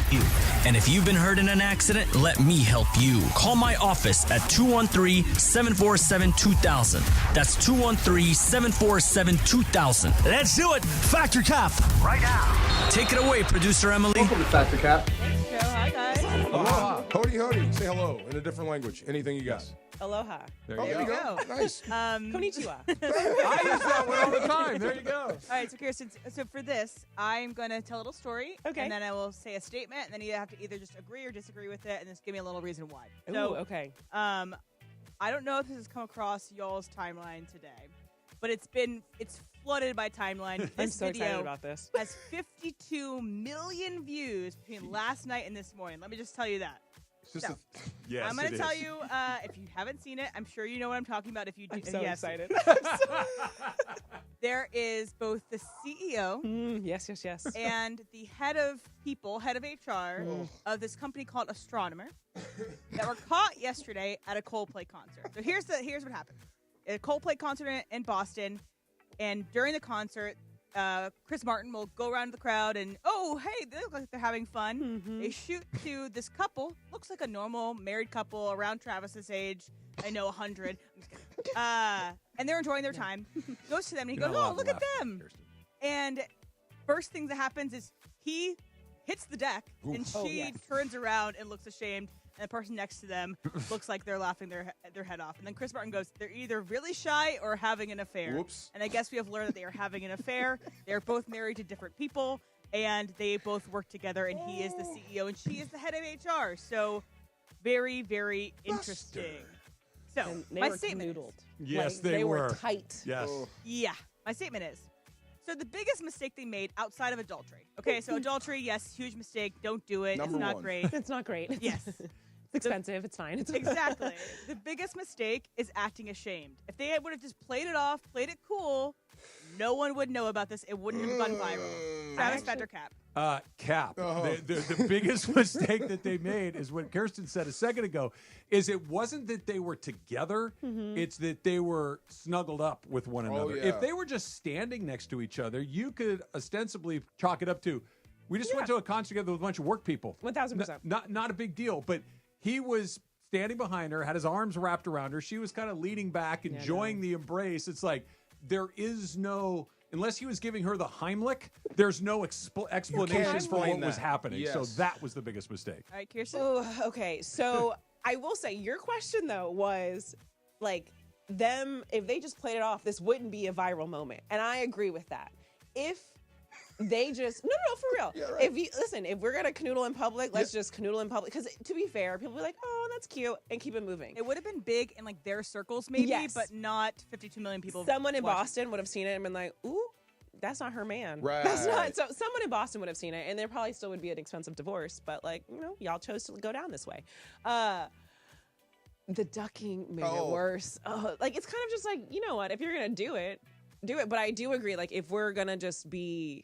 And if you've been hurt in an accident, let me help you. Call my office at 213-747-2000. That's 213-747-2000. Let's do it. Factor Cap right now. Take it away, producer Emily. Welcome to Factor Cap. Thanks, Joe. Hi, guys. Aloha. Hody. Say hello in a different language. Anything you got. Aloha. There you go. Nice. Konnichiwa. I use that one all the time. There you go. All right, so Kirsten, so for this, I'm going to tell a little story. Okay. And then I will say a statement, and then you have to either just agree or disagree with it, and just give me a little reason why. Ooh, okay. I don't know if this has come across y'all's timeline today, but it's flooded by timeline. This I'm so video excited about this. has 52 million views between last night and this morning. Let me just tell you that. So, yes, I'm going to it tell is. you, if you haven't seen it, I'm sure you know what I'm talking about. If you do, I'm so yes. excited. There is both the CEO yes, and the head of HR of this company called Astronomer that were caught yesterday at a Coldplay concert. So here's what happened. A Coldplay concert in Boston, and during the concert, Chris Martin will go around the crowd and, oh, hey, they look like they're having fun. Mm-hmm. They shoot to this couple, looks like a normal married couple around Travis's age. I know 100. And they're enjoying their time. Goes to them and he goes, oh, look at them. Kirsten. And first thing that happens is he hits the deck and she turns around and looks ashamed. And the person next to them looks like they're laughing their head off. And then Chris Martin goes, they're either really shy or having an affair. Whoops. And I guess we have learned that they are having an affair. They're both married to different people, and they both work together, and he is the CEO, and she is the head of HR. So very, very interesting. So And they my were statement noodled. Yes, Like, they were were. tight. Yes. Yeah, my statement is, so the biggest mistake they made outside of adultery. Okay, so adultery, yes, huge mistake. Don't do it. Number it's not one. great. It's not great. Yes. It's expensive. It's fine. It's Exactly. The biggest mistake is acting ashamed. If they would have just played it off, played it cool, no one would know about this. It wouldn't have gone viral. Travis, Factor Cap. Cap. The biggest mistake that they made is what Kirsten said a second ago, is it wasn't that they were together, it's that they were snuggled up with one another. yeah. If they were just standing next to each other, you could ostensibly chalk it up to, we just went to a concert together with a bunch of work people. 1,000%. Not a big deal, but he was standing behind her, had his arms wrapped around her. She was kind of leaning back, enjoying the embrace. It's like, there is no, unless he was giving her the Heimlich, there's no explanation for what was happening. Yes. So that was the biggest mistake. All right, Kirsten. Oh, okay. So I will say your question though was like them, if they just played it off, this wouldn't be a viral moment. And I agree with that. If they just, no, for real. Yeah, right. If we're going to canoodle in public, let's just canoodle in public. Because to be fair, people will be like, oh, that's cute, and keep it moving. It would have been big in like their circles maybe, Yes. but not 52 million people. Someone in watching. Boston would have seen it and been like, ooh, that's not her man. Right. That's not. So someone in Boston would have seen it, and there probably still would be an expensive divorce, but like, y'all chose to go down this way. The ducking made it worse. Like, it's kind of just like, you know what? If you're going to do it. But I do agree, like, if we're going to just be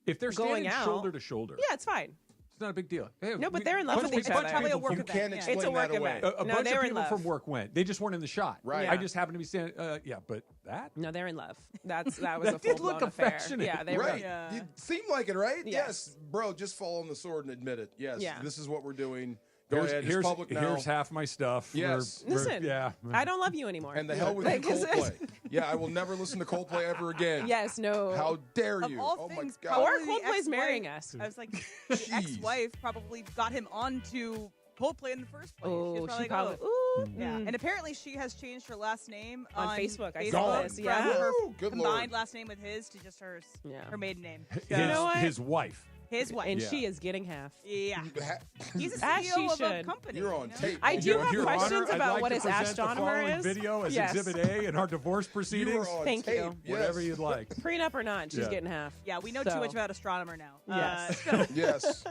If they're going standing out, shoulder to shoulder, yeah, it's fine. it's It's not a big deal. Hey, No, but they're in love with each other. Probably a work You event. can't yeah. explain It's a work that away. event. A No, bunch they of were in people love. from work went. They just weren't in the shot. Right. I just happened to be saying, yeah, but that? No, they're in love. That was That a did full-blown look affair. affectionate. Yeah, they Right. were. Yeah. You seem like it, right? Yes. Bro, just fall on the sword and admit it. Yes. Yeah. This is what we're doing. Go ahead. It's Here's public now. here's half my stuff. Yes. Listen, yeah. I don't love you anymore. And the hell with Like, you, Coldplay. Yeah, I will never listen to Coldplay ever again. Yes, no. How dare Of you? all Oh things, my God. Or probably the Coldplay's ex-wife- marrying us. I was like, the ex-wife probably got him onto Coldplay in the first place. Oh, was she like, probably. oh. Ooh. Yeah, and apparently she has changed her last name On Facebook. I saw Facebook this, from yeah. her Woo, good combined Lord. last name with his to just her maiden name. His, You know what? his wife. His wife. And Yeah. she is getting half. Yeah. He's a As CEO she of a should. company. You're on you know? tape. I do Your have Honor, questions I'd about like what to his present astronomer the following is. video as Yes. Exhibit A in our divorce You proceedings. are on Thank tape. you. Yes. Whatever you'd like. Prenup or not, she's Yeah. getting half. Yeah, we know So- too much about astronomer now. Yes. So Yes.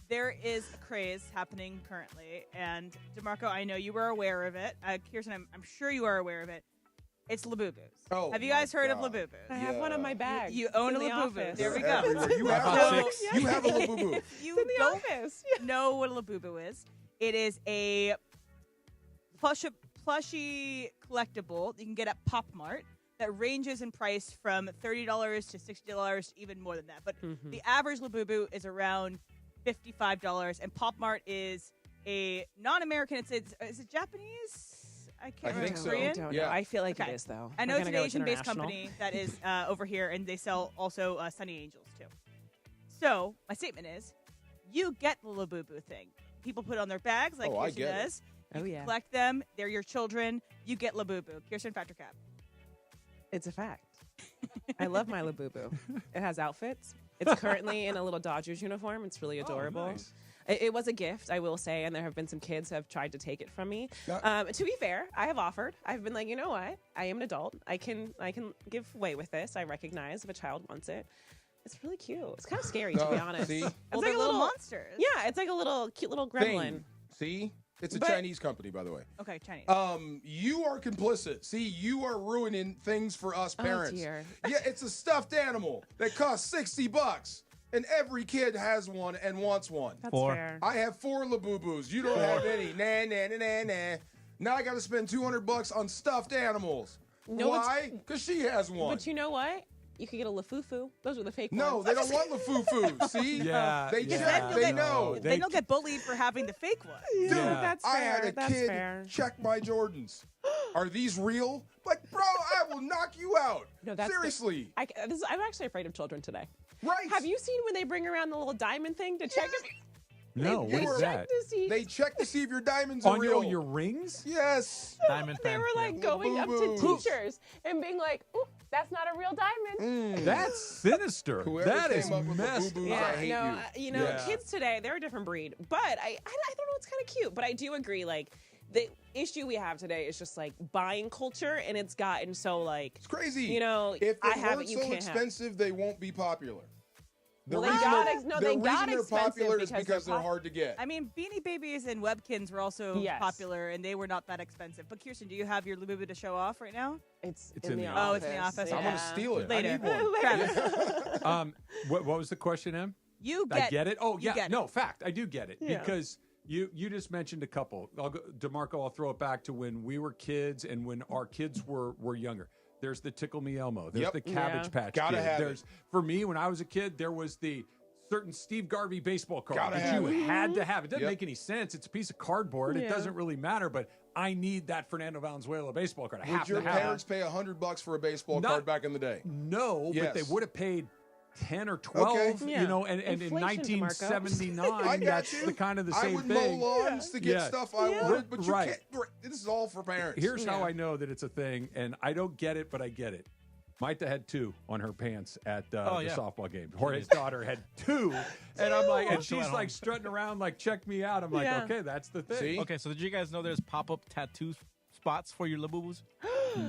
there is a craze happening currently, and DeMarco, I know you were aware of it. Kirsten, I'm sure you are aware of it. It's Labubus. Oh, have you guys heard God. of Labubus? I have one on my bag. You own a in the Labubu. office. There we They're go. everywhere. You I have bought a, six. you have a Labubu. If you It's in the don't office. know what a Labubu is, it is a plushy collectible you can get at Pop Mart that ranges in price from $30 to $60 to even more than that. But the average Labubu is around $55, and Pop Mart is a non-American. Is it Japanese? I can't I remember. think so. Korean? I don't Yeah. know. I feel like Okay. it is, though. I know We're it's an gonna go with Asian-based international. company that is over here, and they sell also Sunny Angels too. So my statement is, you get the Labubu thing. People put it on their bags like Oh, I Kirsten get it. does. Oh, You yeah. collect them. They're your children. You get Labubu. Kirsten, Factor Cap. It's a fact. I love my Labubu. It has outfits. It's currently in a little Dodgers uniform. It's really adorable. Oh, nice. It was a gift, I will say, and there have been some kids who have tried to take it from me. To be fair, I have offered. I've been like, you know what? I am an adult. I can give way with this. I recognize if a child wants it. It's really cute. It's kind of scary, to be honest. See? It's Well, like they're a little monsters. Yeah, it's like a little cute little gremlin. Thing. See? It's a But- Chinese company, by the way. Okay, Chinese. You are complicit. See, you are ruining things for us parents. dear. Yeah, it's a stuffed animal that costs $60, and every kid has one and wants one. That's Four. fair. I have 4 Labubus. You don't have any. Nah, nah, nah, nah, nah. Now I got to spend $200 on stuffed animals. No, Why? Because she has one. But you know what? You could get a Lafufu. Those are the fake No, ones. they don't want Lafufu. See? Yeah, They yeah. check. They know. No, Then you'll get bullied for having the fake one. Dude, that's I fair. had a That's kid fair. check my Jordans. Are these real? Like, bro, I will knock you out. No, that's Seriously. I'm actually afraid of children today. Right. Have you seen when they bring around the little diamond thing to check if No, they what is check that? to see? They check to see if your diamonds are On real. your rings? Yes. Diamond They fan. were like Yeah. going up to Boo-boo. teachers and being like, "Ooh, that's not a real diamond." That's sinister. Whoever That came is up with the messed boo-boos, up. I hate no, you. Yeah. kids today, they're a different breed. But I don't know, it's kind of cute. But I do agree, like, the issue we have today is just like buying culture, and it's gotten so like It's crazy. You know, if they I have weren't it, you so can't have it. expensive, they won't be popular. Well, they got they the got reason they're expensive popular is because because they're they're hard to get. I mean, Beanie Babies and Webkins were also Yes. popular, and they were not that expensive. But Kirsten, do you have your Labubu to show off right now? It's in the office. Oh, it's in the office. I'm Yeah. gonna steal it. Later. I need one. Travis, What was the question, Em? I get it. Oh, you yeah. get No, fact. I do get it Yeah. because you just mentioned a couple. DeMarco, I'll throw it back to when we were kids and when our kids were younger. There's the Tickle Me Elmo. There's Yep. the Cabbage Yeah. Patch Gotta Kid. have There's for me when I was a kid, there was the certain Steve Garvey baseball card Gotta that have you it. had to have. It doesn't Yep. make any sense. It's a piece of cardboard. It Yeah. doesn't really matter, but I need that Fernando Valenzuela baseball card. I Would have your to have parents pay $100 for a baseball Not- card back in the day? No, Yes. but they would have paid 10 or 12, Okay. Yeah. you know, and in Inflation, DeMarco. 1979, I got that's you. the kind of the I same would thing. mow lawns to get Yeah. stuff I wanted, but you Right. can't. This is all for parents. Here's how I know that it's a thing, and I don't get it, but I get it. Maita had 2 on her pants at the yeah. softball game. Jorge's daughter had 2, and I'm like, and Two at she's home. like strutting around, like, check me out. I'm like, Yeah. okay, that's the thing. See? Okay, so did you guys know there's pop-up tattoo spots for your Labubus?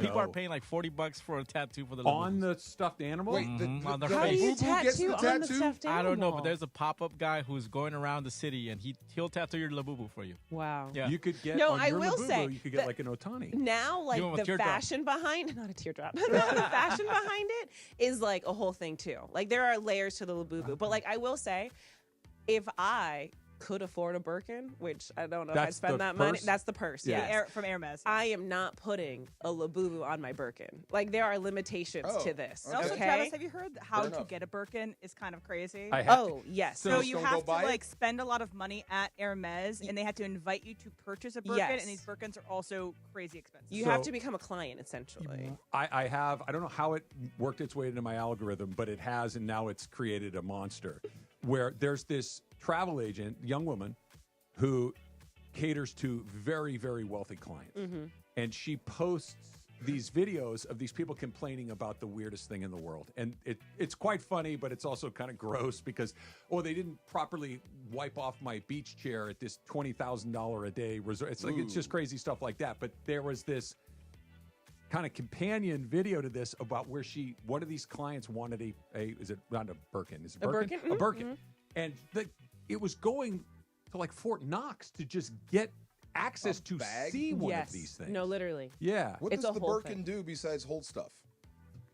People are paying like $40 for a tattoo for the Labubus. On the stuffed animal? Wait, on their the How do you Labubu gets the tattoo on the tattoo? stuffed animal? I don't know, but there's a pop-up guy who's going around the city, and he'll tattoo your Labubu for you. Wow. Yeah. You could get No, on I your will Labubu, say you could get that- like an Otani. Now, like You want a the teardrop. fashion behind, not a teardrop, the fashion behind it is like a whole thing too. Like there are layers to the Labubu, but like I will say, If I could afford a Birkin, which I don't know if That's I'd spend the that money. purse? That's the purse, Yeah. yes. From Hermes. I am not putting a Labubu on my Birkin. Like, there are limitations to this. And also, Okay? Travis, have you heard how Fair to enough. get a Birkin is kind of crazy? I have. Oh, yes. So you have to like spend a lot of money at Hermes, and they have to invite you to purchase a Birkin, Yes. and these Birkins are also crazy expensive. You have to become a client, essentially. I don't know how it worked its way into my algorithm, but it has, and now it's created a monster where there's this travel agent, young woman, who caters to very, very wealthy clients. And she posts these videos of these people complaining about the weirdest thing in the world. And it's quite funny, but it's also kind of gross because, they didn't properly wipe off my beach chair at this $20,000 a day resort. It's like, it's just crazy stuff like that. But there was this kind of companion video to this about where one of these clients wanted is it not a Birkin? Is it Birkin? A Birkin. And it was going to like Fort Knox to just get access to see one of these things. No, literally. Yeah. What It's does a the whole Birkin thing. do besides hold stuff?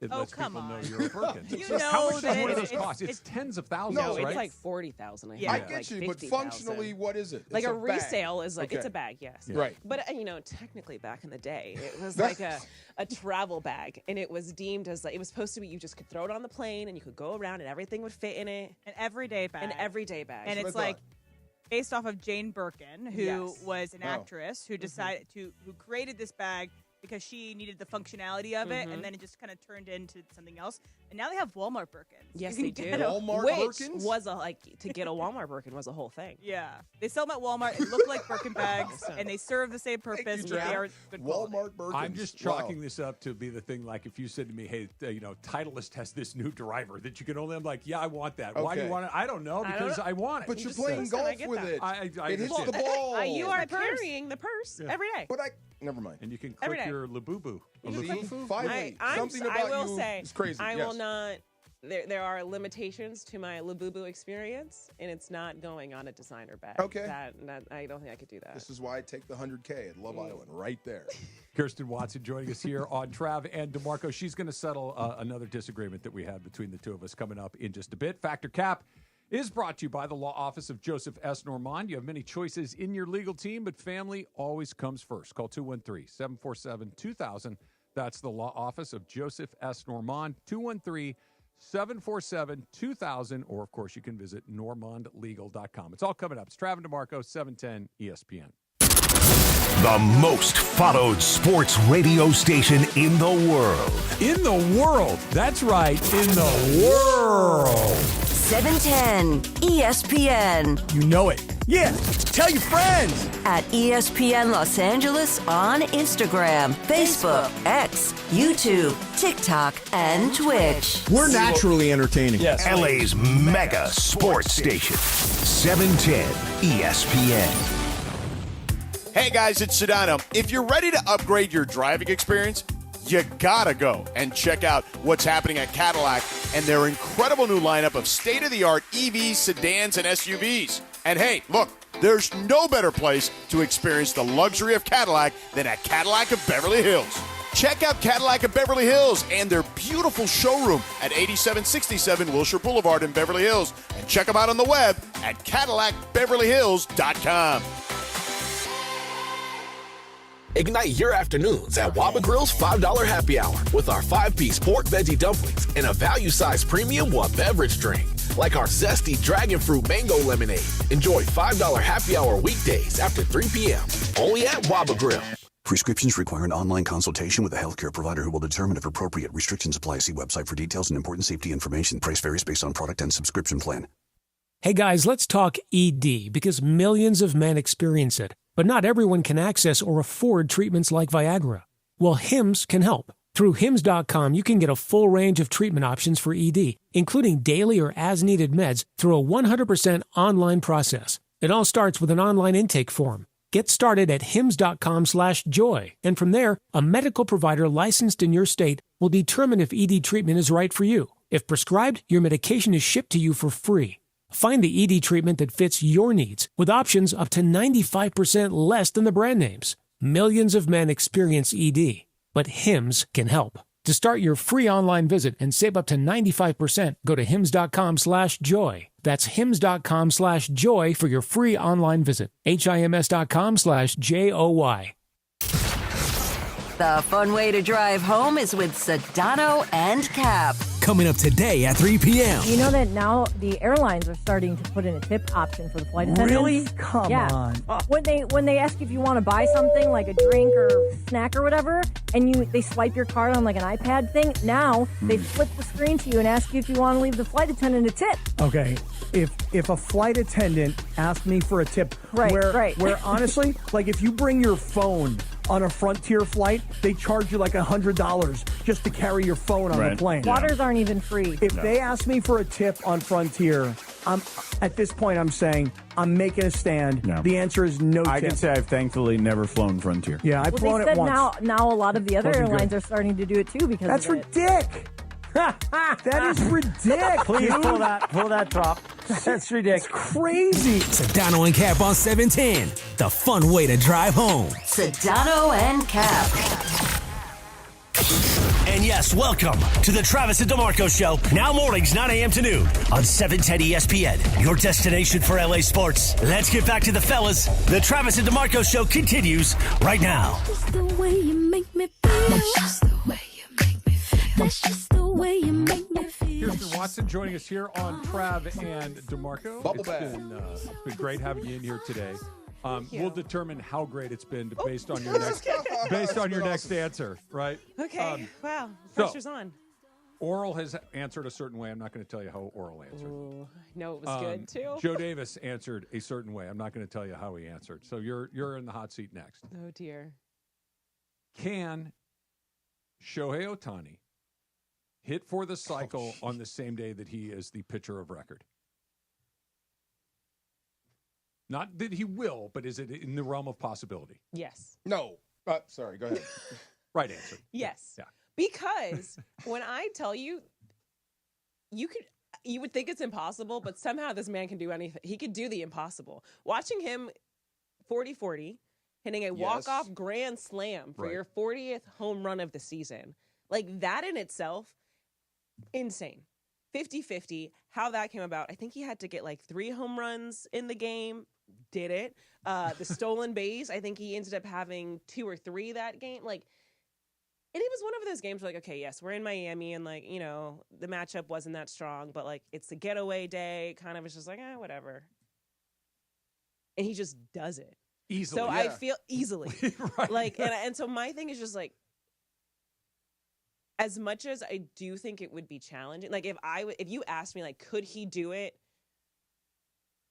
It Oh, lets come people know on. you're a Birkin. You How know much that does one of those it's- cost? It's tens of thousands, No, right? It's like 40,000. I I think. get like you, but 50,000. functionally, what is it? Like It's a bag. resale is like, it's Okay. a bag, yes. Yeah. Right. But, technically back in the day, it was like a travel bag. And it was deemed as, it was supposed to be, you just could throw it on the plane and you could go around and everything would fit in it. An everyday bag. An everyday bag. And it's like based off of Jane Birkin, who Yes. was an Oh. actress who decided who created this bag because she needed the functionality of it, Mhm. and then it just kind of turned into something else. And now they have Walmart Birkins. Yes, You they can do. get a- Which was to get a Walmart Birkin was a whole thing. Yeah, they sell them at Walmart. It look like Birkin bags, and they serve the same purpose. you, but they Trav. are good quality. Walmart Birkins. I'm just chalking this up to be the thing. Like if you said to me, "Hey, Titleist has this new driver that you can only," I'm like, "Yeah, I want that." Why do you Okay. want it? I don't know because I want it. But you're Just playing listen, golf get with that. it. I It hits understand. the ball. You are The purse. carrying the purse every day. But never mind. And you can Every click day. your Labubu. See? Finally, I something will about you say, is crazy. I Yes. will not. There are limitations to my Labubu experience, and it's not going on a designer bag. Okay. That I don't think I could do that. This is why I take the 100K at Love Island right there. Kirsten Watson joining us here on Trav and DeMarco. She's going to settle another disagreement that we had between the two of us coming up in just a bit. Factor Cap is brought to you by the law office of Joseph S. Normand. You have many choices in your legal team, but family always comes first. Call 213-747-2000. That's the law office of Joseph S. Normand, 213-747-2000, or, of course, you can visit normandlegal.com. It's all coming up. It's Trav and DeMarco, 710 ESPN. The most followed sports radio station in the world. In the world. That's right. In the world. 710 ESPN. You know it. Yeah. Tell your friends. At ESPN Los Angeles on Instagram, Facebook, X, YouTube, TikTok, and Twitch. We're naturally entertaining. Yes. LA's mega sports station. 710 ESPN. Hey guys, it's Sedano. If you're ready to upgrade your driving experience, you gotta go and check out what's happening at Cadillac and their incredible new lineup of state-of-the-art EVs, sedans, and SUVs. And hey, look, there's no better place to experience the luxury of Cadillac than at Cadillac of Beverly Hills. Check out Cadillac of Beverly Hills and their beautiful showroom at 8767 Wilshire Boulevard in Beverly Hills. And check them out on the web at CadillacBeverlyHills.com. Ignite your afternoons at Waba Grill's $5 happy hour with our 5-piece pork veggie dumplings and a value-sized premium beverage drink, like our zesty dragon fruit mango lemonade. Enjoy $5 happy hour weekdays after 3 p.m. only at Waba Grill. Prescriptions require an online consultation with a healthcare provider who will determine if appropriate. Restrictions apply. See website for details and important safety information. Price varies based on product and subscription plan. Hey guys, let's talk ED because millions of men experience it, but not everyone can access or afford treatments like Viagra. Well, Hims can help. Through Hims.com, you can get a full range of treatment options for ED, including daily or as-needed meds through a 100% online process. It all starts with an online intake form. Get started at hims.com/joy, and from there, a medical provider licensed in your state will determine if ED treatment is right for you. If prescribed, your medication is shipped to you for free. Find the ED treatment that fits your needs with options up to 95% less than the brand names. Millions of men experience ED, but Hims can help. To start your free online visit and save up to 95%, go to hims.com/joy. That's hims.com/joy for your free online visit. HIMS.com/JOY. The fun way to drive home is with Sedano and Cap. Coming up today at 3 p.m. You know that now the airlines are starting to put in a tip option for the flight attendants? Really? Come on. When they ask if you want to buy something like a drink or snack or whatever, and they swipe your card on like an iPad thing, now they flip the screen to you and ask you if you want to leave the flight attendant a tip. Okay, if a flight attendant asked me for a tip, Right. where honestly, like if you bring your phone on a Frontier flight, they charge you like $100 just to carry your phone on the plane. Waters aren't even free. If they ask me for a tip on Frontier, at this point I'm saying I'm making a stand. No. The answer is no I tip. can say I've thankfully never flown Frontier. Yeah, I've flown they it said once. now a lot of the other Wasn't airlines good. are starting to do it too because That's of it. ridiculous. That is ridiculous. Please dude. pull that drop. That's ridiculous. It's crazy. Sedano and Cap on 710. The fun way to drive home. Sedano and Cap. And yes, welcome to the Travis and DeMarco Show. Now mornings, 9 a.m. to noon on 710 ESPN. Your destination for LA sports. Let's get back to the fellas. The Travis and DeMarco Show continues right now. Just the way you make me feel. That's just the way you make me feel. That's just the way you make me feel. Kirsten Watson joining us here on Trav and DeMarco. Bubble It's been great having you in here today. We'll determine how great it's been based on your next next answer, right? Okay. Wow. Pressure's on. Oral has answered a certain way. I'm not going to tell you how Oral answered. Ooh, no, it was good too. Joe Davis answered a certain way. I'm not going to tell you how he answered. So you're in the hot seat next. Oh dear. Can Shohei Ohtani hit for the cycle on the same day that he is the pitcher of record? Not that he will, but is it in the realm of possibility? Yes. No. Sorry, go ahead. Right answer. Yes. Yeah. Because when I tell you, you would think it's impossible, but somehow this man can do anything. He could do the impossible. Watching him 40-40, hitting a walk-off grand slam for your 40th home run of the season. Like that in itself, insane. 50-50, how that came about. I think he had to get like 3 home runs in the game. Did it. The stolen base, I think he ended up having 2 or 3 that game. Like, and it was one of those games where like, okay, yes, we're in Miami and like, you know, the matchup wasn't that strong, but like it's the getaway day. Kind of it's just like, whatever. And he just does it. Easily. So I feel easily. Right. Like, and so my thing is just like, as much as I do think it would be challenging, like if you asked me like, could he do it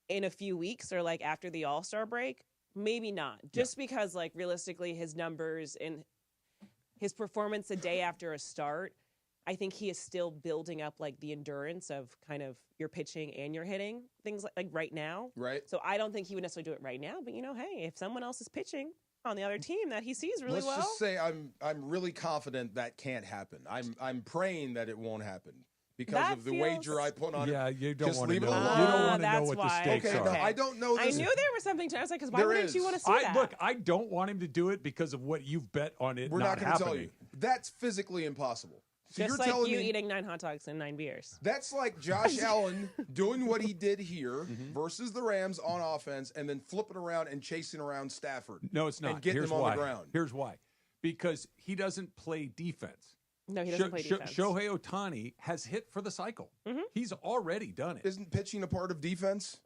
in a few weeks or like after the All-Star break? Maybe not. Just because like realistically his numbers and his performance a day after a start, I think he is still building up like the endurance of kind of your pitching and your hitting things like right now. Right. So I don't think he would necessarily do it right now, but you know, hey, if someone else is pitching on the other team that he sees really Let's well. just say I'm really confident that can't happen. I'm praying that it won't happen because That of the feels- wager I put on it. Yeah, you don't Just want to leave it know. alone. You don't want to know that's what the why. stakes Okay, are. no, I don't know I this. knew there was something to it. I was like, because why There wouldn't is. you want to see that? Look, I don't want him to do it because of what you've bet on it We're not not going to happening. tell you. That's physically impossible. So Just you're like telling you me eating 9 hot dogs and 9 beers. that's like Josh Allen doing what he did here Mm-hmm. versus the Rams on offense and then flipping around and chasing around Stafford. No, it's not. And getting Here's him on why. the ground. Here's why. Because he doesn't play defense. No, he doesn't play defense. Shohei Ohtani has hit for the cycle. Mm-hmm. He's already done it. Isn't pitching a part of defense?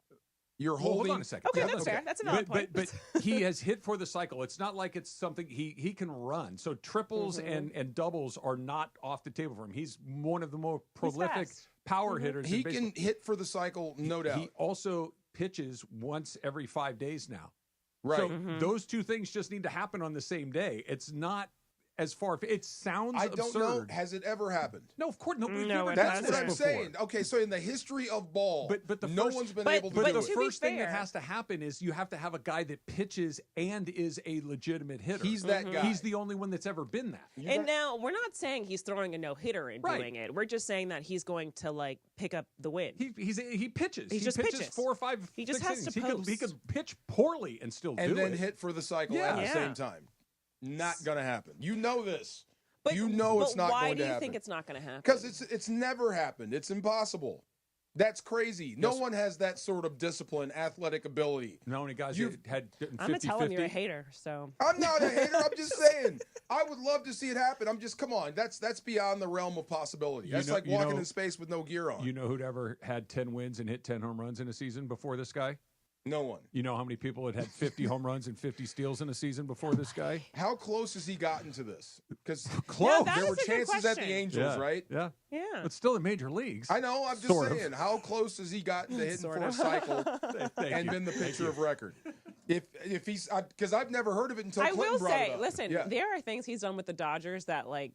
You're Well, holding. hold on a second. Okay, that's fair. That's a valid point. But he has hit for the cycle. It's not like it's something he can run. So triples and doubles are not off the table for him. He's one of the more prolific power hitters. He in baseball. can hit for the cycle, no doubt. He also pitches once every 5 days now. Right. So those two things just need to happen on the same day. It's not as far. It sounds I don't absurd. know. Has it ever happened? No, of course, nobody's No, never it done That's this what I'm before. saying. Okay, so in the history of ball, But the no first- one's been but- able to But do the to it. be first thing that fair- has to happen is you have to have a guy that pitches and is a legitimate hitter. He's that guy. He's the only one that's ever been that. And now we're not saying he's throwing a no-hitter and Right. doing it. We're just saying that he's going to like pick up the win. He pitches. He just pitches pitches. 4 or 5. He just 6 has to innings. He could pitch poorly and still and do then it. hit for the cycle Yeah. at the Yeah. same time. Not going to happen. You know this. But you know it's not why going to happen. Why do you think it's not going to happen? Because it's never happened. It's impossible. That's crazy. No one has that sort of discipline, athletic ability. How many guys had 50-50? I'm going to tell him you're a hater, so. I'm not a hater. I'm just saying. I would love to see it happen. Come on. That's beyond the realm of possibility. That's like walking in space with no gear on. You know who'd ever had 10 wins and hit 10 home runs in a season before this guy? No one. You know how many people had 50 home runs and 50 steals in a season before this guy? How close has he gotten to this? Because close. There were chances at the Angels, right? Yeah. Yeah. But still in major leagues. I know. I'm just saying. How close has he gotten to hitting for a cycle and been the pitcher of record? If he's because I've never heard of it until Clinton brought it up. Listen, there are things he's done with the Dodgers that like.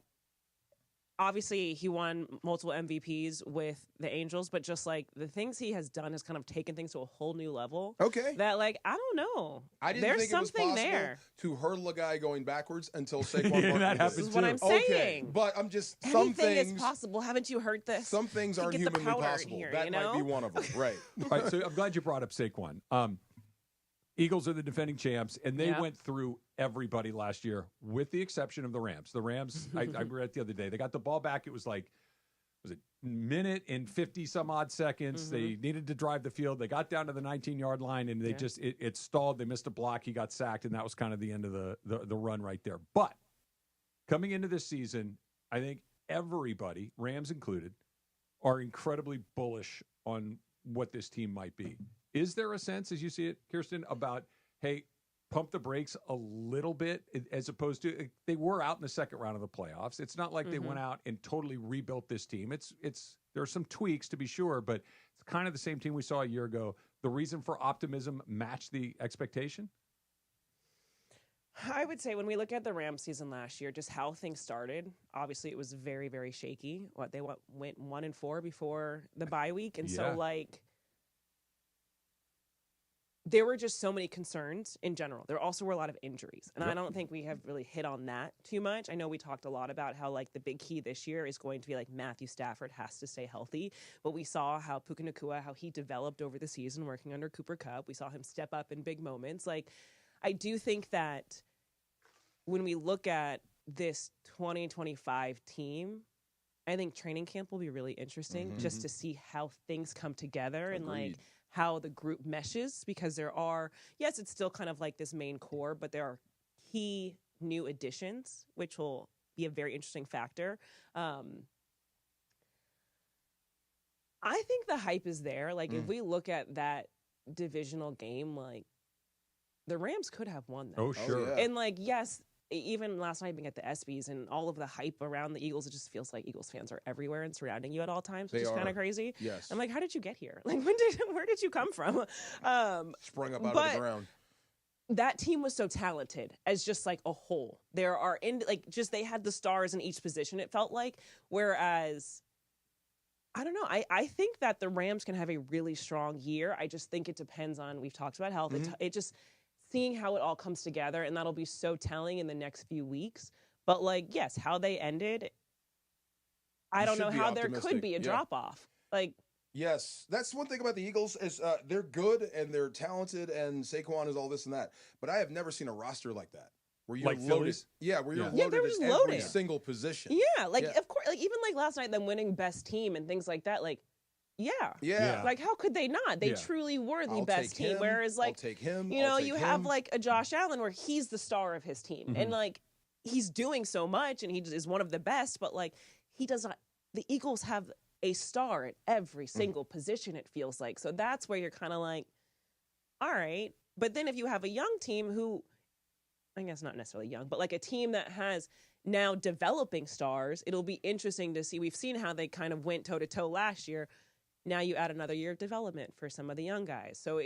Obviously, he won multiple MVPs with the Angels, but just like the things he has done has kind of taken things to a whole new level. Okay. That like I don't know. I didn't There's think it was something possible there. to hurdle a guy going backwards until Saquon. That happens This is what I'm Okay, saying. but I'm just Anything some things is possible. Haven't you heard this? Some things aren't Get the humanly powder possible. here, That you might know? be one of them, right? All right, so I'm glad you brought up Saquon. Eagles are the defending champs, and they went through everybody last year, with the exception of the Rams. The Rams, I read the other day, they got the ball back. It was like, was it minute and 50 some odd seconds? They needed to drive the field. They got down to the 19-yard line, and they just it stalled. They missed a block. He got sacked, and that was kind of the end of the run right there. But coming into this season, I think everybody, Rams included, are incredibly bullish on what this team might be. Is there a sense, as you see it, Kirsten, about, hey, pump the brakes a little bit, as opposed to they were out in the second round of the playoffs? It's not like they went out and totally rebuilt this team. There are some tweaks to be sure, but it's kind of the same team we saw a year ago. The reason for optimism matched the expectation? I would say when we look at the Rams season last year, just how things started, obviously it was very, very shaky. They went 1-4 before the bye week. And so, like, there were just so many concerns in general. There also were a lot of injuries. And I don't think we have really hit on that too much. I know we talked a lot about how, like, the big key this year is going to be, like, Matthew Stafford has to stay healthy. But we saw how Puka Nacua, how he developed over the season working under Cooper Kupp. We saw him step up in big moments. Like, I do think that when we look at this 2025 team, I think training camp will be really interesting just to see how things come together and, like, how the group meshes, because there are, yes, it's still kind of like this main core, but there are key new additions, which will be a very interesting factor. I think the hype is there. Like, if we look at that divisional game, like, the Rams could have won that. Oh, sure. And, like, yes, even last night being at the ESPYs and all of the hype around the Eagles, it just feels like Eagles fans are everywhere and surrounding you at all times, which is kind of crazy. Yes. I'm like, how did you get here? Like, where did you come from? Sprung up out of the ground. That team was so talented as just like a whole. There are they had the stars in each position, it felt like. Whereas, I don't know. I think that the Rams can have a really strong year. I just think it depends on, we've talked about health. It just seeing how it all comes together, and that'll be so telling in the next few weeks. But, like, yes, how they ended, I don't know how there could be a drop-off. Like, yes, that's one thing about the Eagles is they're good and they're talented, and Saquon is all this and that. But I have never seen a roster like that. Where you're like loaded. Phillies? Yeah, where you're Yeah, loaded they were at just every loaded. single position. Yeah, like, of course, like, even, like, last night, them winning best team and things like that, like, Yeah. Like, how could they not? They truly were the I'll best take team. him. Whereas, like, I'll take him. you know, I'll take you have him. like a Josh Allen where he's the star of his team, and like he's doing so much, and he is one of the best. But like, he does not. The Eagles have a star at every single position. It feels like, so that's where you're kind of like, all right. But then if you have a young team who, I guess not necessarily young, but like a team that has now developing stars, it'll be interesting to see. We've seen how they kind of went toe to toe last year. Now you add another year of development for some of the young guys. So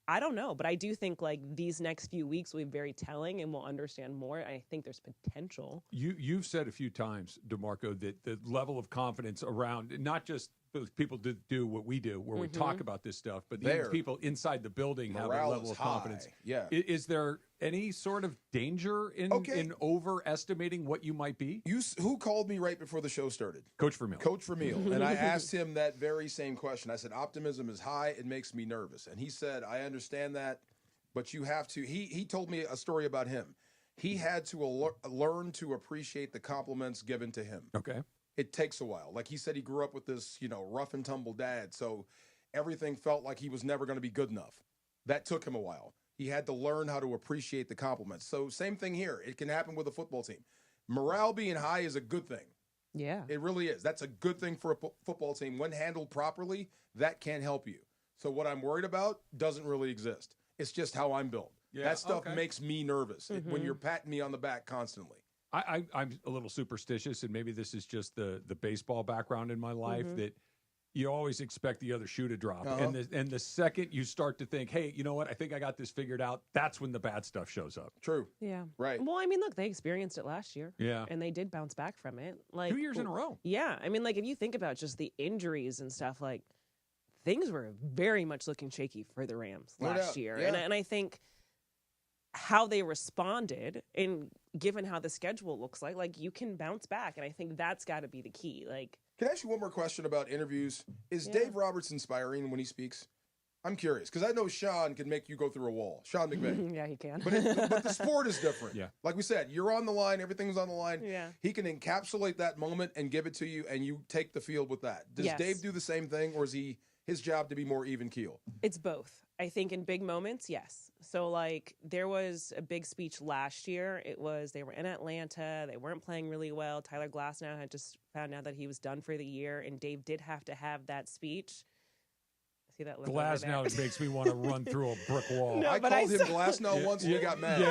I don't know, but I do think like these next few weeks will be very telling, and we'll understand more. I think there's potential. You've said a few times, DeMarco, that the level of confidence around not just those people do what we do, where we talk about this stuff, but the people inside the building have a Morale level is of high. confidence. Yeah. Is there any sort of danger in overestimating what you might be? Who called me right before the show started? Coach Vermeil. Coach Vermeil. And I asked him that very same question. I said, optimism is high. It makes me nervous. And he said, I understand that, but you have to. He told me a story about him. he had to learn to appreciate the compliments given to him. Okay. It takes a while. Like he said, he grew up with this, rough and tumble dad. So everything felt like he was never going to be good enough. That took him a while. He had to learn how to appreciate the compliments. So same thing here. It can happen with a football team. Morale being high is a good thing. Yeah. It really is. That's a good thing for a football team. When handled properly, that can help you. So what I'm worried about doesn't really exist. It's just how I'm built. Yeah, that stuff okay. makes me nervous when you're patting me on the back constantly. I'm a little superstitious, and maybe this is just the baseball background in my life that you always expect the other shoe to drop. And the second you start to think, hey, you know what? I think I got this figured out. That's when the bad stuff shows up. True. Yeah. Right. Well, I mean, look, they experienced it last year. Yeah. And they did bounce back from it. Like 2 years in a row. Yeah. I mean, like, if you think about just the injuries and stuff, like, things were very much looking shaky for the Rams last year. Yeah. And I think how they responded, and given how the schedule looks like you can bounce back. And I think that's got to be the key. Like, can I ask you one more question about interviews? Is Dave Roberts inspiring when he speaks? I'm curious, because I know Sean can make you go through a wall. Sean McVay. Yeah, he can. But the sport is different. Yeah. Like we said, you're on the line. Everything's on the line. Yeah. He can encapsulate that moment and give it to you, and you take the field with that. Does Dave do the same thing, or is his job to be more even keel? It's both. I think in big moments, yes. So, like, there was a big speech last year. They were in Atlanta. They weren't playing really well. Tyler Glasnow had just found out that he was done for the year, and Dave did have to have that speech. See that look Glass now makes me want to run through a brick wall. I called him Glasnow once and he got mad. No,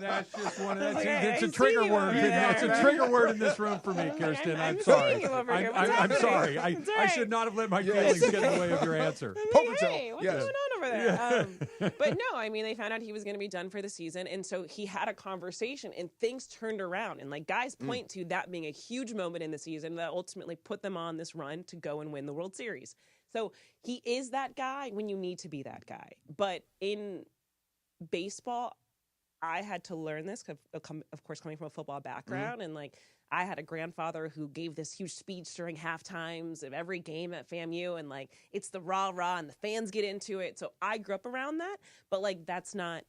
that's just one of it's a trigger word. It's a trigger word in this room for me, Kirsten. I'm sorry. I'm sorry. I should not have let my feelings get in the way of your answer. Hey, what's going on over there? But no, I mean, they found out he was going to be done for the season, and so he had a conversation, and things turned around. And like guys point to that being a huge moment in the season that ultimately put them on this run to go and win the World Series. So he is that guy when you need to be that guy. But in baseball, I had to learn this, of course, coming from a football background. And like, I had a grandfather who gave this huge speech during half times of every game at FAMU. And like, it's the rah-rah and the fans get into it. So I grew up around that. But like, that's not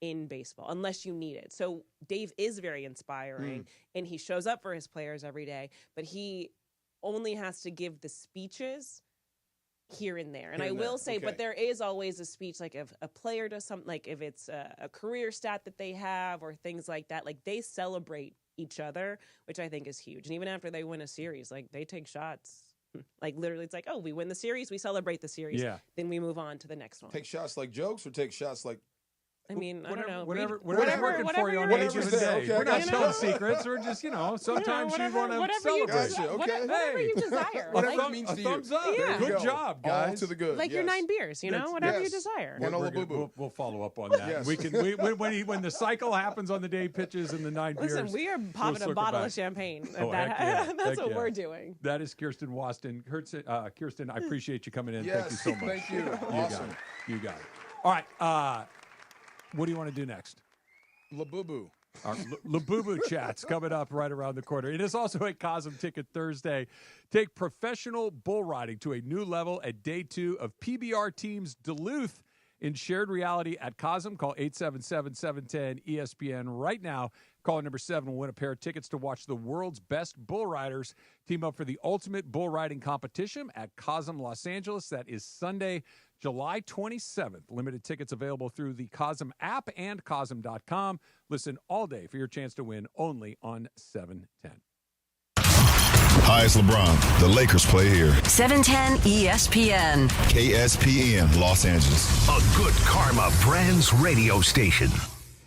in baseball unless you need it. So Dave is very inspiring and he shows up for his players every day. But he only has to give the speeches here and there. And I will say, but there is always a speech, like if a player does something, like if it's a career stat that they have or things like that, like they celebrate each other, which I think is huge. And even after they win a series, like they take shots. Like literally it's like, oh, we win the series, we celebrate the series. Yeah. Then we move on to the next one. Take shots like jokes or take shots like... I mean, I don't know. Whatever's working for you on any given day. Okay, we're not telling secrets. We're just, sometimes you want to celebrate. Whatever you desire. Whatever means to you. Thumbs up. Yeah. Good job, guys. All to the good. Like your 9 beers, whatever you desire. We'll follow up on that. Yes. We can. When the cycle happens on the day he pitches and the 9 beers. Listen, we are popping a bottle of champaign. That's what we're doing. That is Kirsten Waston. Kirsten, I appreciate you coming in. Yes, thank you so much. Thank you. Awesome. You got it. All right. What do you want to do next? Labubu. Our Labubu chats coming up right around the corner. It is also a Cosm Ticket Thursday. Take professional bull riding to a new level at day 2 of PBR Teams Duluth in shared reality at Cosm. Call 877-710-ESPN right now. Caller number 7 will win a pair of tickets to watch the world's best bull riders team up for the ultimate bull riding competition at Cosm Los Angeles. That is Sunday, July 27th. Limited tickets available through the Cosm app and Cosm.com. Listen all day for your chance to win only on 710. Hi, it's LeBron. The Lakers play here. 710 ESPN. KSPN, Los Angeles. A Good Karma Brands radio station.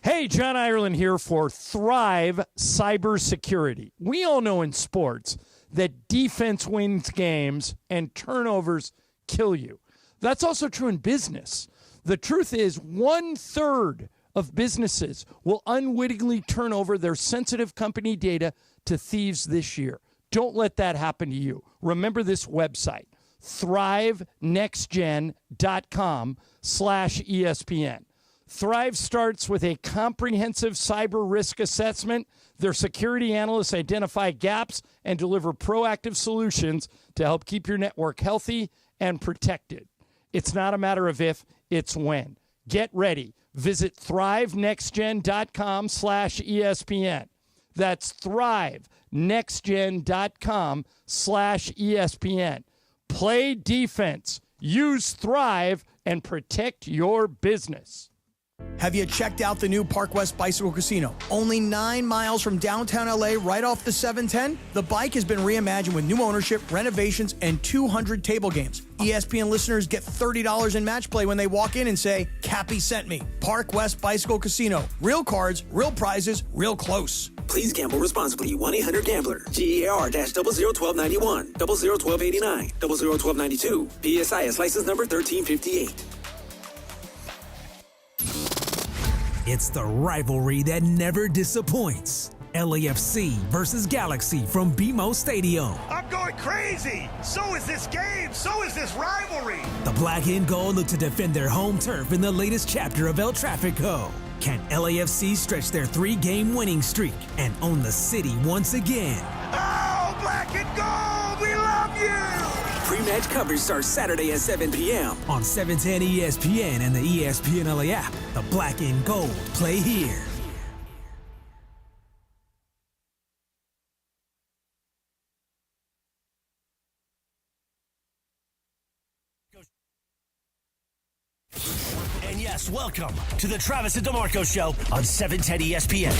Hey, John Ireland here for Thrive Cybersecurity. We all know in sports that defense wins games and turnovers kill you. That's also true in business. The truth is 1/3 of businesses will unwittingly turn over their sensitive company data to thieves this year. Don't let that happen to you. Remember this website, thrivenextgen.com/ESPN. Thrive starts with a comprehensive cyber risk assessment. Their security analysts identify gaps and deliver proactive solutions to help keep your network healthy and protected. It's not a matter of if, it's when. Get ready Visit thrivenextgen.com/ESPN. That's thrivenextgen.com/ESPN. Play defense, use Thrive, and protect your business. Have you checked out the new Park West Bicycle Casino? Only 9 miles from downtown LA, right off the 710? The bike has been reimagined with new ownership, renovations, and 200 table games. ESPN listeners get $30 in match play when they walk in and say, Cappy sent me. Park West Bicycle Casino. Real cards, real prizes, real close. Please gamble responsibly. 1-800-GAMBLER. GER-001291. 001289. 001292. PSIS license number 1358. It's the rivalry that never disappoints. LAFC versus Galaxy from BMO Stadium. I'm going crazy! So is this game! So is this rivalry! The black and gold look to defend their home turf in the latest chapter of El Tráfico. Can LAFC stretch their 3-game winning streak and own the city once again? Oh, black and gold! We love you! Pre-match coverage starts Saturday at 7 p.m. on 710 ESPN and the ESPN LA app. The black and gold play here. And yes, welcome to the Travis and DeMarco Show on 710 ESPN.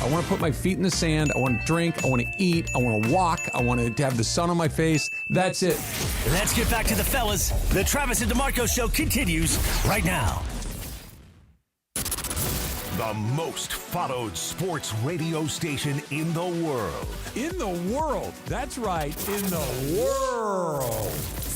I want to put my feet in the sand. I want to drink. I want to eat. I want to walk. I want to have the sun on my face. That's it. Let's get back to the fellas. The Travis and DeMarco Show continues right now. The most followed sports radio station in the world. In the world. That's right. In the world.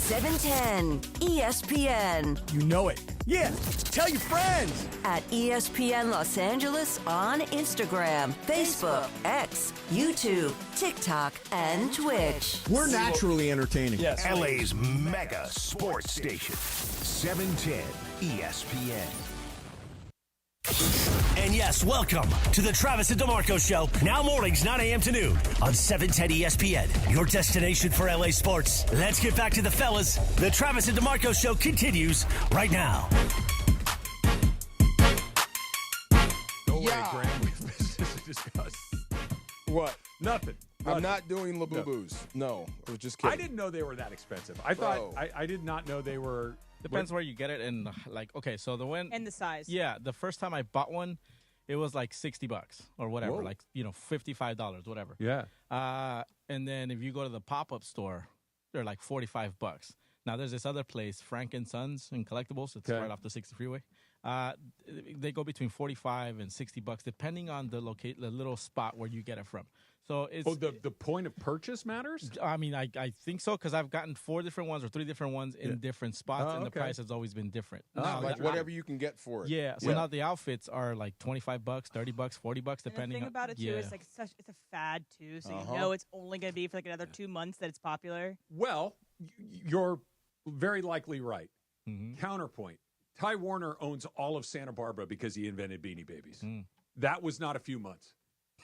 710 ESPN. You know it. Yeah, tell your friends. At ESPN Los Angeles on Instagram, Facebook, X, YouTube, TikTok, and Twitch. We're naturally entertaining. Yes. LA's mega sports station. 710 ESPN. And yes, welcome to the Travis and DeMarco Show. Now mornings, 9 a.m. to noon on 710 ESPN. Your destination for LA sports. Let's get back to the fellas. The Travis and DeMarco Show continues right now. No way, Graham. We have business to discuss. What? Nothing. I'm not doing Labubu's. No, I was just kidding. I didn't know they were that expensive. I thought I did not know they were. Depends where you get it, and like, okay, so the one and the size. Yeah, the first time I bought one, it was like $60 or whatever, Whoa. like $55, whatever. Yeah. And then if you go to the pop-up store, they're like $45. Now there's this other place, Frank and Sons and Collectibles. It's right off the 60 freeway. They go between $45 and $60 depending on the little spot where you get it from. So it's the point of purchase matters. I mean, I think so because I've gotten 4 different ones or 3 different ones in different spots, and the price has always been different. Like whatever you can get for it. Yeah. So now the outfits are like $25, $30, $40, depending. And the thing about it too is like it's a fad too, so you know it's only going to be for like another 2 months that it's popular. Well, you're very likely right. Counterpoint: Ty Warner owns all of Santa Barbara because he invented Beanie Babies. That was not a few months.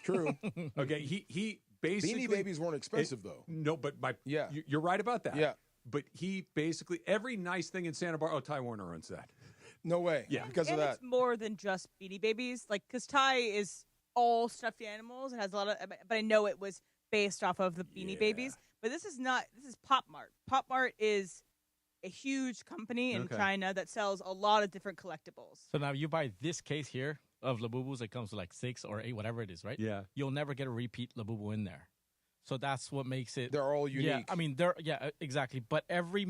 True. Okay, he basically Beanie Babies weren't expensive though. No, but you're right about that. Yeah. But he basically every nice thing in Santa Barbara. Oh, Ty Warner owns that. No way. Yeah, because and of that. It's more than just Beanie Babies, like because Ty is all stuffed animals and has a lot of. But I know it was based off of the Beanie Babies. But this is not. This is Pop Mart. Pop Mart is a huge company in China that sells a lot of different collectibles. So now you buy this case here of Labubus. It comes to like 6 or 8, whatever it is, right? Yeah. You'll never get a repeat Labubu in there. So that's what makes it. They're all unique. Yeah, I mean, exactly. But every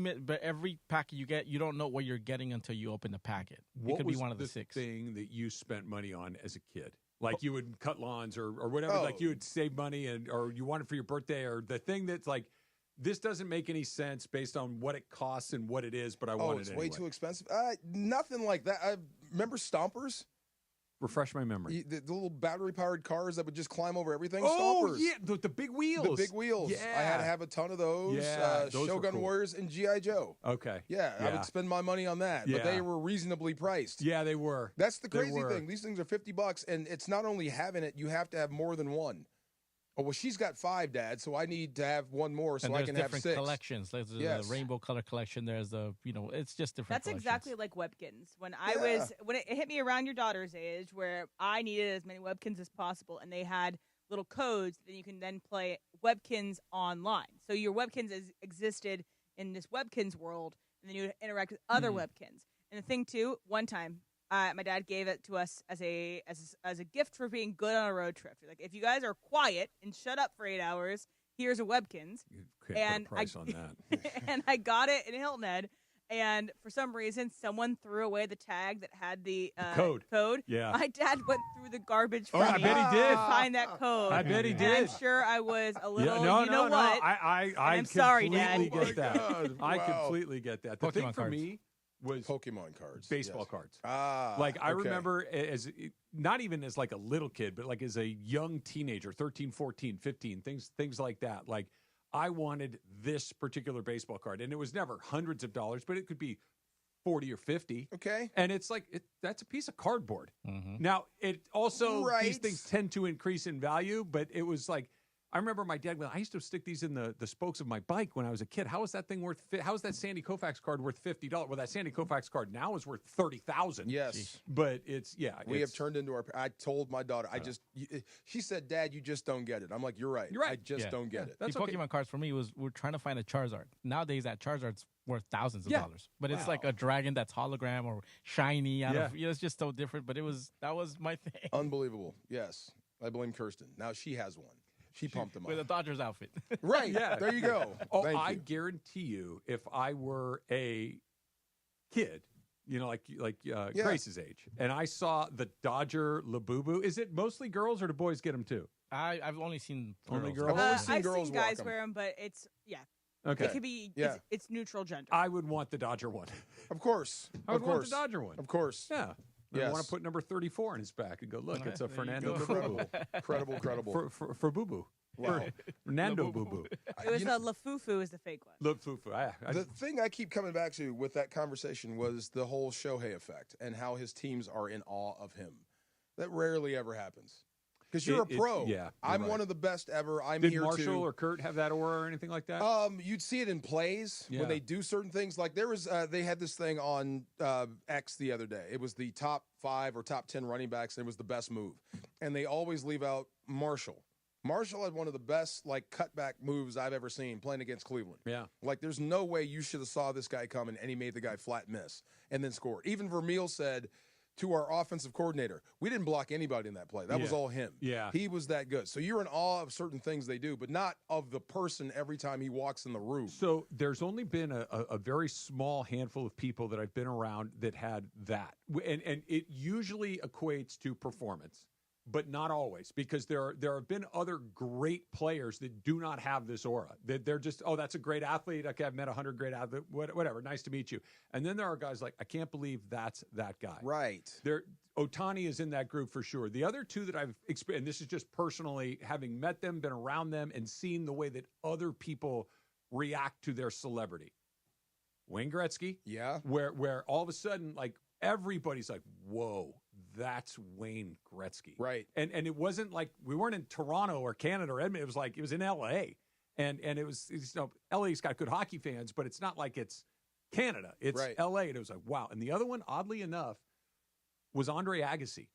packet you get, you don't know what you're getting until you open the packet. It could be one of the 6. Thing that you spent money on as a kid? Like you would cut lawns or whatever. Like you would save money or you want it for your birthday or the thing that's like, this doesn't make any sense based on what it costs and what it is, but I want it it's anyway. way too expensive. Nothing like that. Remember Stompers? Refresh my memory. The little battery-powered cars that would just climb over everything. Oh, Stompers. yeah, the big wheels. The big wheels. Yeah. I had to have a ton of those. Yeah, those were Shogun cool. Warriors and G.I. Joe. Okay. Yeah, I would spend my money on that, but they were reasonably priced. Yeah, they were. That's the crazy thing. These things are $50, and it's not only having it, you have to have more than one. Oh, well, she's got 5, Dad, so I need to have one more so and I can have 6. different collections. There's Yes. the rainbow color collection. There's it's just different. That's exactly like Webkins. When it hit me around your daughter's age, where I needed as many Webkins as possible, and they had little codes that you can then play Webkins online. So your Webkins existed in this Webkins world, and then you would interact with other Webkins. And the thing too, one time, my dad gave it to us as a gift for being good on a road trip. Like, if you guys are quiet and shut up for 8 hours, here's a Webkins. You can't put a price on that. And I got it in Hilton Head. And for some reason, someone threw away the tag that had the code. Yeah. My dad went through the garbage for me I bet he did. to find that code. I bet he And did. I'm sure I was a little, No. what? I'm sorry, Dad. completely get that. God, I wow. completely get that. The Pokemon thing for cards. me was Pokemon cards. baseball cards. Like I remember as not even as like a little kid, but like as a young teenager, 13, 14, 15, things like that. Like, I wanted this particular baseball card, and it was never hundreds of dollars, but it could be 40 or 50. Okay. And it's like, that's a piece of cardboard. Mm-hmm. Now, it also, Right. these things tend to increase in value, but it was like, I remember my dad, I used to stick these in the spokes of my bike when I was a kid. How is that thing worth, how is that Sandy Koufax card worth $50? Well, that Sandy Koufax card now is worth $30,000. Yes. Jeez. But we have turned into I told my daughter, she said, Dad, you just don't get it. I'm like, you're right. You're right. I just don't get it. The Pokemon cards for me we're trying to find a Charizard. Nowadays, that Charizard's worth thousands of dollars, but it's like a dragon that's hologram or shiny. It's just so different. But that was my thing. Unbelievable. Yes. I blame Kirsten. Now she has one. She pumped him with a up. Dodgers outfit. Right. Yeah. There you go. Oh, Thank I you. guarantee you, if I were a kid, like Grace's age, and I saw the Dodger Labubu, is it mostly girls or do boys get them too? I've only seen Only girls. girls? I've girls seen guys walk 'em. wear them, but it's Okay. It could be it's neutral gender. I would want the Dodger one. Of course. I would of want course. the Dodger one. Of course. Yeah. I Yes. want to put number 34 on his back and go, look, it's a Fernando Incredible. Fubu. Credible. For Boo Boo. Wow. Fernando Boo Boo. It was the LaFufu is the fake one. Look, Fufu. The thing I keep coming back to with that conversation was the whole Shohei effect and how his teams are in awe of him. That rarely ever happens. Because you're a pro. I'm right. one of the best ever. I'm Did here Marshall to. or Kurt have that aura or anything like that? You'd see it in plays Yeah. when they do certain things. Like there was, they had this thing on X the other day. It was the top 5 or top 10 running backs, and it was the best move. And they always leave out Marshall. Marshall had one of the best cutback moves I've ever seen playing against Cleveland. Yeah. Like there's no way you should have saw this guy coming, and he made the guy flat miss and then scored. Even Vermeil said to our offensive coordinator, we didn't block anybody in that play. That was all him. Yeah. He was that good. So you're in awe of certain things they do, but not of the person every time he walks in the room. So there's only been a very small handful of people that I've been around that had that. And it usually equates to performance, but not always, because there have been other great players that do not have this aura. They're just, oh, that's a great athlete. Okay, I've met 100 great athletes, whatever. Nice to meet you. And then there are guys like, I can't believe that's that guy. Right. Ohtani is in that group for sure. The other two that I've experienced, and this is just personally having met them, been around them, and seen the way that other people react to their celebrity. Wayne Gretzky. Yeah. Where all of a sudden, like, everybody's like, whoa, that's Wayne Gretzky. Right. And it wasn't like we weren't in Toronto or Canada or Edmonton. It was like it was in L.A. And it was, L.A.'s got good hockey fans, but it's not like it's Canada. It's L.A. And it was like, wow. And the other one, oddly enough, was Andre Agassi.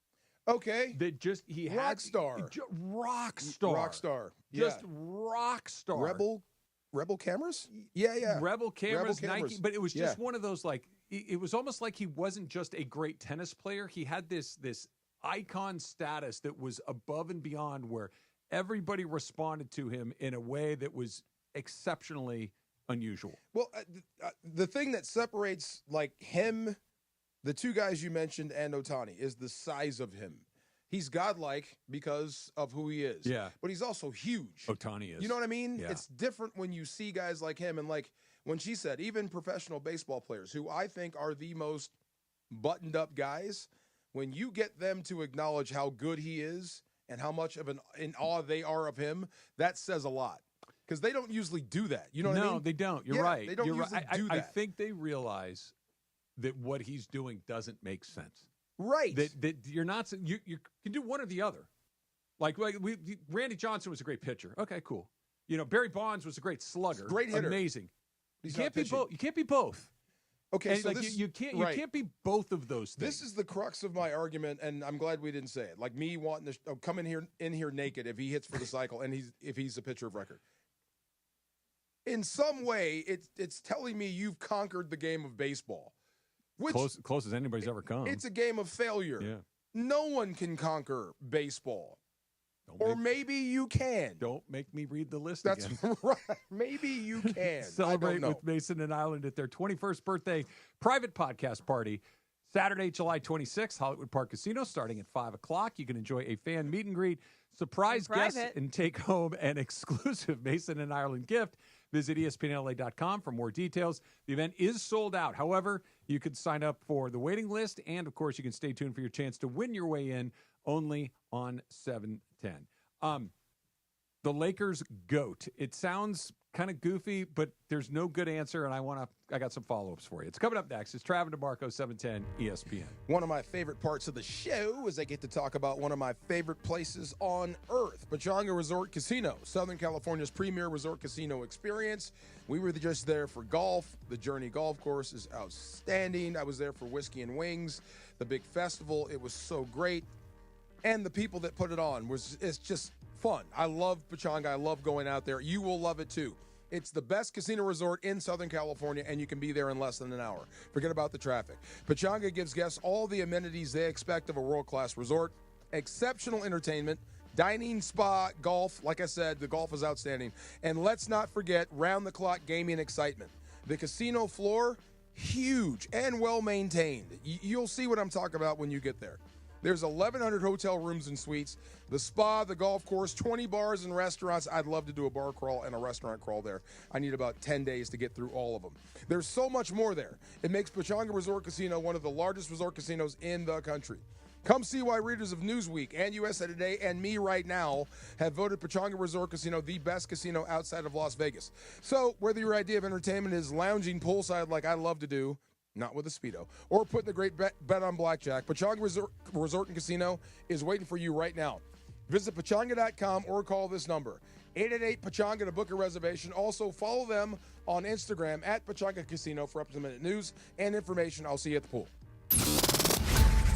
Okay. That just, he had. Rock star. Rock star. Rock star. Just rock star. Rebel cameras? Yeah. Rebel cameras, Nike. cameras. But it was just one of those, like, it was almost like he wasn't just a great tennis player. He had this icon status that was above and beyond, where everybody responded to him in a way that was exceptionally unusual. Well, the thing that separates like him, the two guys you mentioned, and Ohtani is the size of him. He's godlike because of who he is. Yeah. But he's also huge. Ohtani is. You know what I mean? Yeah. It's different when you see guys like him. And like when she said, even professional baseball players, who I think are the most buttoned up guys, when you get them to acknowledge how good he is and how much of in awe they are of him, that says a lot. Because they don't usually do that. You know what I mean? No, they don't. You're right. They don't You're usually right. do that. I think they realize that what he's doing doesn't make sense. Right. That you're not, you can do one or the other. Like Randy Johnson was a great pitcher. Okay, cool. Barry Bonds was a great slugger. Great hitter. Amazing. He's you can't be both. You can't be both. Okay, and so you can't be both of those things. This is the crux of my argument, and I'm glad we didn't say it. Like me wanting to come in here naked if he hits for the cycle, and if he's a pitcher of record. In some way, it's telling me you've conquered the game of baseball. Which, close as anybody's ever come. It's a game of failure. Yeah. No one can conquer baseball. Maybe you can. Don't make me read the list That's again. right. Maybe you can. Celebrate with Mason and Ireland at their 21st birthday private podcast party. Saturday, July 26th, Hollywood Park Casino, starting at 5 o'clock. You can enjoy a fan meet and greet, surprise guests, and take home an exclusive Mason and Ireland gift. Visit ESPNLA.com for more details. The event is sold out. However, you can sign up for the waiting list, and, of course, you can stay tuned for your chance to win your way in only on 7/10. The Lakers GOAT. It sounds kind of goofy, but there's no good answer, and I got some follow-ups for you. It's coming up next. It's Travis DeMarco, 710 ESPN. One of my favorite parts of the show is I get to talk about one of my favorite places on earth, Pechanga Resort Casino, Southern California's premier resort casino experience. We were just there for golf. The Journey Golf Course is outstanding. I was there for Whiskey and Wings, the big festival. It was so great. And the people that put it on, it's just fun. I love Pechanga. I love going out there. You will love it too. It's the best casino resort in Southern California, and you can be there in less than an hour. Forget about the traffic. Pechanga gives guests all the amenities they expect of a world-class resort. Exceptional entertainment, dining, spa, golf. Like I said, the golf is outstanding. And let's not forget round-the-clock gaming excitement. The casino floor, huge and well-maintained. You'll see what I'm talking about when you get there. There's 1,100 hotel rooms and suites, the spa, the golf course, 20 bars and restaurants. I'd love to do a bar crawl and a restaurant crawl there. I need about 10 days to get through all of them. There's so much more there. It makes Pechanga Resort Casino one of the largest resort casinos in the country. Come see why readers of Newsweek and USA Today and me right now have voted Pechanga Resort Casino the best casino outside of Las Vegas. So whether your idea of entertainment is lounging poolside like I love to do, not with a Speedo, or putting the great bet on blackjack, Pechanga Resort and Casino is waiting for you right now. Visit Pechanga.com or call this number, 888-PECHANGA, to book a reservation. Also, follow them on Instagram at Pechanga Casino for up-to-the-minute news and information. I'll see you at the pool.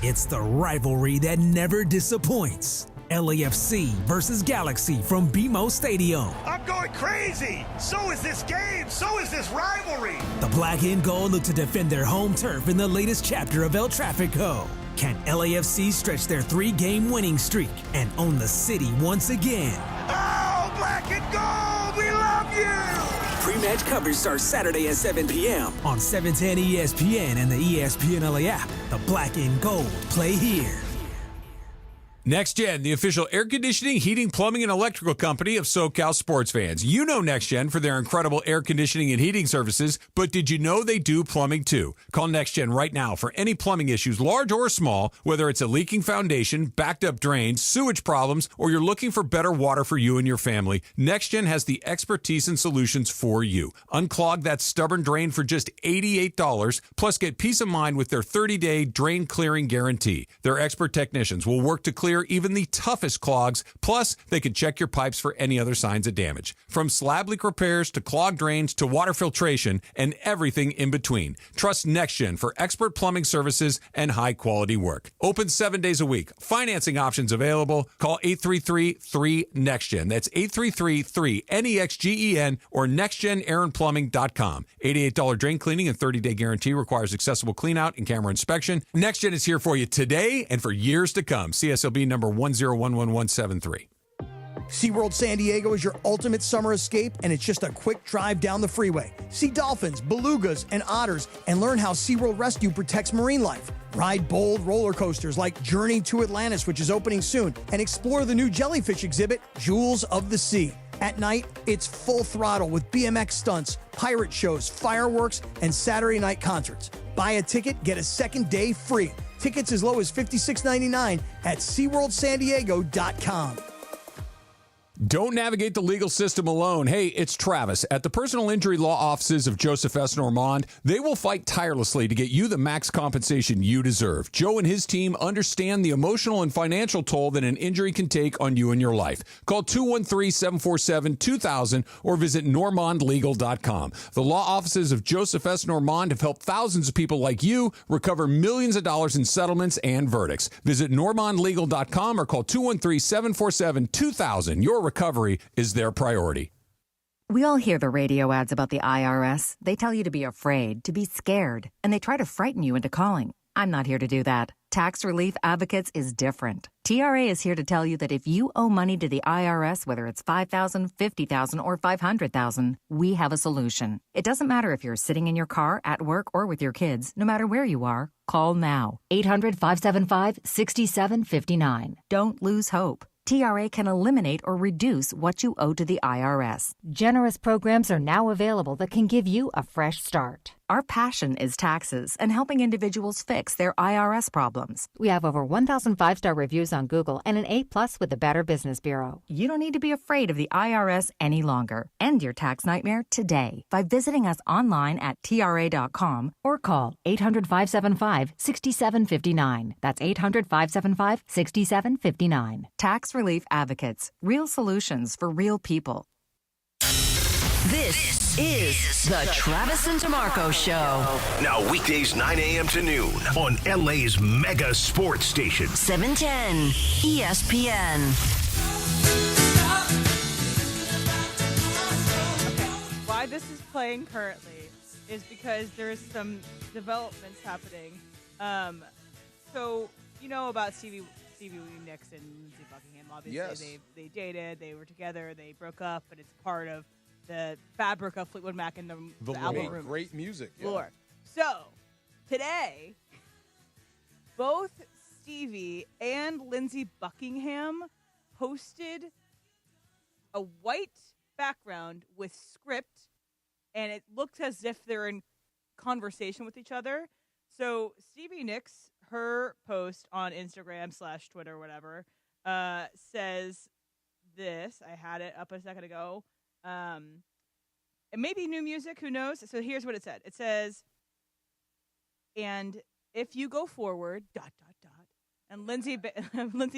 It's the rivalry that never disappoints. LAFC versus Galaxy from BMO Stadium. I'm going crazy. So is this game. So is this rivalry. The black and gold look to defend their home turf in the latest chapter of El Tráfico. Can LAFC stretch their 3-game winning streak and own the city once again? Oh, black and gold, we love you. Pre-match coverage starts Saturday at 7 p.m. on 710 ESPN and the ESPN LA app. The black and gold play here. Next Gen, the official air conditioning, heating, plumbing, and electrical company of SoCal sports fans. You know Next Gen for their incredible air conditioning and heating services, but did you know they do plumbing too? Call Next Gen right now for any plumbing issues, large or small, whether it's a leaking foundation, backed up drains, sewage problems, or you're looking for better water for you and your family. Next Gen has the expertise and solutions for you. Unclog that stubborn drain for just $88, plus get peace of mind with their 30-day drain clearing guarantee. Their expert technicians will work to clear even the toughest clogs, plus they can check your pipes for any other signs of damage. From slab leak repairs to clogged drains to water filtration and everything in between. Trust NextGen for expert plumbing services and high-quality work. Open 7 days a week. Financing options available. Call 833-3NEXTGen. That's 833-3NEXGEN or nextgenairandplumbing.com. $88 drain cleaning and 30-day guarantee requires accessible cleanout and camera inspection. NextGen is here for you today and for years to come. CSLB number 1011173. SeaWorld San Diego is your ultimate summer escape, and it's just a quick drive down the freeway. See dolphins, belugas, and otters, and learn how SeaWorld Rescue protects marine life. Ride bold roller coasters like Journey to Atlantis, which is opening soon, and explore the new jellyfish exhibit, Jewels of the Sea. At night, it's full throttle with BMX stunts, pirate shows, fireworks, and Saturday night concerts. Buy a ticket, get a second day free. Tickets as low as $56.99 at SeaWorldSanDiego.com. Don't navigate the legal system alone. Hey, it's Travis. At the personal injury law offices of Joseph S. Normand, they will fight tirelessly to get you the max compensation you deserve. Joe and his team understand the emotional and financial toll that an injury can take on you and your life. Call 213-747-2000 or visit normandlegal.com. The law offices of Joseph S. Normand have helped thousands of people like you recover millions of dollars in settlements and verdicts. Visit normandlegal.com or call 213-747-2000. Your recovery is their priority. We all hear the radio ads about the IRS. They tell you to be afraid, to be scared, and they try to frighten you into calling. I'm not here to do that. Tax Relief Advocates is different. TRA is here to tell you that if you owe money to the IRS, whether it's $5,000, $50,000, or $500,000, we have a solution. It doesn't matter if you're sitting in your car, at work, or with your kids. No matter where you are, call now. 800-575-6759. Don't lose hope. TRA can eliminate or reduce what you owe to the IRS. Generous programs are now available that can give you a fresh start. Our passion is taxes and helping individuals fix their IRS problems. We have over 1,000 5-star reviews on Google and an A+ with the Better Business Bureau. You don't need to be afraid of the IRS any longer. End your tax nightmare today by visiting us online at TRA.com or call 800-575-6759. That's 800-575-6759. Tax Relief Advocates. Real solutions for real people. This is the Travis and DeMarco Show. Now weekdays 9 a.m. to noon on LA's mega sports station. 710 ESPN. Why this is playing currently is because there's some developments happening. So you know about Stevie Nicks and Lindsey Buckingham. Obviously, yes. they dated, they were together, they broke up, but it's part of the fabric of Fleetwood Mac and the album room. Great music. Yeah. Lore. So today, both Stevie and Lindsey Buckingham posted a white background with script, and it looks as if they're in conversation with each other. So Stevie Nicks, her post on Instagram / Twitter, whatever, says this. I had it up a second ago. It may be new music, who knows? So here's what it said. It says, and if you go forward, ... And Lindsey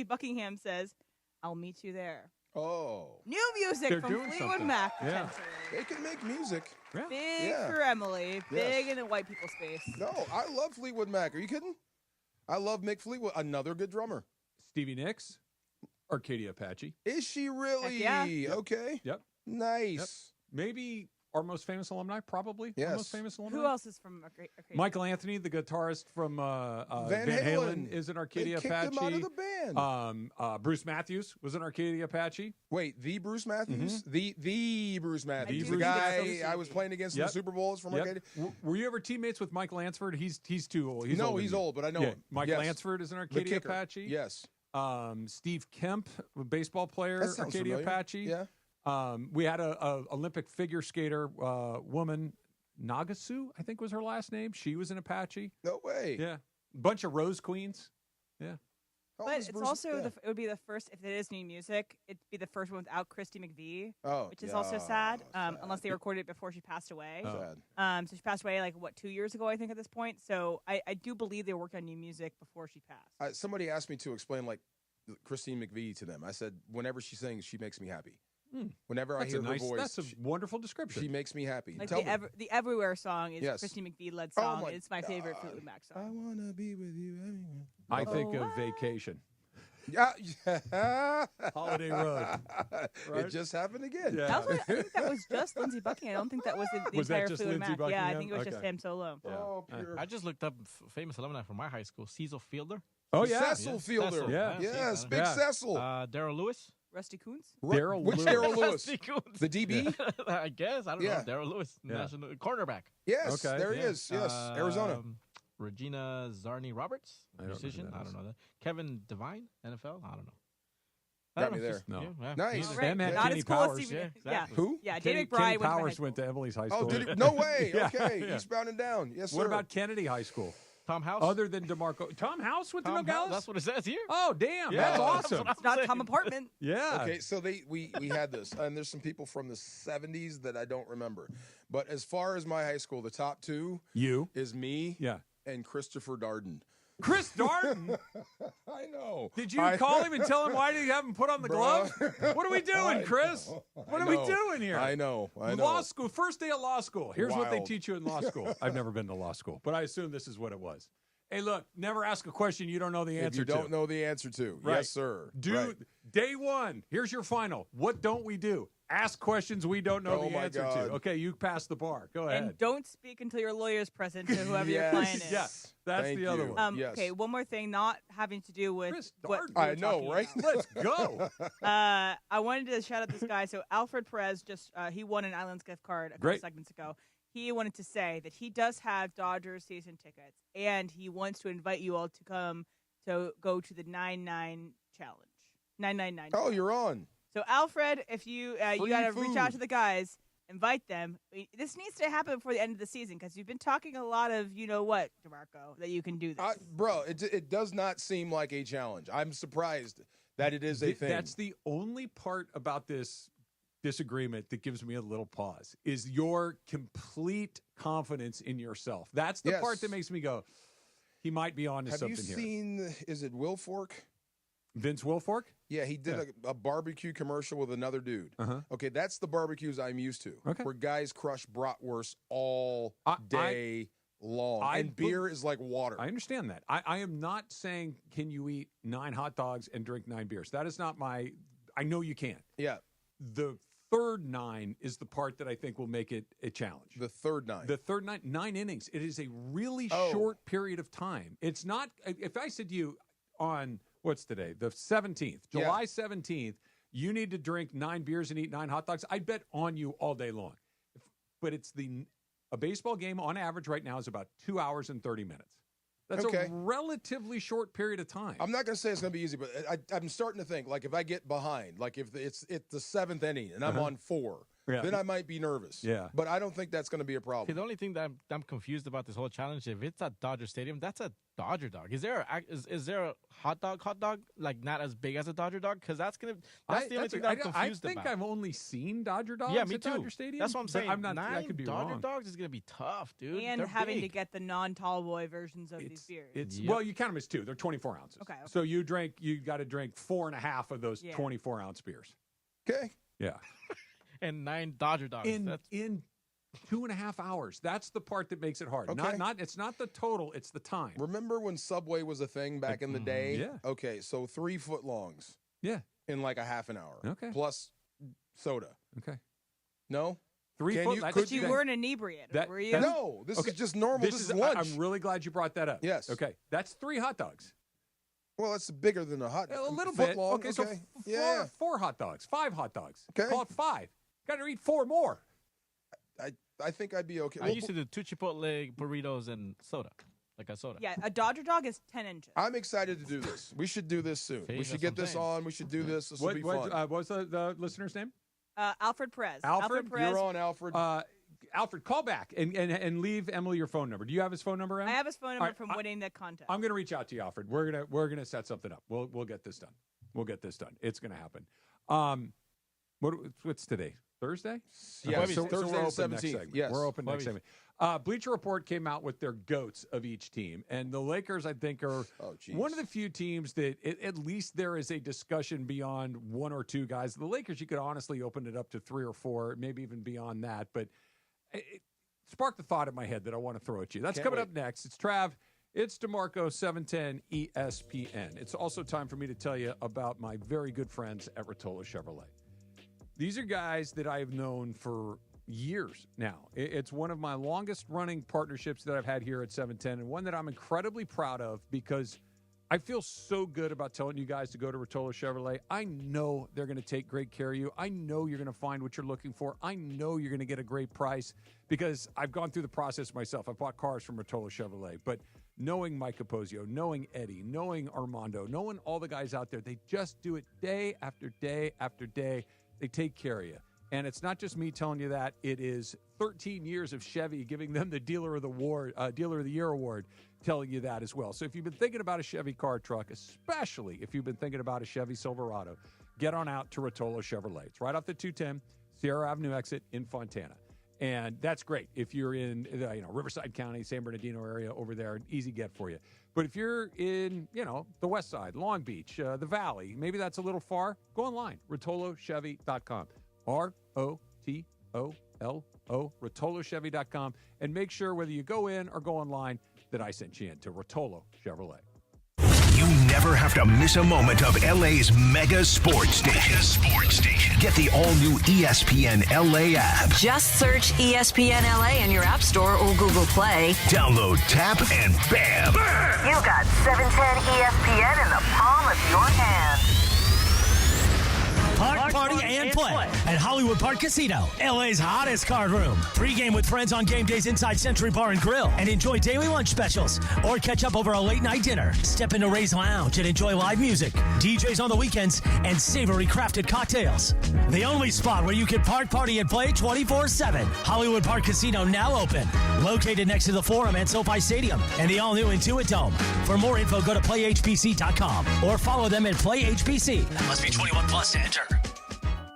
Buckingham says, I'll meet you there. Oh. New music They're from doing Fleetwood something. Mac, Yeah. potentially. They can make music. Big for Emily. Big in the white people space. No, I love Fleetwood Mac. Are you kidding? I love Mick Fleetwood. Another good drummer. Stevie Nicks, Arcadia Apache. Is she really? Heck yeah. Okay. Yep. Nice. Yep. Maybe our most famous alumni, probably. Yes. Our most famous alumni. Who else is from Arcadia? Michael Anthony, the guitarist from Van Halen, is an Arcadia They Apache. kicked him out of the band. Bruce Matthews was an Arcadia Apache. Wait, the Bruce Matthews? Mm-hmm. The Bruce Matthews. The The Bruce guy Matthews. I was playing against in the Super Bowls from Arcadia. Were you ever teammates with Mike Lansford? He's too old. No, older he's than you. old, but I know Yeah. him. Mike Yes. Lansford is an The Arcadia kicker. Apache. Yes. Steve Kemp, a baseball player, That sounds Arcadia familiar. Apache. Yeah. We had a Olympic figure skater woman, Nagasu, I think was her last name. She was an Apache. No way. Yeah. Bunch of Rose Queens. Yeah. But it's also it would be the first, if it is new music, it'd be the first one without Christy McVie, which is also sad, unless they recorded it before she passed away. Sad. So she passed away 2 years ago, I think, at this point. So I do believe they worked on new music before she passed. Somebody asked me to explain Christine McVie to them. I said, whenever she sings, she makes me happy. Whenever I hear her voice, that's a wonderful description. She makes me happy. Like Tell the Everywhere song is Yes. Christy McVie led song. my It's my favorite Fleetwood Mac song. I wanna be with you everywhere. I think of Vacation. Yeah. Holiday Road. It just happened again. Yeah. I think that was just Lindsey Buckingham. I don't think that was the Was that entire just Fleetwood Lindsey Mac. Yeah, I Buckingham? think it was just Okay. him solo. Oh, pure. I just looked up famous alumni from my high school. Cecil Fielder. Oh, yeah. Cecil Fielder. Cecil. Yeah. Yes, Cecil. Big Cecil. Daryl Lewis. Rusty Coons? Daryl Which Lewis. Daryl Lewis? Rusty Coons. The DB? I guess. I don't Yeah. know. Daryl Lewis, Yeah. national cornerback. Yes, Okay. there he is. Yes, Arizona. Regina Zarni Roberts, I don't know who musician. that I is. don't know that. Kevin Devine, NFL. I don't know. Got me there. Just- No. yeah, Nice. he's- Right. Them had Not Kenny as cool as Powers. Stevie Yeah, Nicks. exactly. Who? Yeah, Kenny David Bry went to my high Powers school. went to Emily's high school. Oh, did he? No way. Yeah, Okay. yeah. Eastbound and down. Yes, sir. What about Kennedy High School? Tom House? Other than DeMarco. Tom House with Tom the House? Nogales? That's what it says here. Oh, damn. Yeah. That's awesome. It's not Tom Apartment. Yeah. Okay, so we had this, and there's some people from the 70s that I don't remember. But as far as my high school, the top two is me and Christopher Darden. Chris Darden? I know. Did you call him and tell him why did you have him put on the glove? What are we doing, Chris? What are we doing here? I know. Law school, first day of law school. Here's what they Wild. teach you in law school. I've never been to law school, but I assume this is what it was. Hey, look, never ask a question you don't know the answer If you don't know the answer to. Right. Yes, sir. Day one, here's your final. What don't we do? Ask questions we don't know Oh, the my answer God. to. Okay, you pass the bar. Go ahead. And don't speak until your lawyer's present to whoever your client is. Yeah, that's the other one. Okay, one more thing, not having to do with what we I were know, talking right? about. Let's go. I wanted to shout out this guy. So Alfred Perez he won an Islands gift card a couple Great. segments ago. He wanted to say that he does have Dodgers season tickets, and he wants to invite you all to come to go to the 9-9 challenge. 999. Oh, you're on. So Alfred, if you Free got to reach food. out to the guys, invite them. This needs to happen before the end of the season because you've been talking a lot of what, DeMarco, that you can do this. Bro, it does not seem like a challenge. I'm surprised that it is a thing. That's the only part about this disagreement that gives me a little pause is your complete confidence in yourself. That's the part that makes me go, he might be on to Have something you here. seen, is it Wilfork? Vince Wilfork? Yeah, he did a barbecue commercial with another dude. Uh-huh. Okay, that's the barbecues I'm used to, where guys crush bratwurst all day long, and beer is like water. I understand that. I am not saying can you eat 9 hot dogs and drink 9 beers. That is not my – I know you can. Yeah. The third 9 is the part that I think will make it a challenge. The third 9. The third 9 innings. It is a really short period of time. It's not – if I said to you on – what's today? The 17th, July 17th, you need to drink 9 beers and eat 9 hot dogs. I bet on you all day long. But it's a baseball game on average right now is about 2 hours and 30 minutes. That's a relatively short period of time. I'm not going to say it's going to be easy, but I'm starting to think, like, if I get behind, like if it's the 7th inning and I'm on 4, then I might be nervous. Yeah. But I don't think that's going to be a problem. See, the only thing that I'm confused about this whole challenge, if it's at Dodger Stadium, that's a Dodger dog. Is there a hot dog like not as big as a Dodger dog? Because that's the only thing that I'm confused about. I think I've only seen Dodger dogs Yeah, me at too. Dodger Stadium. That's what I'm saying. I'm not. 9 I could be Dodger wrong. dogs is going to be tough, dude. And They're having to big. get the non-tall boy versions of these beers. Well, you count them as 2. They're 24 ounces. Okay. So you got to drink 4.5 of those 24 ounce beers. Okay. Yeah. And 9 Dodger dogs. In 2.5 hours. That's the part that makes it hard. Okay. It's not the total, it's the time. Remember when Subway was a thing back in the day? Yeah. Okay, so 3 foot longs. Yeah. In like a half an hour. Okay. Plus soda. Okay. No? 3 Can foot. you- that's- could But you weren't inebriated, were you? No, this is just normal. This is lunch. I'm really glad you brought that up. Yes. Okay. That's 3 hot dogs. Well, it's bigger than a hot A little foot bit. long. Okay, so four hot dogs, 5 hot dogs. Okay. Call it 5. Got to eat 4 more. I think I'd be okay. I used to do 2 Chipotle burritos and soda, like a soda. Yeah, a Dodger dog is 10 inches. I'm excited to do this. We should do this soon. See, we should that's get what I'm this saying. on. We should do this. This will be fun. What's the listener's name? Alfred Perez. Alfred, Perez. You're on, Alfred. Alfred, call back and leave Emily your phone number. Do you have his phone number, Em? I have his phone number All right, from winning the contest. I'm going to reach out to you, Alfred. We're gonna set something up. We'll get this done. We'll get this done. It's going to happen. What's today? Thursday? Yeah, Okay, Thursday we're the open next 17th. segment. Yes. We're open next segment. Bleacher Report came out with their goats of each team, and the Lakers, I think, are one of the few teams that at least there is a discussion beyond 1 or 2 guys. The Lakers, you could honestly open it up to 3 or 4, maybe even beyond that, but it sparked the thought in my head that I want to throw at you. That's coming up next. It's Trav. It's DeMarco, 710 ESPN. It's also time for me to tell you about my very good friends at Rotolo Chevrolet. These are guys that I've known for years now. It's one of my longest running partnerships that I've had here at 710, and one that I'm incredibly proud of because I feel so good about telling you guys to go to Rotolo Chevrolet. I know they're going to take great care of you. I know you're going to find what you're looking for. I know you're going to get a great price because I've gone through the process myself. I've bought cars from Rotolo Chevrolet, but knowing Mike Capozio, knowing Eddie, knowing Armando, knowing all the guys out there, they just do it day after day after day. They take care of you. And it's not just me telling you that. It is 13 years of Chevy giving them the Dealer of the Year award, telling you that as well. So if you've been thinking about a Chevy car truck, especially if you've been thinking about a Chevy Silverado, get on out to Rotolo Chevrolet. It's right off the 210 Sierra Avenue exit in Fontana. And that's great. If you're in Riverside County, San Bernardino area over there, easy get for you. But if you're in, the west side, Long Beach, the Valley, maybe that's a little far, go online, RotoloChevy.com. ROTOLO, RotoloChevy.com. And make sure whether you go in or go online that I sent you in to Rotolo Chevrolet. You never have to miss a moment of LA's mega sports station. Get the all-new ESPN LA app. Just search ESPN LA in your App Store or Google Play. Download, tap, and bam! You got 710 ESPN in the palm of your hand. Park, party, and play at Hollywood Park Casino, LA's hottest card room. Pregame with friends on game days inside Century Bar and Grill and enjoy daily lunch specials or catch up over a late night dinner. Step into Ray's Lounge and enjoy live music, DJs on the weekends, and savory crafted cocktails. The only spot where you can park, party, and play 24/7. Hollywood Park Casino now open. Located next to the Forum at SoFi Stadium and the all-new Intuit Dome. For more info, go to playhbc.com or follow them at PlayHBC. Must be 21 plus to enter.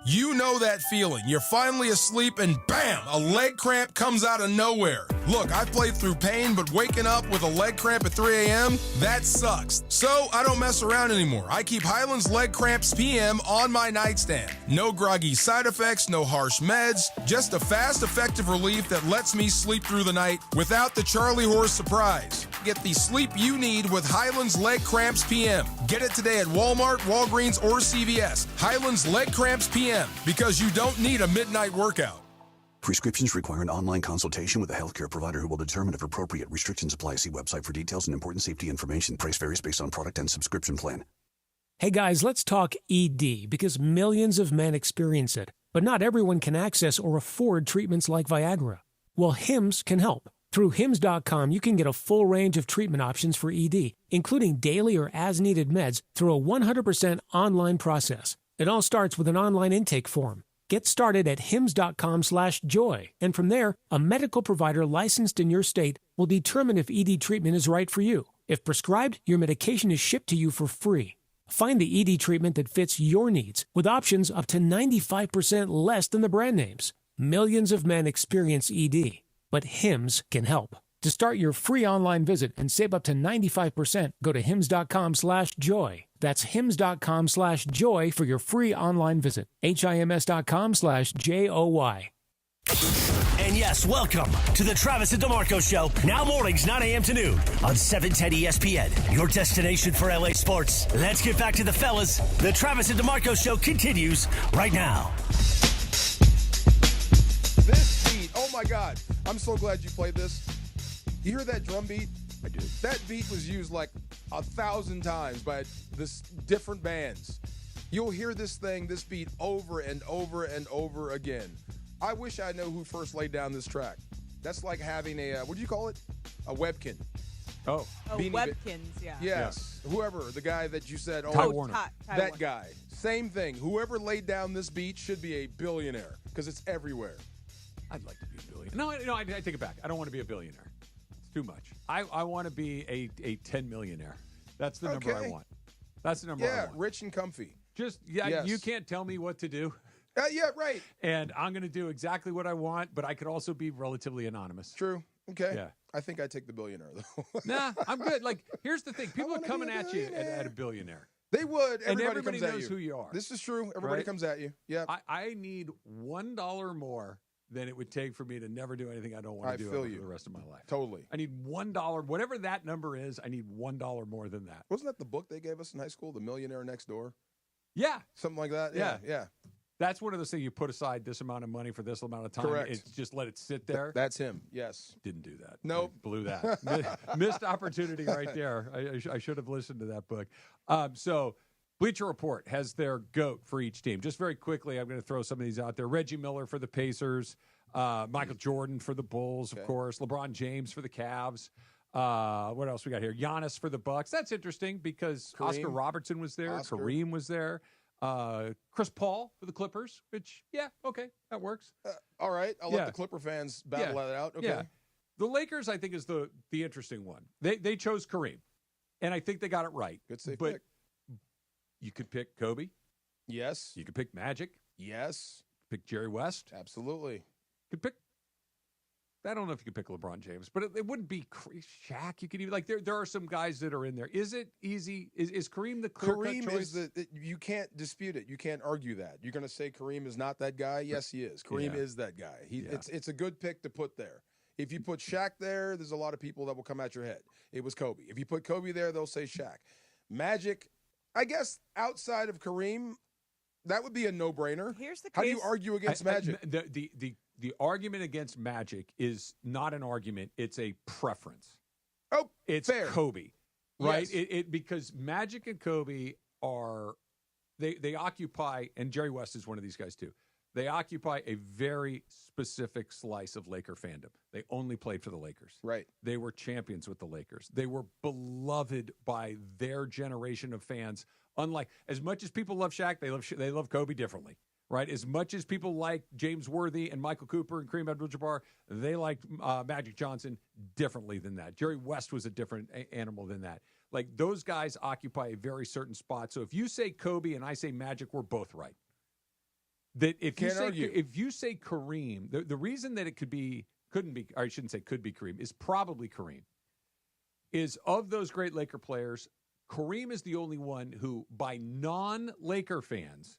You know that feeling. You're finally asleep and bam, a leg cramp comes out of nowhere. Look, I've played through pain, but waking up with a leg cramp at 3 a.m., that sucks. So I don't mess around anymore. I keep Highland's Leg Cramps PM on my nightstand. No groggy side effects, no harsh meds, just a fast, effective relief that lets me sleep through the night without the Charlie horse surprise. Get the sleep you need with Highland's Leg Cramps PM. Get it today at Walmart, Walgreens, or CVS. Highland's Leg Cramps PM, because you don't need a midnight workout. Prescriptions require an online consultation with a healthcare provider who will determine if appropriate. Restrictions apply. See website for details and important safety information. Price varies based on product and subscription plan. Hey guys, let's talk ED because millions of men experience it, but not everyone can access or afford treatments like Viagra. Well, Hims can help. Through Hims.com, you can get a full range of treatment options for ED, including daily or as-needed meds through a 100% online process. It all starts with an online intake form. Get started at hims.com/joy, and from there, a medical provider licensed in your state will determine if ED treatment is right for you. If prescribed, your medication is shipped to you for free. Find the ED treatment that fits your needs with options up to 95% less than the brand names. Millions of men experience ED, but Hims can help. To start your free online visit and save up to 95%, go to hims.com/joy. That's hims.com/joy for your free online visit. HIMS.com/JOY. And yes, welcome to the Travis and DeMarco Show. Now mornings, 9 a.m. to noon on 710 ESPN, your destination for LA sports. Let's get back to the fellas. The Travis and DeMarco Show continues right now. This beat, oh my God. I'm so glad you played this. You hear that drum beat? I do. That beat was used like 1,000 times by this different bands. You'll hear this beat over and over and over again. I wish I knew who first laid down this track. That's like having what do you call it? A webkin. Oh, Webkins, yeah. Yes. Yeah. Whoever, the guy that you said, Ty Warner. Ty that Warner. guy. Same thing. Whoever laid down this beat should be a billionaire because it's everywhere. I'd like to be a billionaire. No, I take it back. I don't want to be a billionaire. It's too much. I want to be a 10 millionaire. That's the number I want. That's the number I want. Yeah, rich and comfy. Yes. You can't tell me what to do. Yeah, right. And I'm going to do exactly what I want, but I could also be relatively anonymous. True. Okay. Yeah. I think I take the billionaire, though. Nah, I'm good. Like, here's the thing. People are coming at you at a billionaire. They would. Everybody comes knows at you. who you are. This is true. Everybody comes at you. Yeah. I need $1 more than it would take for me to never do anything I don't want to do for the rest of my life. Totally. I need $1. Whatever that number is, I need $1 more than that. Wasn't that the book they gave us in high school, The Millionaire Next Door? Yeah. Something like that? Yeah. That's one of those things you put aside this amount of money for this amount of time. Correct. It's just let it sit there. That's him. Yes. Didn't do that. Nope. Blew that. Missed opportunity right there. I should have listened to that book. So Bleacher Report has their GOAT for each team. Just very quickly, I'm going to throw some of these out there. Reggie Miller for the Pacers. Michael Jordan for the Bulls, of course. LeBron James for the Cavs. What else we got here? Giannis for the Bucks. That's interesting because Oscar Robertson was there. Kareem was there. Chris Paul for the Clippers, which, yeah, okay, that works. All right. I'll let the Clipper fans battle that out. Okay. Yeah. The Lakers, I think, is the interesting one. They chose Kareem, and I think they got it right. Good safe but pick. You could pick Kobe. Yes. You could pick Magic. Yes. Pick Jerry West. Absolutely. You could pick. I don't know if you could pick LeBron James, but it wouldn't be Shaq. You could even there are some guys that are in there. Is it easy? Is Kareem the clear-cut choice? You can't dispute it. You can't argue that. You're going to say Kareem is not that guy? Yes, he is. Kareem is that guy. It's a good pick to put there. If you put Shaq there, there's a lot of people that will come at your head. It was Kobe. If you put Kobe there, they'll say Shaq. Magic, I guess outside of Kareem, that would be a no-brainer. Here's the case. How do you argue against Magic? The argument against Magic is not an argument; it's a preference. Oh, it's fair. Kobe, right? Yes. Because Magic and Kobe are they occupy, and Jerry West is one of these guys too. They occupy a very specific slice of Laker fandom. They only played for the Lakers. Right. They were champions with the Lakers. They were beloved by their generation of fans. Unlike, as much as people love Shaq, they love Kobe differently. Right? As much as people like James Worthy and Michael Cooper and Kareem Abdul-Jabbar, they liked Magic Johnson differently than that. Jerry West was a different animal than that. Like, those guys occupy a very certain spot. So if you say Kobe and I say Magic, we're both right. That if you say Kareem, the reason that it could be Kareem, is probably Kareem. Is of those great Laker players, Kareem is the only one who, by non-Laker fans,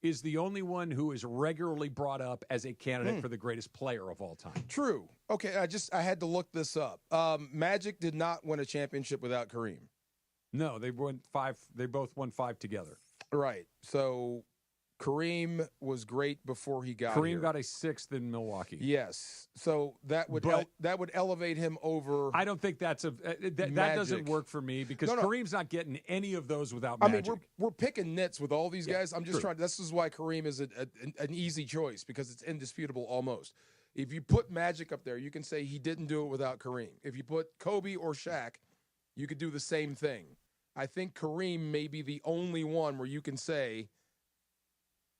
is the only one who is regularly brought up as a candidate for the greatest player of all time. True. Okay, I had to look this up. Magic did not win a championship without Kareem. No, they won 5. They both won 5 together. Right. So Kareem was great before he got here. Kareem got a 6th in Milwaukee. Yes. So that would elevate him over. I don't think that doesn't work for me because Kareem's not getting any of those without Magic. I mean, we're picking nits with all these guys. I'm just trying. This is why Kareem is an easy choice because it's indisputable almost. If you put Magic up there, you can say he didn't do it without Kareem. If you put Kobe or Shaq, you could do the same thing. I think Kareem may be the only one where you can say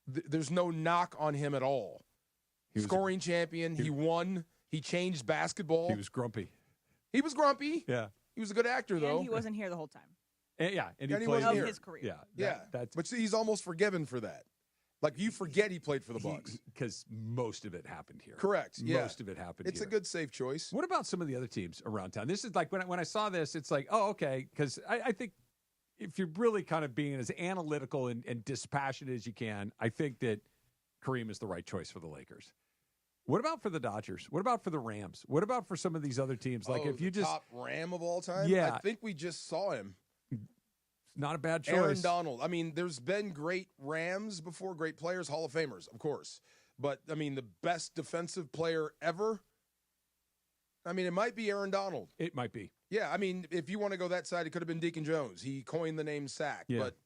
there's no knock on him at all. Scoring champion. He won. He changed basketball. He was grumpy. He was grumpy. Yeah. He was a good actor, though. And he wasn't here the whole time. And he wasn't here. His career. Yeah. But see, he's almost forgiven for that. Like, you forget he played for the Bucks. Because most of it happened here. Correct. Yeah. Most of it happened It's here. a good, safe choice. What about some of the other teams around town? This is like, when I saw this, it's like, oh, okay. Because I think if you're really kind of being as analytical and dispassionate as you can, I think that Kareem is the right choice for the Lakers. What about for the Dodgers? What about for the Rams? What about for some of these other teams? Like if you just top Ram of all time? Yeah. I think we just saw him. Not a bad choice. Aaron Donald. I mean, there's been great Rams before, great players, Hall of Famers, of course. But, I mean, the best defensive player ever, I mean, it might be Aaron Donald. It might be. Yeah, I mean, if you want to go that side, it could have been Deacon Jones. He coined the name Sack. Yeah. But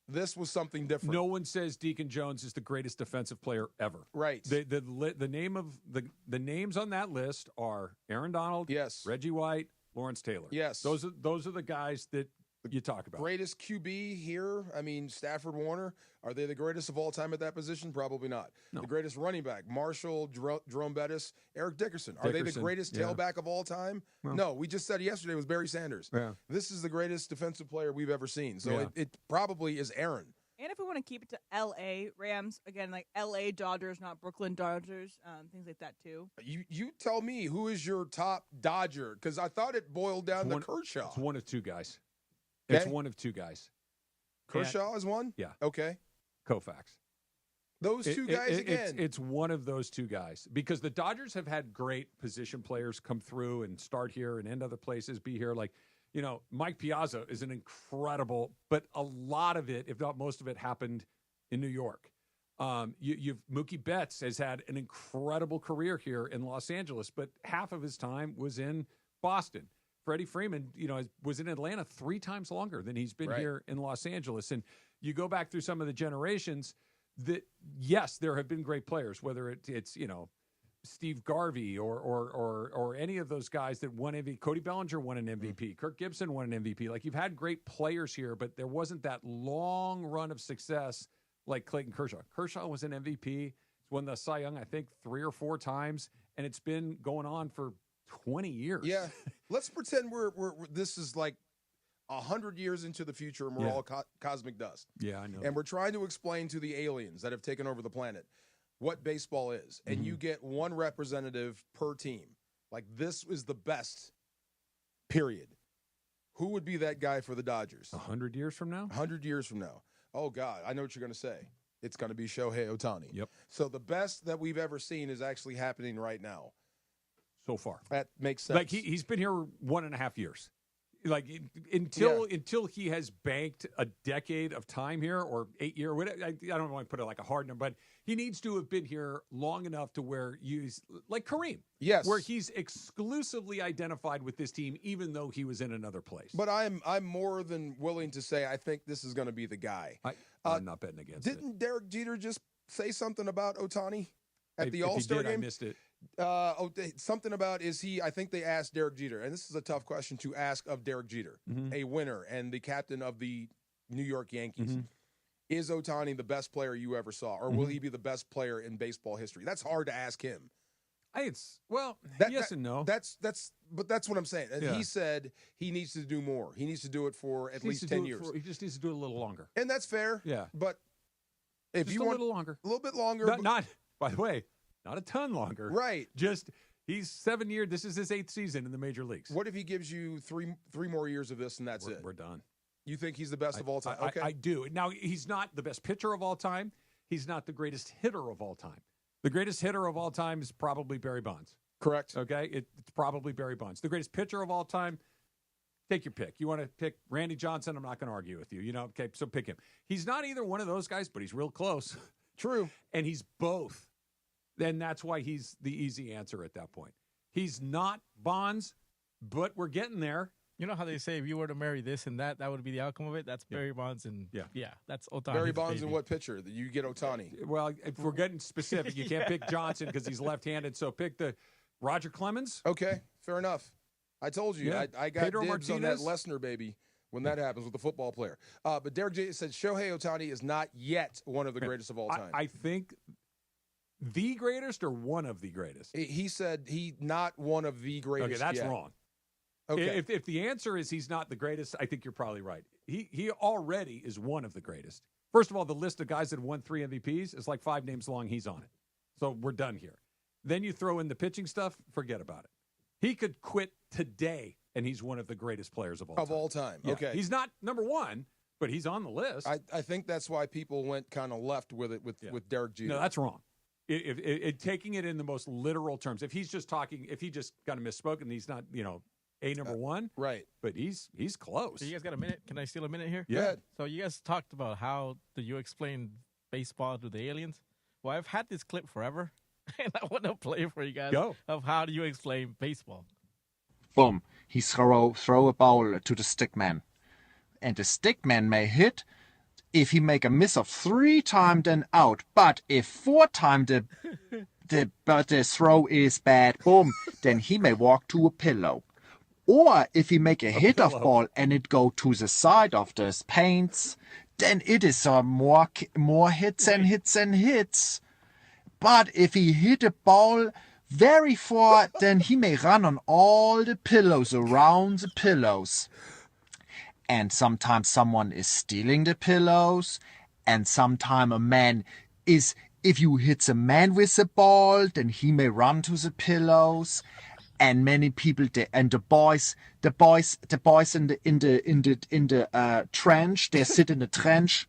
this was something different. No one says Deacon Jones is the greatest defensive player ever. Right. The name of the names on that list are Aaron Donald, yes, Reggie White, Lawrence Taylor. Yes. Those are the guys that you talk about. Greatest QB here, I mean, Stafford, Warner. Are they the greatest of all time at that position? Probably not. No. The greatest running back, Marshall, Jerome Bettis, Eric Dickerson. Are they the greatest tailback of all time? Well, no, we just said yesterday it was Barry Sanders. Yeah. This is the greatest defensive player we've ever seen. So it probably is Aaron. And if we want to keep it to L.A. Rams, again, like L.A. Dodgers, not Brooklyn Dodgers, things like that too. You tell me, who is your top Dodger? Because I thought it boiled down to Kershaw. It's one of two guys. Okay. It's one of two guys. Kershaw is one? Yeah. Okay. Koufax. Those two guys again. It's one of those two guys because the Dodgers have had great position players come through and start here and end other places, be here. Like, Mike Piazza is an incredible, but a lot of it, if not most of it, happened in New York. You've Mookie Betts has had an incredible career here in Los Angeles, but half of his time was in Boston. Freddie Freeman, was in Atlanta 3 times longer than he's been here in Los Angeles. And you go back through some of the generations that, yes, there have been great players, whether it's Steve Garvey or any of those guys that won MVP. Cody Bellinger won an MVP. Kirk Gibson won an MVP. Like, you've had great players here, but there wasn't that long run of success like Clayton Kershaw. Kershaw was an MVP. He's won the Cy Young, I think, 3 or 4 times, and it's been going on for 20 years. Yeah. Let's pretend we're this is like 100 years into the future, and we're all cosmic dust. Yeah, I know. And we're trying to explain to the aliens that have taken over the planet what baseball is. And you get one representative per team. Like, this is the best, period. Who would be that guy for the Dodgers? 100 years from now? 100 years from now. Oh, God, I know what you're going to say. It's going to be Shohei Ohtani. Yep. So the best that we've ever seen is actually happening right now. So far. That makes sense. Like, he's been here 1.5 years. Like, until he has banked a decade of time here, or 8 years, I don't want to put it like a hard number, but he needs to have been here long enough to where he's like Kareem. Yes. Where he's exclusively identified with this team, even though he was in another place. But I'm more than willing to say I think this is going to be the guy. I'm not betting against it. Didn't Derek Jeter just say something about Ohtani at the If he All-Star did, game? I missed it. Something about I think they asked Derek Jeter, and this is a tough question to ask of Derek Jeter, a winner and the captain of the New York Yankees. Is Ohtani the best player you ever saw, or will he be the best player in baseball history? That's hard to ask him. Yes and no. But that's what I'm saying. And Yeah. he said he needs to do more. He needs to do it for at least 10 years. He just needs to do it a little longer. And that's fair. Yeah. But if Just you a want little longer. a little bit longer. Not, by the way, not a ton longer. Right. Just, he's 7 years. This is his 8th season in the major leagues. What if he gives you three more years of this and that's it? We're done. You think he's the best of all time? Okay. I do. Now, he's not the best pitcher of all time. He's not the greatest hitter of all time. The greatest hitter of all time is probably Barry Bonds. Correct. Okay? It's probably Barry Bonds. The greatest pitcher of all time, take your pick. You want to pick Randy Johnson? I'm not going to argue with you. Okay, so pick him. He's not either one of those guys, but he's real close. True. And he's both. Then that's why he's the easy answer at that point. He's not Bonds, but we're getting there. You know how they say if you were to marry this and that would be the outcome of it? That's Barry Bonds and that's Ohtani. Barry Bonds and what pitcher? You get Ohtani. Well, if we're getting specific, you can't pick Johnson because he's left-handed. So pick the Roger Clemens. Okay, fair enough. I told you, Yeah. I got Pedro dibs on that Martinez. Lesnar baby when that happens with the football player. But Derek Jeter said Shohei Ohtani is not yet one of the greatest of all time. I think the greatest or one of the greatest. He said he not one of the greatest. Okay, that's yet. wrong. Okay. If the answer is he's not the greatest, I think you're probably right. He already is one of the greatest. First of all, the list of guys that won 3 MVPs is like 5 names long. He's on it. So we're done here. Then you throw in the pitching stuff, forget about it. He could quit today, and he's one of the greatest players of all time. Yeah. Okay. He's not number one, but he's on the list. I think that's why people went kind of left with it with Derek Jeter. No, that's wrong. If taking it in the most literal terms, if he just kind of misspoken, he's not, number one. Right. But he's close. So you guys got a minute? Can I steal a minute here? Yeah. So you guys talked about how do you explain baseball to the aliens? Well, I've had this clip forever, and I want to play for you guys Go. of how do you explain baseball. Boom. He throw a ball to the stick man. And the stick man may hit. If he make a miss of 3 times, then out. But if 4 times the throw is bad, boom, then he may walk to a pillow. Or if he make a hit of ball and it go to the side of the paints, then it is more hits and hits and hits. But if he hit a ball very far, then he may run on all the pillows around the pillows. And sometimes someone is stealing the pillows, and sometimes a man is, if you hit a man with a ball, then he may run to the pillows. And many people, the boys in the trench, they sit in the trench,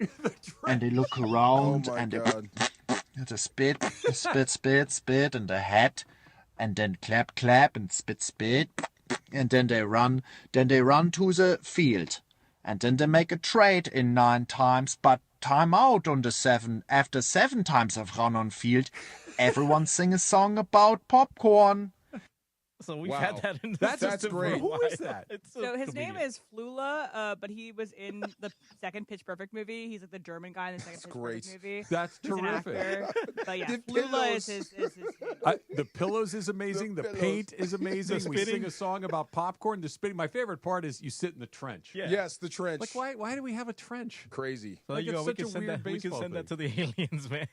and they look around, and they spit, and the hat, and then clap, and spit, and then they run to the field, and then they make a trade in 9 times, but time out on the 7. After 7 times I've run on field, everyone sing a song about popcorn. So we've had that in the That's system for great. a Who while. is that? It's So his comedian. name is Flula, but he was in the second Pitch Perfect movie. He's like the German guy in the second Pitch great. Perfect movie. That's He's an terrific. actor. But yeah, The Flula pillows. is his handle. The pillows is amazing. The paint is amazing. We sing a song about popcorn. The spitting. My favorite part is you sit in the trench. Yeah. Yes, the trench. Like, why do we have a trench? Crazy. So Like, you it's go. such We a can send weird that. We can baseball send that to thing. the aliens, man.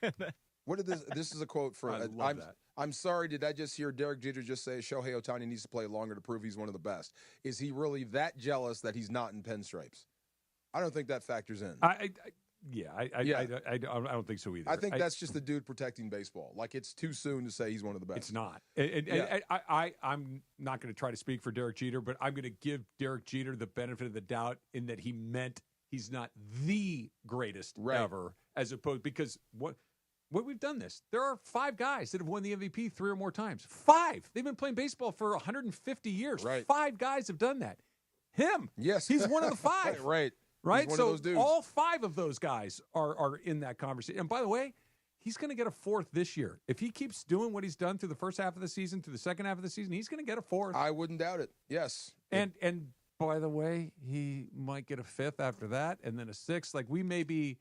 What did this? This is a quote for. I love that. I'm sorry. Did I just hear Derek Jeter just say Shohei Ohtani needs to play longer to prove he's one of the best? Is he really that jealous that he's not in pinstripes? I don't think that factors in. I don't think so either. I think that's just the dude protecting baseball. Like, it's too soon to say he's one of the best. It's not. I'm not going to try to speak for Derek Jeter, but I'm going to give Derek Jeter the benefit of the doubt in that he meant he's not the greatest ever, as opposed because what we've done this. There are 5 guys that have won the MVP 3 or more times. 5. They've been playing baseball for 150 years. Right. 5 guys have done that. Him. Yes. He's one of the 5. Right. Right? He's one So of those dudes. all 5 of those guys are in that conversation. And by the way, he's going to get a 4th this year. If he keeps doing what he's done through the first half of the season, through the second half of the season, he's going to get a 4th. I wouldn't doubt it. Yes. And by the way, he might get a 5th after that, and then a 6th. Like, we may be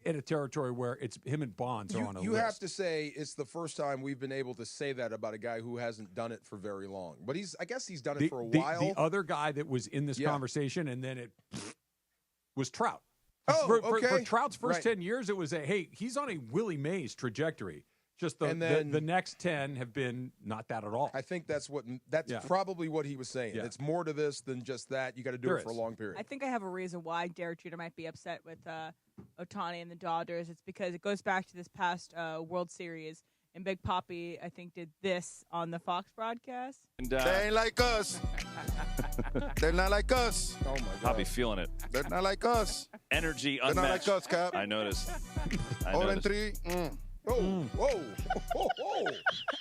in a territory where it's him and Bonds are on a You list. have to say it's the first time we've been able to say that about a guy who hasn't done it for very long. But I guess he's done it for a while. The other guy that was in this conversation, and then it was Trout. Oh, for okay. Trout's first Right. 10 years, it was he's on a Willie Mays trajectory. Just And then- the next 10 have been not that at all. I think that's probably what he was saying. Yeah. It's more to this than just that. You got to do There it for a is. long period. I think I have a reason why Derek Jeter might be upset with Ohtani and the Dodgers. It's because it goes back to this past World Series, and Big Papi, I think, did this on the Fox broadcast. And, They ain't like us. They're not like us. Oh, my God. I'll be feeling it. They're not like us. Energy They're unmatched. not like us, Cap. I noticed. I 0-3. Whoa.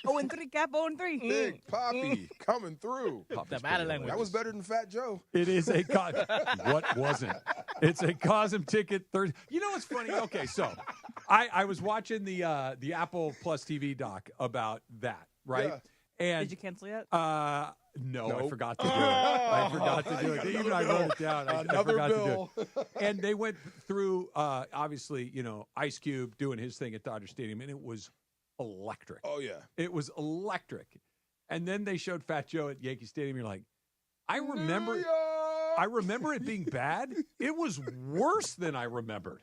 0-3, Cap, 0-3. Big Papi coming through. The body language. That was better than Fat Joe. It is a what wasn't? It's a Cosm ticket Thursday. You know what's funny? Okay, so I was watching the Apple Plus TV doc about that, right? Yeah. And Did you cancel yet? no, Nope. I forgot to do it. I forgot to do it. Even I wrote it down. I Another forgot bill. to do it. And they went through, obviously, Ice Cube doing his thing at Dodger Stadium, and it was electric. Oh, yeah. It was electric. And then they showed Fat Joe at Yankee Stadium. You're like, I remember it being bad. It was worse than I remembered.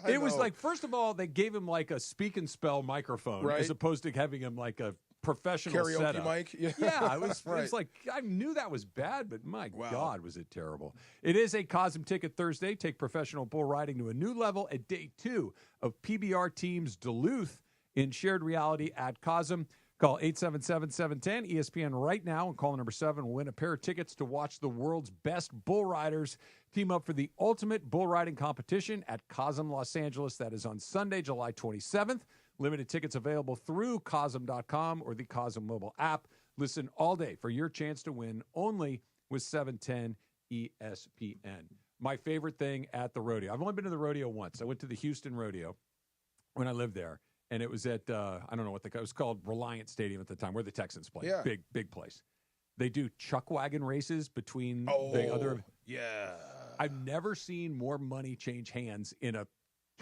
It was like, first of all, they gave him like a speak and spell microphone Right. as opposed to having him like a professional Karaoke setup. mic? Yeah, it was Right. like, I knew that was bad, but my God, was it terrible. It is a Cosm Ticket Thursday. Take professional bull riding to a new level at day 2 of PBR Teams Duluth in shared reality at Cosm. Call 877-710-ESPN right now, and caller number 7 will win a pair of tickets to watch the world's best bull riders team up for the ultimate bull riding competition at Cosm Los Angeles. That is on Sunday, July 27th. Limited tickets available through Cosm.com or the Cosm mobile app. Listen all day for your chance to win only with 710 ESPN. My favorite thing at the rodeo. I've only been to the rodeo once. I went to the Houston Rodeo when I lived there. And it was at, I don't know what it was called, Reliant Stadium at the time, where the Texans play. Yeah. Big place. They do chuck wagon races between the other. Yeah. I've never seen more money change hands in a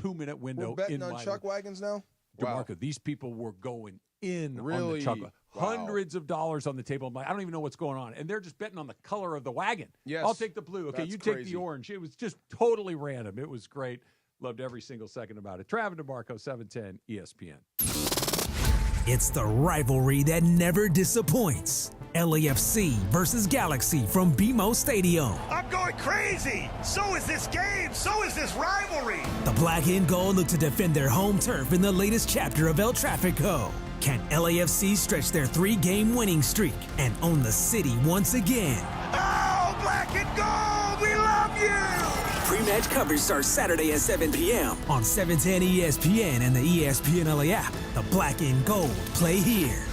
2-minute window. We're betting in on my chuck wagons now? DeMarco, these people were going in on Really? the chuck. Wow. Hundreds of dollars on the table. I'm like, I don't even know what's going on. And they're just betting on the color of the wagon. Yes. I'll take the blue. Okay, That's you take crazy. the orange. It was just totally random. It was great. Loved every single second about it. Travis DeMarco, 710 ESPN. It's the rivalry that never disappoints. LAFC versus Galaxy from BMO Stadium. I'm going crazy. So is this game. So is this rivalry. The black and gold look to defend their home turf in the latest chapter of El Tráfico. Can LAFC stretch their 3-game winning streak and own the city once again? Oh, black and gold, we love you. Pre-match coverage starts Saturday at 7 p.m. on 710 ESPN and the ESPN LA app. The black and gold play here.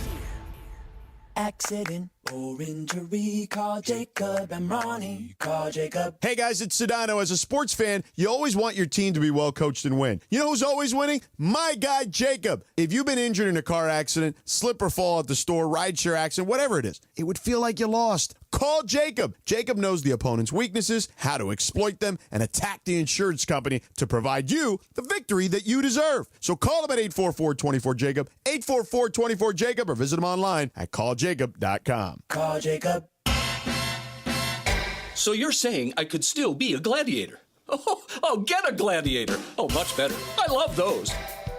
Accident, or injury, call Jacob and Ronnie. Call Jacob. Hey guys, it's Sedano. As a sports fan, you always want your team to be well coached and win. You know who's always winning? My guy, Jacob. If you've been injured in a car accident, slip or fall at the store, rideshare accident, whatever it is, it would feel like you lost. Call Jacob. Jacob knows the opponent's weaknesses, how to exploit them, and attack the insurance company to provide you the victory that you deserve. So call him at 844-24-JACOB, 844-24-JACOB, or visit him online at calljacob.com. Call Jacob. So you're saying I could still be a gladiator? Oh, get a gladiator. Oh, much better. I love those.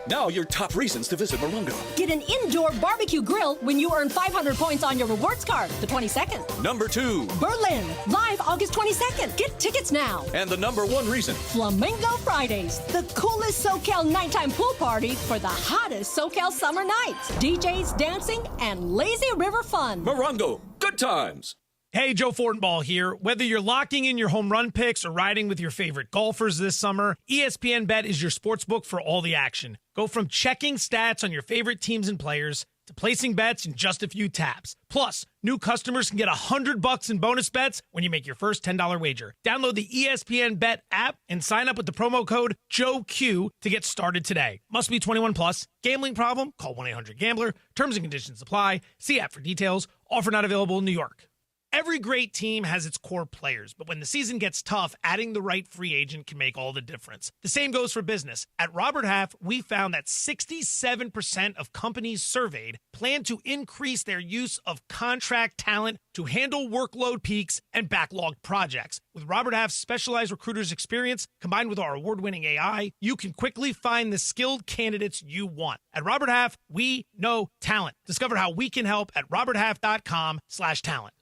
Now your top reasons to visit Morongo. Get an indoor barbecue grill when you earn 500 points on your rewards card, the 22nd. Number 2. Berlin, live August 22nd. Get tickets now. And the number 1 reason. Flamingo Fridays, the coolest SoCal nighttime pool party for the hottest SoCal summer nights. DJs, dancing, and lazy river fun. Morongo, good times. Hey, Joe Fortenbaugh here. Whether you're locking in your home run picks or riding with your favorite golfers this summer, ESPN Bet is your sportsbook for all the action. Go from checking stats on your favorite teams and players to placing bets in just a few taps. Plus, new customers can get $100 in bonus bets when you make your first $10 wager. Download the ESPN Bet app and sign up with the promo code JOEQ to get started today. Must be 21 plus. Gambling problem? Call 1-800-GAMBLER. Terms and conditions apply. See app for details. Offer not available in New York. Every great team has its core players, but when the season gets tough, adding the right free agent can make all the difference. The same goes for business. At Robert Half, we found that 67% of companies surveyed plan to increase their use of contract talent to handle workload peaks and backlogged projects. With Robert Half's specialized recruiters' experience, combined with our award-winning AI, you can quickly find the skilled candidates you want. At Robert Half, we know talent. Discover how we can help at roberthalf.com/talent.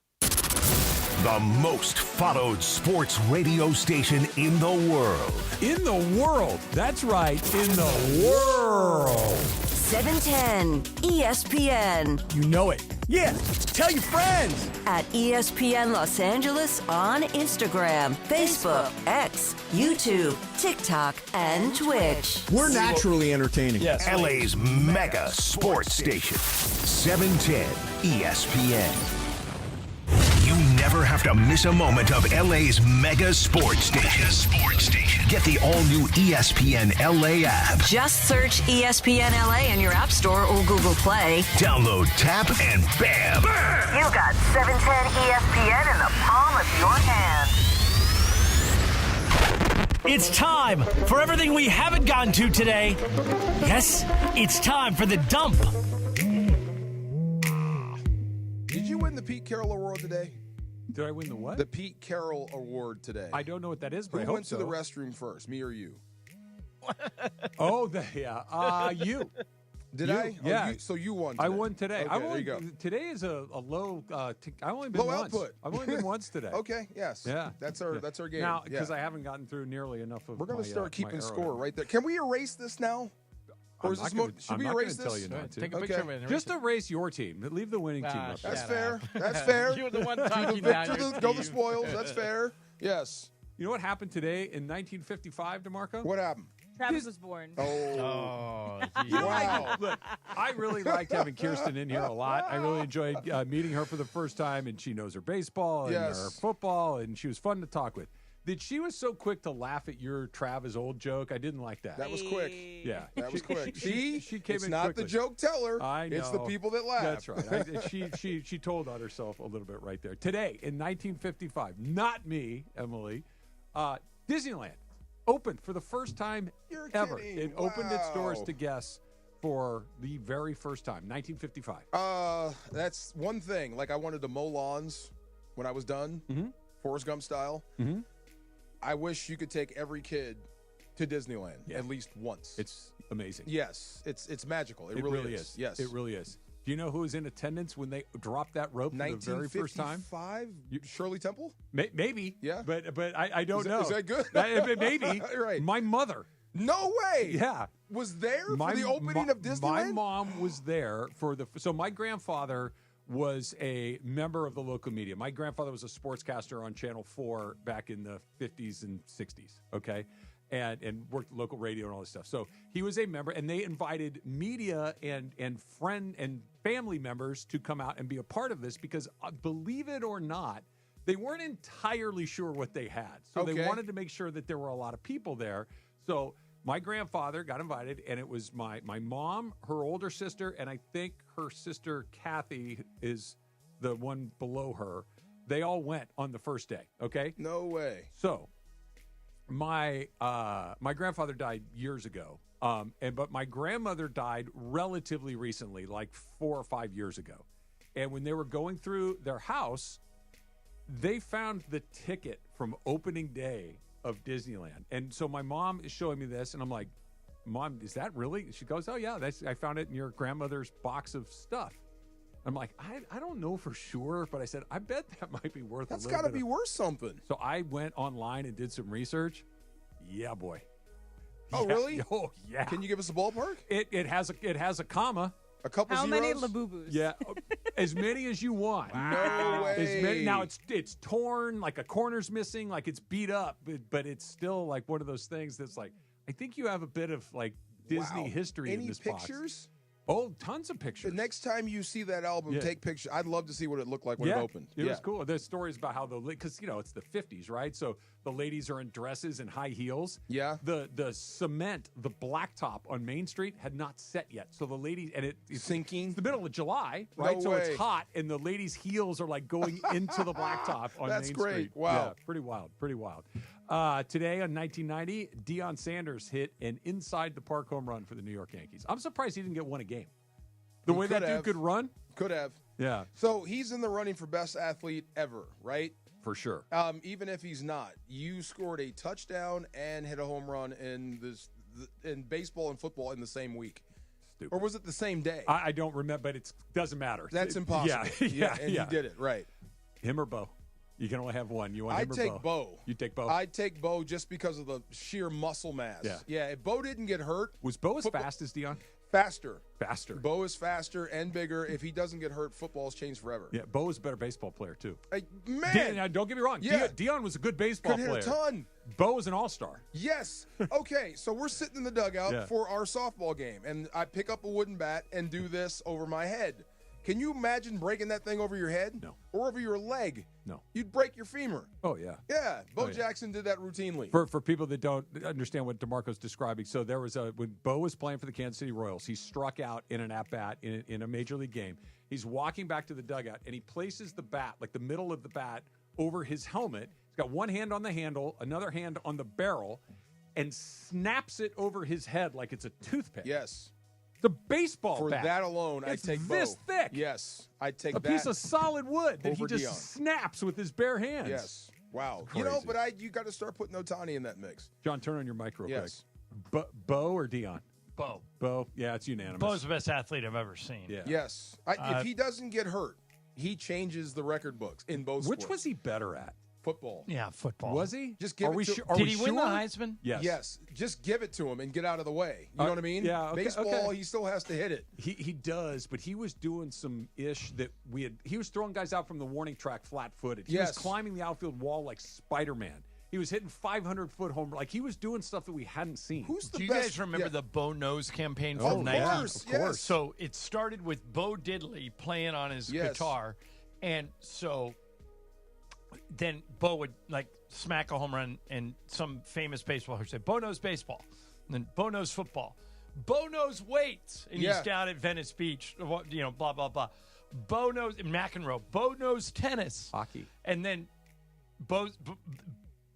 The most followed sports radio station in the world. In the world. That's right. In the world. 710 ESPN. You know it. Yeah. Tell your friends. At ESPN Los Angeles on Instagram, Facebook, X, YouTube, TikTok, and Twitch. We're naturally entertaining. Yes. LA's mega sports station. 710 ESPN. You never have to miss a moment of LA's mega sports station. Get the all-new ESPN LA app. Just search ESPN LA in your App Store or Google Play. Download, tap, and bam! You got 710 ESPN in the palm of your hand. It's time for everything we haven't gotten to today. Yes, it's time for the dump. Did you win the Pete Carroll Award today? Did I win the what? The Pete Carroll Award today. I don't know what that is, but Who I hope went so. to the restroom first, me or you? You. Did You, I? yeah. So you won today. I won today. Okay, there you go. Today is a low. I've only been Low once. output. I've only been once today. Okay. Yes. Yeah. That's our game. Now, because yeah. I haven't gotten through nearly enough of. We're gonna my, start my keeping arrow. score right there. Can we erase this now? Or is this should we erase this? Tell you not to. Take a picture of it. And Just erase your team. Leave the winning team up. That's there. fair. That's fair. You're the one talking To down your go the team. spoils. That's fair. Yes. You know what happened today in 1955, DeMarco? What happened? Travis was born. Oh, Wow. Look, I really liked having Kirsten in here a lot. I really enjoyed meeting her for the first time, and she knows her baseball and Yes. her football, and she was fun to talk with. That she was so quick to laugh at your Travis old joke. I didn't like that. That was quick. Yeah, That was quick. She came it's in not quickly. the joke teller. I know. It's the people that laugh. That's right. She told on herself a little bit right there. Today in 1955, not me, Emily. Disneyland opened for the first time ever. kidding. It opened its doors Wow. to guests for the very first time, 1955. That's one thing. Like I wanted to mow lawns when I was done, Forrest Gump style. Mm-hmm. I wish you could take every kid to Disneyland at least once. It's amazing. Yes, it's magical. It really is. Yes, it really is. Do you know who was in attendance when they dropped that rope for the very first time? 1955. Shirley Temple. Maybe. Yeah. But I don't know. Is that good? Maybe. Right. My mother. No way. Yeah. Was there for the opening of Disneyland? My mom was there for the. So my grandfather was a member of the local media. My grandfather was a sportscaster on Channel 4 back in the 50s and 60s. Okay. and worked local radio and all this stuff. So he was a member, and they invited media and friend and family members to come out and be a part of this because, believe it or not, they weren't entirely sure what they had. So they wanted to make sure that there were a lot of people there. So my grandfather got invited, and it was my mom, her older sister, and I think her sister Kathy is the one below her. They all went on the first day, okay? No way. So my grandfather died years ago, but my grandmother died relatively recently, like 4 or 5 years ago. And when they were going through their house, they found the ticket from opening day of Disneyland. And so my mom is showing me this, and I'm like, Mom, is that really? She goes, oh, yeah, I found it in your grandmother's box of stuff. I'm like, I don't know for sure, but I said, I bet that might be worth That's a little got to bit be worth something. So I went online and did some research. Yeah, boy. Oh, Yeah. really? Oh, yeah. Can you give us a ballpark? It has a comma. A couple How zeros? many Labubus? Yeah, as many as you want. No way. As many, now it's torn, like a corner's missing, like it's beat up, but it's still like one of those things that's like, I think you have a bit of like Disney history in this box. Any pictures? Oh, tons of pictures. The next time you see that album, take pictures. I'd love to see what it looked like when it opened. It was cool. There's stories about how because it's the 50s, right? So the ladies are in dresses and high heels. Yeah. The cement, the blacktop on Main Street had not set yet. So the ladies it's sinking. It's the middle of July, right? No so way. it's hot, and the ladies' heels are like going into the blacktop on That's Main great. Street. Wow. Yeah, pretty wild. Pretty wild. Today on 1990, Deion Sanders hit an inside the park home run for the New York Yankees. I'm surprised he didn't get one a game. The way that dude could run? Could have. Yeah. So he's in the running for best athlete ever, right? For sure. Even if he's not, you scored a touchdown and hit a home run in baseball and football in the same week. Stupid. Or was it the same day? I don't remember, but it doesn't matter. That's impossible. Yeah, and he did it, right. Him or Bo? You can only have one. You want him I'd or take Bo. You take Bo? I'd take Bo just because of the sheer muscle mass. Yeah, if Bo didn't get hurt. Was Bo as fast as Deion? Faster. Bo is faster and bigger. If he doesn't get hurt, football's changed forever. Yeah, Bo is a better baseball player, too. Man. Now, don't get me wrong. Yeah. Deion was a good baseball Could player. hit a ton. Bo was an all-star. Yes. Okay, so we're sitting in the dugout for our softball game, and I pick up a wooden bat and do this over my head. Can you imagine breaking that thing over your head? No. Or over your leg? No. You'd break your femur. Oh, yeah. Yeah. Bo Jackson did that routinely. For people that don't understand what DeMarco's describing, so there was when Bo was playing for the Kansas City Royals, he struck out in an at-bat in a Major League game. He's walking back to the dugout, and he places the bat, like the middle of the bat, over his helmet. He's got one hand on the handle, another hand on the barrel, and snaps it over his head like it's a toothpick. Yes. The baseball For bat. that alone, I'd It's take this Bo. thick. Yes, I'd take a that. piece of solid wood that he over just Deion. snaps with his bare hands. Yes. Wow. Crazy. But you got to start putting Otani in that mix. John, turn on your mic real Yes. quick. Bo or Deion? Bo. Bo. Yeah, it's unanimous. Bo's the best athlete I've ever seen. Yeah. Yes. If he doesn't get hurt, he changes the record books in both Which sports. was he better at? Football. Yeah, football. Was he? Just give Are it we to sure? Did he win the Heisman? Yes. Yes. Just give it to him and get out of the way. You know what I mean? Yeah. Okay, Baseball, okay. he still has to hit it. He does, but he was doing some ish that he was throwing guys out from the warning track flat-footed. He was Yes. climbing the outfield wall like Spider-Man. He was hitting 500-foot home. Like he was doing stuff that we hadn't seen. Who's the Do you best? guys remember the Bo Knows campaign Of from 19? course, Of course. yes. So it started with Bo Diddley playing on his Yes. guitar, and so then Bo would like smack a home run, and some famous baseball would say, "Bo knows baseball," and then Bo knows football. Bo knows weights, and Yeah. he's down at Venice Beach, blah blah blah. Bo knows McEnroe. Bo knows tennis, Hockey. and then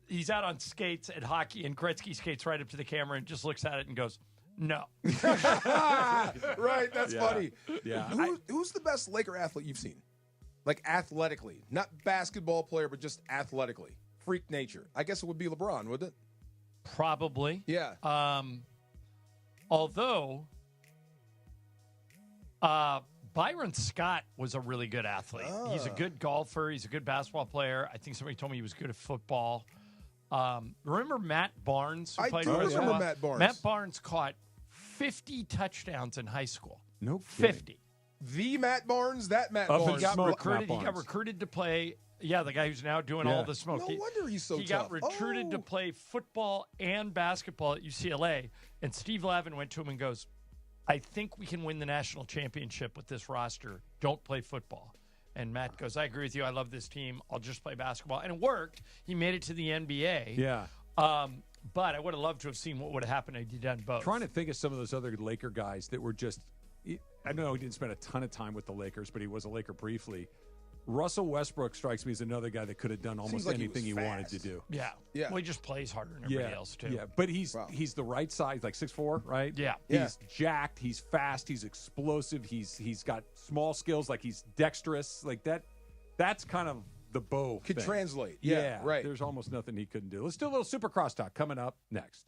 he's out on skates at hockey, and Gretzky skates right up to the camera and just looks at it and goes, "No." Right, that's Yeah. funny. Yeah. Who's the best Laker athlete you've seen? Like athletically, not basketball player, but just athletically. Freak nature. I guess it would be LeBron, wouldn't it? Probably. Yeah. Although Byron Scott was a really good athlete. He's a good golfer. He's a good basketball player. I think somebody told me he was good at football. Remember Matt Barnes? Who I played do for remember Iowa? Matt Barnes. Matt Barnes caught 50 touchdowns in high school. No 50. The Matt Barnes, that Matt Of the Barnes. He got Smoke recruited. Matt He got Barnes. recruited to play. Yeah, the guy who's now doing all the smoke. No wonder he's so He tough. got recruited to play football and basketball at UCLA, and Steve Lavin went to him and goes, "I think we can win the national championship with this roster. Don't play football." And Matt goes, "I agree with you. I love this team. I'll just play basketball." And it worked. He made it to the NBA. Yeah. But I would have loved to have seen what would have happened had he done both. Trying to think of some of those other Laker guys that were just. I know he didn't spend a ton of time with the Lakers, but he was a Laker briefly. Russell Westbrook strikes me as another guy that could have done almost like he anything he was wanted to fast. do. Yeah. Yeah. Well, he just plays harder than everybody else, too. Yeah, but he's the right size, like 6'4", right? Yeah. He's jacked, he's fast, he's explosive, he's got small skills, like he's dexterous. Like that's kind of the bow Could thing. translate. Yeah, right. There's almost nothing he couldn't do. Let's do a little Supercross talk coming up next.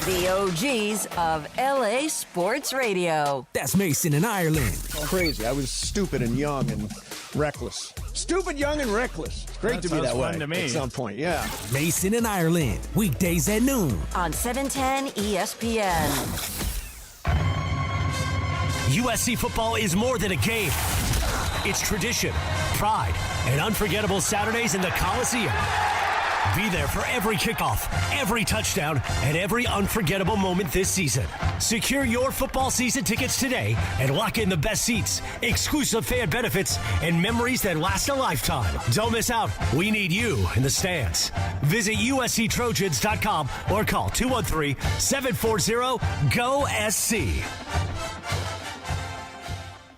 The OGs of LA Sports Radio. That's Mason in Ireland. Crazy. I was stupid and young and reckless. Stupid, young, and reckless. It's great That to be that sounds way fun to me. at some point, yeah. Mason in Ireland. Weekdays at noon. On 710 ESPN. USC football is more than a game. It's tradition, pride, and unforgettable Saturdays in the Coliseum. Be there for every kickoff, every touchdown, and every unforgettable moment this season. Secure your football season tickets today and lock in the best seats, exclusive fan benefits, and memories that last a lifetime. Don't miss out. We need you in the stands. Visit USCTrojans.com or call 213-740-GO-SC.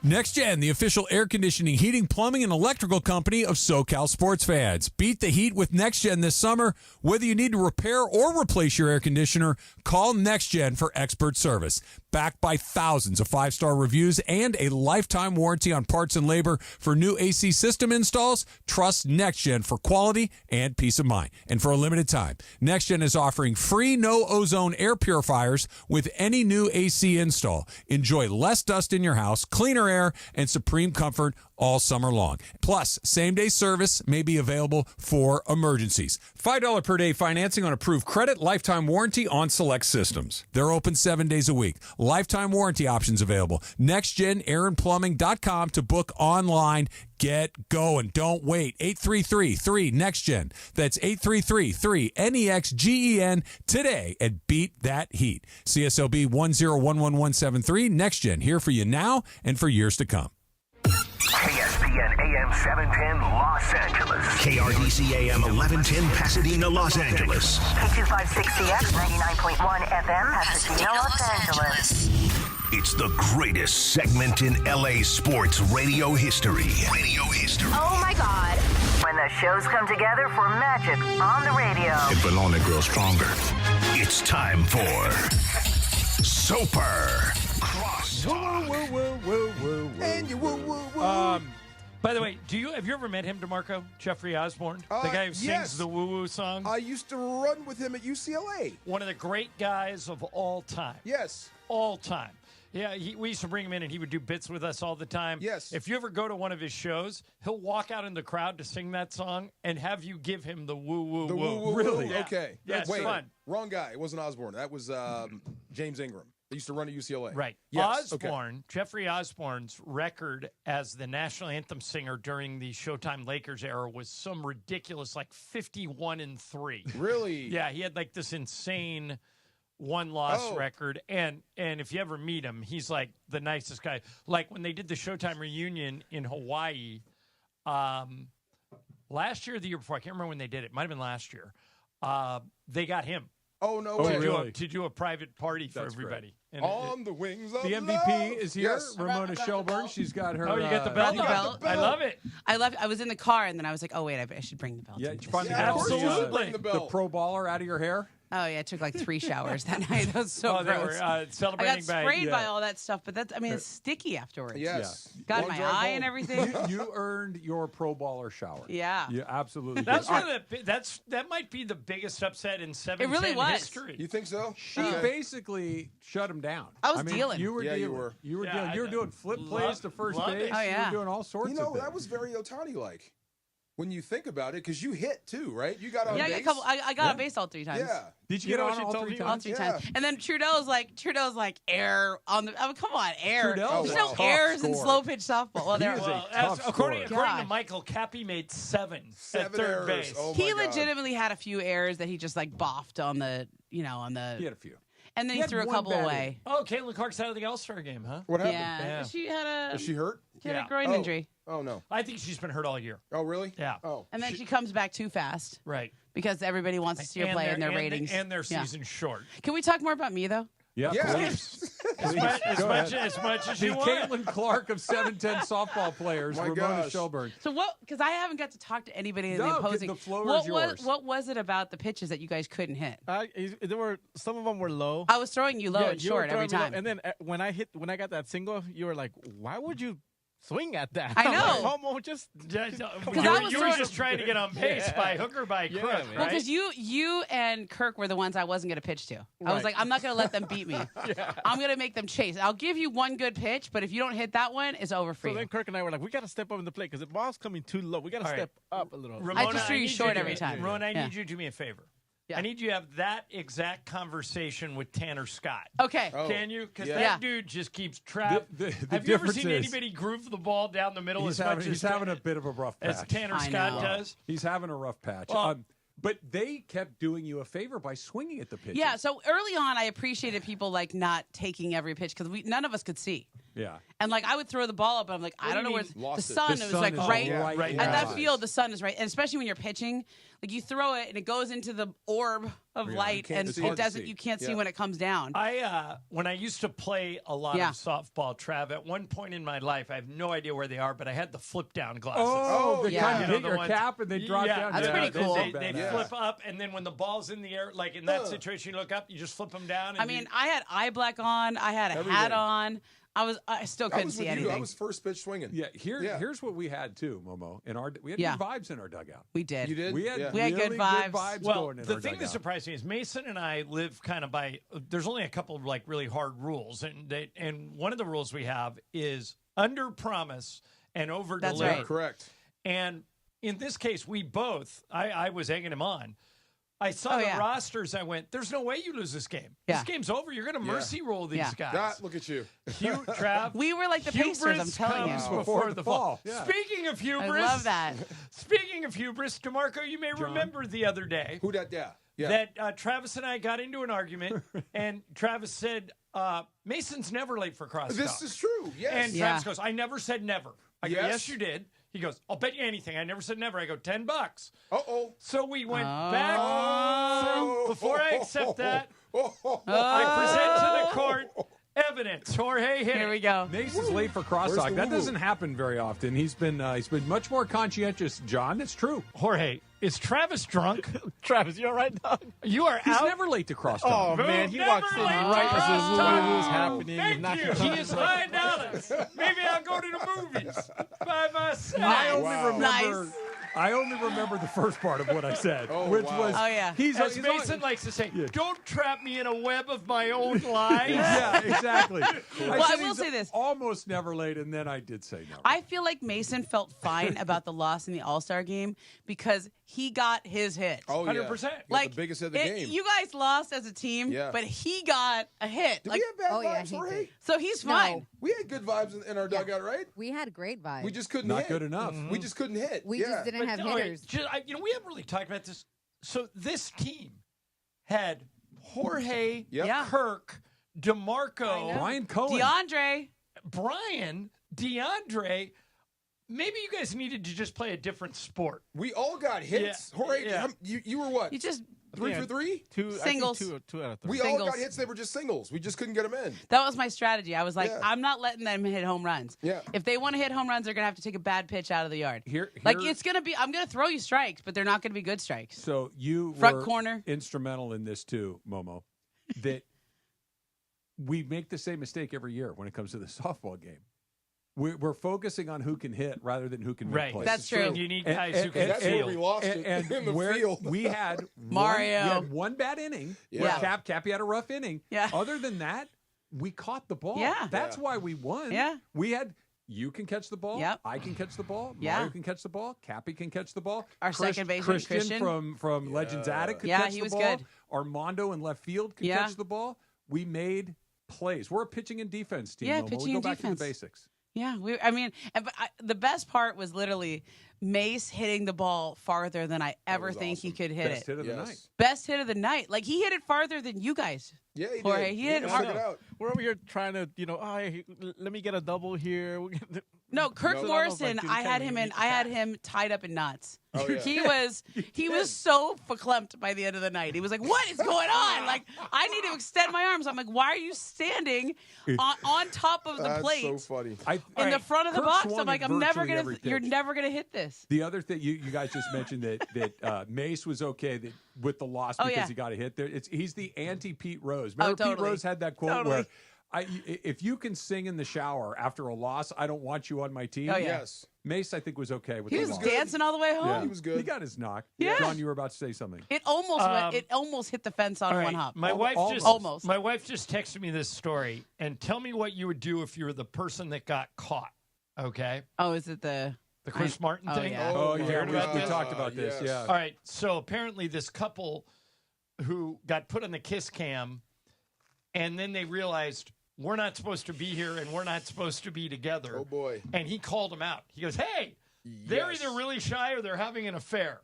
Next Gen, the official air conditioning, heating, plumbing, and electrical company of SoCal sports fans. Beat the heat with Next Gen this summer. Whether you need to repair or replace your air conditioner, call Next Gen for expert service. Backed by thousands of 5-star reviews and a lifetime warranty on parts and labor for new AC system installs, trust Next Gen for quality and peace of mind. And for a limited time, Next Gen is offering free no-ozone air purifiers with any new AC install. Enjoy less dust in your house, cleaner air, and supreme comfort all summer long. Plus, same-day service may be available for emergencies. $5 per day financing on approved credit, lifetime warranty on select systems. They're open 7 days a week. Lifetime warranty options available. NextGenAirandPlumbing.com to book online. Get going. Don't wait. 833-3-NEXTGEN. That's 833-3-NEXGEN today and beat that heat. CSLB 1011173. NextGen, here for you now and for years to come. KSPN AM 710 Los Angeles. KRDC AM 1110 Pasadena, Los Angeles. K256CX 99.1 FM Pasadena, Los Angeles. It's the greatest segment in LA sports radio history. Oh my God. When the shows come together for magic on the radio. It will only grow stronger. It's time for Super Crosstalk. And you woo woo woo. By the way, have you ever met him, DeMarco? Jeffrey Osborne? The guy who sings yes. the woo-woo song? I used to run with him at UCLA. One of the great guys of all time. Yes. All time. Yeah, we used to bring him in, and he would do bits with us all the time. Yes. If you ever go to one of his shows, he'll walk out in the crowd to sing that song and have you give him the woo-woo-woo. The woo woo Really? woo. Yeah. Okay. Yeah, it's Wait, fun. wrong guy. It wasn't Osborne. That was James Ingram. They used to run at UCLA. Right. Yes. Osborne, Jeffrey Osborne's record as the national anthem singer during the Showtime Lakers era was some ridiculous, like 51-3. Really? Yeah, he had like this insane one-loss record. And if you ever meet him, he's like the nicest guy. Like when they did the Showtime reunion in Hawaii last year or the year before, I can't remember when they did it. Might have been last year. They got him. Oh, no way. To do a private party for everybody. And On the wings of The love. MVP is here, Yes. Ramona Shelburne. She's got her. Oh, you got the belt? I love it. I was in the car, and then I was like, oh, wait, I should bring the belt. Yeah, into you finally this. got all Absolutely. the pro baller out of your hair. Oh, yeah, it took like 3 showers that night. That was so They gross. were celebrating I got sprayed by by all that stuff, but it's sticky afterwards. Yes. Got in Long my drive eye home. and everything. You earned your pro baller shower. Yeah. You absolutely That's did. one of that might be the biggest upset in 710 really was. history. You think so? She basically shut him down. I was dealing. You were Yeah, you dealing. were. You were Yeah, dealing. You were doing flip plays to first love base. it. Oh, You yeah. were doing all sorts You of know, things. that was very Ohtani-like. when you think about it, because you hit too, right? You got on Yeah, base. I got on base all 3 times. Yeah. Did you You get know on what all she 3 told me? times? All 3 times. And then Trudeau's like air on the. I mean, come on, air. Trudeau's There's a no tough airs in scorer. slow pitch softball. Well, there. According to Gosh. Michael, Cappy made 7 at 7 third errors. base. Oh, He my God. legitimately had a few errors that he just like boffed on the, on the. He had a few. And then He he had threw a one couple bad away. Oh, Caitlin Clark's out of the All-Star game, huh? What happened? Yeah. She had a. Is she hurt? She had Yeah. a groin Oh. injury. Oh, no. I think she's been hurt all year. Oh, really? Yeah. Oh. And then she comes back too fast. Right. Because everybody wants to see her play and their ratings. And their Yeah. season's short. Can we talk more about me, though? Yeah, Yeah. please. As much as The you want. Caitlin Clark of 710 softball players, My Ramona gosh. Shelburne. So what? Because I haven't got to talk to anybody in No, the opposing. the floor what is yours. What was it about the pitches that you guys couldn't hit? There were some of them were low. I was throwing you low Yeah, and you were short every throwing me low. time. And then when I got that single, you were like, "Why would you swing at that?" I I'm know. like, Momo, just I You were just trying to get on base Yeah. by hook or by Yeah, crook, man. Well, right? because you and Kirk were the ones I wasn't going to pitch to. I was Right. like, I'm not going to let them beat me. I'm going to make them chase. I'll give you one good pitch, but if you don't hit that one, it's over for So you. then Kirk and I were like, "We got to step up in the plate because the ball's coming too low. We got to All right. step up a little." Ramona, I just threw you need short to- every time. Ramona, I Yeah. need you to do me a favor. Yeah. I need you to have that exact conversation with Tanner Scott. Okay. Oh. Can you? Because Yeah. that Yeah. dude just keeps trapping. The Have you ever difference seen is anybody groove the ball down the middle He's as much having, as he's having a bit of a rough patch. as Tanner I Scott know. does? He's having a rough patch. Well- But they kept doing you a favor by swinging at the pitch. Yeah, so early on, I appreciated people like not taking every pitch because none of us could see. Yeah. And like I would throw the ball up, and I'm like, I do don't you know where mean? the Lost it. sun The was sun like is right right in at your that eyes. field. The sun is right, and especially when you're pitching, like you throw it and it goes into the orb of Yeah, light, can't and see. it Hard to doesn't. see. You can't see Yeah. when it comes down. When I used to play a lot Yeah. of softball, Trav, at one point in my life, I have no idea where they are, but I had the flip down glasses. Oh, they yeah. kind You of know, hit the your ones- cap and they drop Yeah, down. That's Yeah, pretty they- cool. They Yeah. flip up, and then when the ball's in the air, like in that situation, you look up, you just flip them down. And I mean, I had eye black on. I had a Everything. hat on. I still I couldn't was see with you. anything. I was first pitch swinging. Yeah, Yeah. here's what we had too, Momo. We had Yeah. good vibes in our dugout. We did. You did? We had Yeah. We had really good vibes. well, going in the our thing that dugout. surprised me is Mason and I live kind of by. There's only a couple of like really hard rules, and one of the rules we have is under promise and over That's deliver. right. Correct. And in this case, we both. I was egging him on. I saw Oh, the yeah. rosters. I went, "There's no way you lose this game. Yeah. This game's over. You're going to mercy roll these Yeah. guys." Look at you. Trav. We were like the Pacers. I'm Hubris telling you. comes before the fall. Yeah. Speaking of I hubris, love that. Speaking of hubris, DeMarco, you may remember the other day Who that? Yeah. Yeah. that Travis and I got into an argument, and Travis said, "Mason's never late for crosstalk." This is true. Yes. And Yeah. Travis goes, "I never said never." I go, Yes. "Yes, you did." He goes, "I'll bet you anything. I never said never." I go, $10. Uh-oh. So we went Oh. back. So before I accept that, I present to the court evidence. Jorge, hit Here it. we go. Mason's late for Where's crosstalk. the That woo-woo? doesn't happen very often. He's been much more conscientious, John. It's true. Jorge, is Travis drunk? Travis, you all right, dog? You are He's out. never late to crosstalk. Oh man, he walks in right as his woo-woo's happening. Thank You're you. knocking He is $5. Maybe I'll go to the movies by myself. I only remember the first part of what I said, which was Oh, yeah. As Mason likes to say, "Don't trap me in a web of my own lies." Yeah, exactly. Well, I said will he's say this. almost never late, and then I did say never. I feel like Mason felt fine about the loss in the All-Star game because he got his hit. Oh, 100%. Yeah. He got Like the biggest of the game. You guys lost as a team, Yeah. but he got a hit. Did Like, we have bad yeah, vibes, he Jorge? did. so he's No. fine. We had good vibes in our dugout, right? We had great vibes. We just couldn't Not hit. good enough. We just couldn't hit. We yeah. just didn't have all right, hitters. we haven't really talked about this. So this team had Jorge, Yep. Yeah. Kirk, DeMarco, Brian Cohen. DeAndre. Maybe you guys needed to just play a different sport. We all got hits. Yeah. Jorge, Yeah. you were what? You just 3 for 3? Singles. Two out of 3. We all got Singles. hits. They were just singles. We just couldn't get them in. That was my strategy. I was like, Yeah. I'm not letting them hit home runs. Yeah. If they want to hit home runs, they're gonna have to take a bad pitch out of the yard. Like, it's gonna be. I'm gonna throw you strikes, but they're not gonna be good strikes. So you Front were corner. instrumental in this too, Momo. That we make the same mistake every year when it comes to the softball game. We're focusing on who can hit rather than who can make Right. plays. That's true. And you need guys who can that's where field. we lost it in the where field. we had Mario. we had one bad inning. Yeah. Where Cappy had a rough inning. Yeah. Other than that, we caught the ball. Yeah. That's why we won. Yeah. We had you can catch the ball. Yep. I can catch the ball. Yeah. Mario can catch the ball. Cappy can catch the ball. Our second baseman, Christian from Legends Attic could catch the ball. he was good. Armando in left field could catch the ball. We made plays. We're a pitching and defense team. Yeah, Momo. pitching we go and back defense. to the basics. Yeah, the best part was literally Mace hitting the ball farther than I ever think he could hit Best hit of the night. Best hit of the night. Like, he hit it farther than you guys. Yeah, he Jorge, did. he hit it Check hard. it out. We're over here trying to, hey, let me get a double here. No, Kirk No. Morrison, Like, I had him tied up in knots. Oh, yeah. He was so verklempt by the end of the night. He was like, "What is going on? Like, I need to extend my arms." I'm like, "Why are you standing on top of the That's plate so funny. in the front of the Kirk box?" swung I'm like, at "I'm never virtually every gonna. You're pitch. never gonna hit this." The other thing you guys just mentioned that Mace was okay with the loss because he got a hit there. He's the anti Pete Rose. Remember Pete totally. Rose had that quote where if you can sing in the shower after a loss, I don't want you on my team. Oh, yeah. Yes. Mace, I think, was okay with He the was loss. dancing all the way home. Yeah. He was good. He got his knock. Yeah. John, you were about to say something. It almost went. It almost hit the fence on All one right, hop. My wife almost. My wife just texted me this story, and tell me what you would do if you were the person that got caught. Okay. Oh, is it the Chris Martin thing? Yeah. Oh, You yeah. heard about We this? talked about this. yes. Yeah. All right. So apparently, this couple who got put on the kiss cam, and then they realized we're not supposed to be here and we're not supposed to be together. Oh, boy. And he called them out. He goes, "Hey, they're Yes. either really shy or they're having an affair."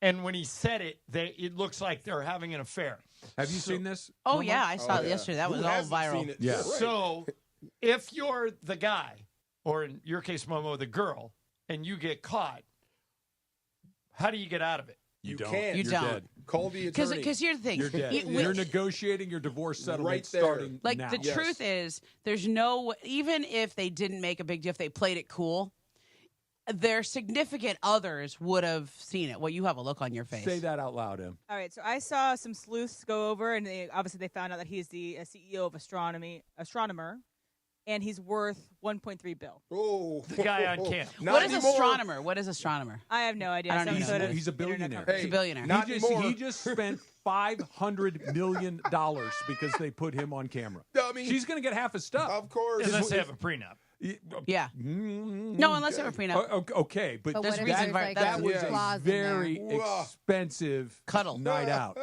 And when he said it, it looks like they're having an affair. Have you seen this? Oh Momo? yeah, I saw it yeah. yesterday. That Who was all hasn't viral. seen it? Yeah. Right. So if you're the guy, or in your case, Momo, the girl, and you get caught, how do you get out of it? You don't. can't. You You're don't. dead. Call the attorney. Because here's the thing. You're dead. You're negotiating your divorce settlement Right there. starting Like, now. the Yes. truth is, there's no, even if they didn't make a big deal, if they played it cool, their significant others would have seen it. Well, you have a look on your face. Say that out loud, Em. All right, so I saw some sleuths go over, and they found out that he's the CEO of astronomer, and he's worth $1.3 billion. Oh, The guy on cam. Not What is anymore. astronomer? What is astronomer? I have no idea. I don't Some even sort know. of He's a internet billionaire. company. He's a billionaire. Not anymore. He just spent $500 million because they put him on camera. Dummy. She's going to get half his stuff. Of course. Unless they have a prenup. Yeah. No, unless they have a prenup. Okay, but But what if that, there's, like, that a was clause a in very there? expensive Cuddle. night out.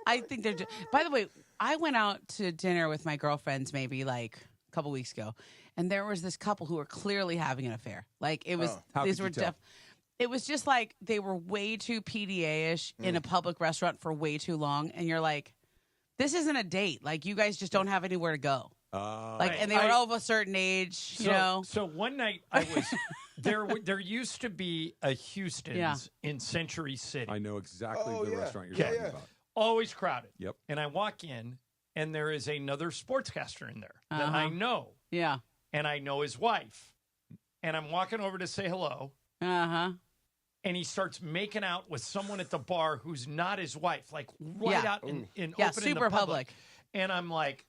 I think they're. By the way, I went out to dinner with my girlfriends maybe like a couple weeks ago, and there was this couple who were clearly having an affair. Like, it was. How These could were you tell? It was just like they were way too PDA-ish in a public restaurant for way too long, and you're like, this isn't a date. Like, you guys just don't have anywhere to go. And they were all of a certain age, you know. So one night I was there used to be a Houston's in Century City. I know exactly the restaurant you're Yeah. talking about. Always crowded. Yep. And I walk in, and there is another sportscaster in there that I know. Yeah. And I know his wife. And I'm walking over to say hello. Uh-huh. And he starts making out with someone at the bar who's not his wife, like right out in Yeah, open in super the public. And I'm like,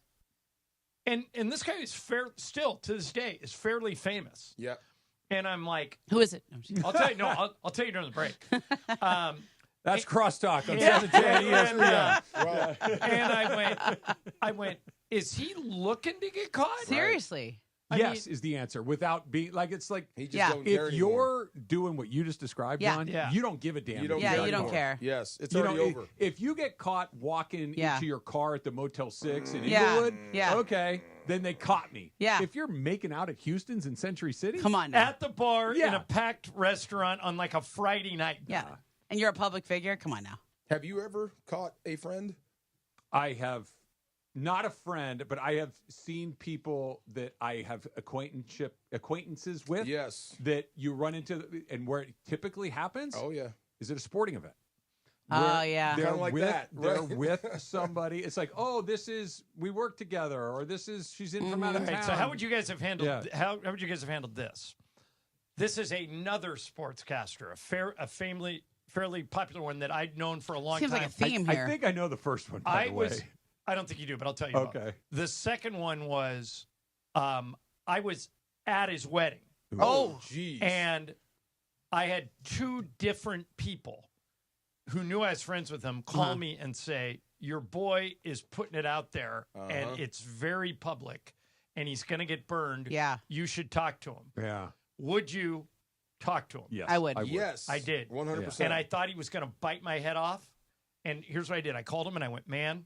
and this guy is still to this day is fairly famous. Yeah. And I'm like, who is it? I'll tell you. No, I'll tell you during the break. That's crosstalk on Yeah. 710 ESPN. And I went, is he looking to get caught? Seriously. Yes is the answer. Without being like, it's like He just don't care if anymore. you're doing what you just described, Yeah. John, Yeah. you don't give a damn. You don't if Yeah, you're you don't anymore. care. Yes, it's You already know, over. if you get caught walking Yeah. into your car at the Motel 6 in Yeah. Inglewood, Yeah. okay, then they caught me. Yeah. If you're making out at Houston's in Century City, Come on now. At the bar in Yeah. a packed restaurant on like a Friday night. Yeah. And you're a public figure? Come on now. Have you ever caught a friend? I have not a friend, but I have seen people that I have acquaintances with. Yes. That you run into, and where it typically happens. Oh, yeah. Is it a sporting event? Oh, Where yeah. They're Kinda like with that, they're right? with somebody. It's like, oh, we work together, or she's in from out of Okay, town. so how would you guys have handled Yeah. how would you guys have handled this? This is another sportscaster, a fairly popular one that I'd known for a long Seems time. like a theme here. I think I know the first one. By the way. I don't think you do, but I'll tell you. about it. Okay. The second one was I was at his wedding. Oh, geez. And I had two different people who knew I was friends with him call me and say, your boy is putting it out there, and it's very public, and he's going to get burned, you should talk to him. Yeah. Would you talk to him? Yes. I would. Yes. I did. 100%. And I thought he was going to bite my head off. And here's what I did. I called him and I went, man,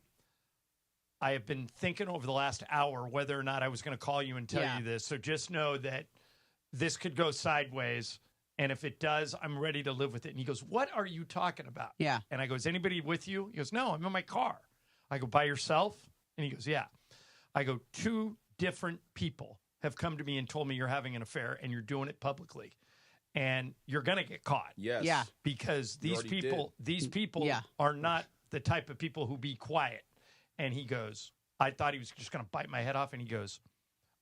I have been thinking over the last hour whether or not I was going to call you and tell you this. So just know that this could go sideways. And if it does, I'm ready to live with it. And he goes, what are you talking about? Yeah. And I go, is anybody with you? He goes, no, I'm in my car. I go, by yourself? And he goes, yeah. I go, 2 different people have come to me and told me you're having an affair and you're doing it publicly. And you're going to get caught. Yes. Yeah. Because these people Yeah. are not the type of people who be quiet. And he goes, I thought he was just going to bite my head off. And he goes,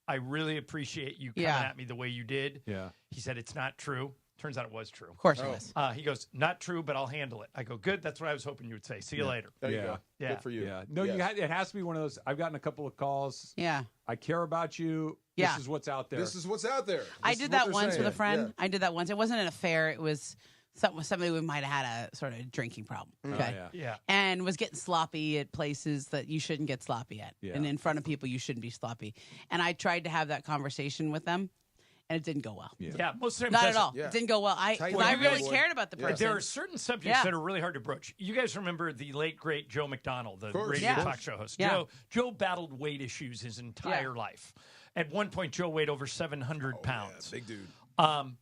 I really appreciate you coming at me the way you did. Yeah. He said, it's not true. Turns out it was true. Of course it was. He goes, not true, but I'll handle it. I go, good. That's what I was hoping you would say. See you later. There you go. Yeah. Good for you. Yeah. No, Yes. it has to be one of those. I've gotten a couple of calls. Yeah. I care about you. Yeah. This is what's out there. This is what's out there. I This is did what that they're once saying. with a friend. Yeah. I did that once. It wasn't an affair. It was something we might have had a sort of drinking problem. Okay. Yeah. And was getting sloppy at places that you shouldn't get sloppy at. Yeah. And in front of people, you shouldn't be sloppy. And I tried to have that conversation with them, and it didn't go well. Yeah, most of the time Not it at all. Yeah. It didn't go well. I really cared about the person. There are certain subjects that are really hard to broach. You guys remember the late, great Joe McDonald, the radio talk show host. Yeah. Joe battled weight issues his entire life. At one point, Joe weighed over 700 pounds. Yeah, big dude.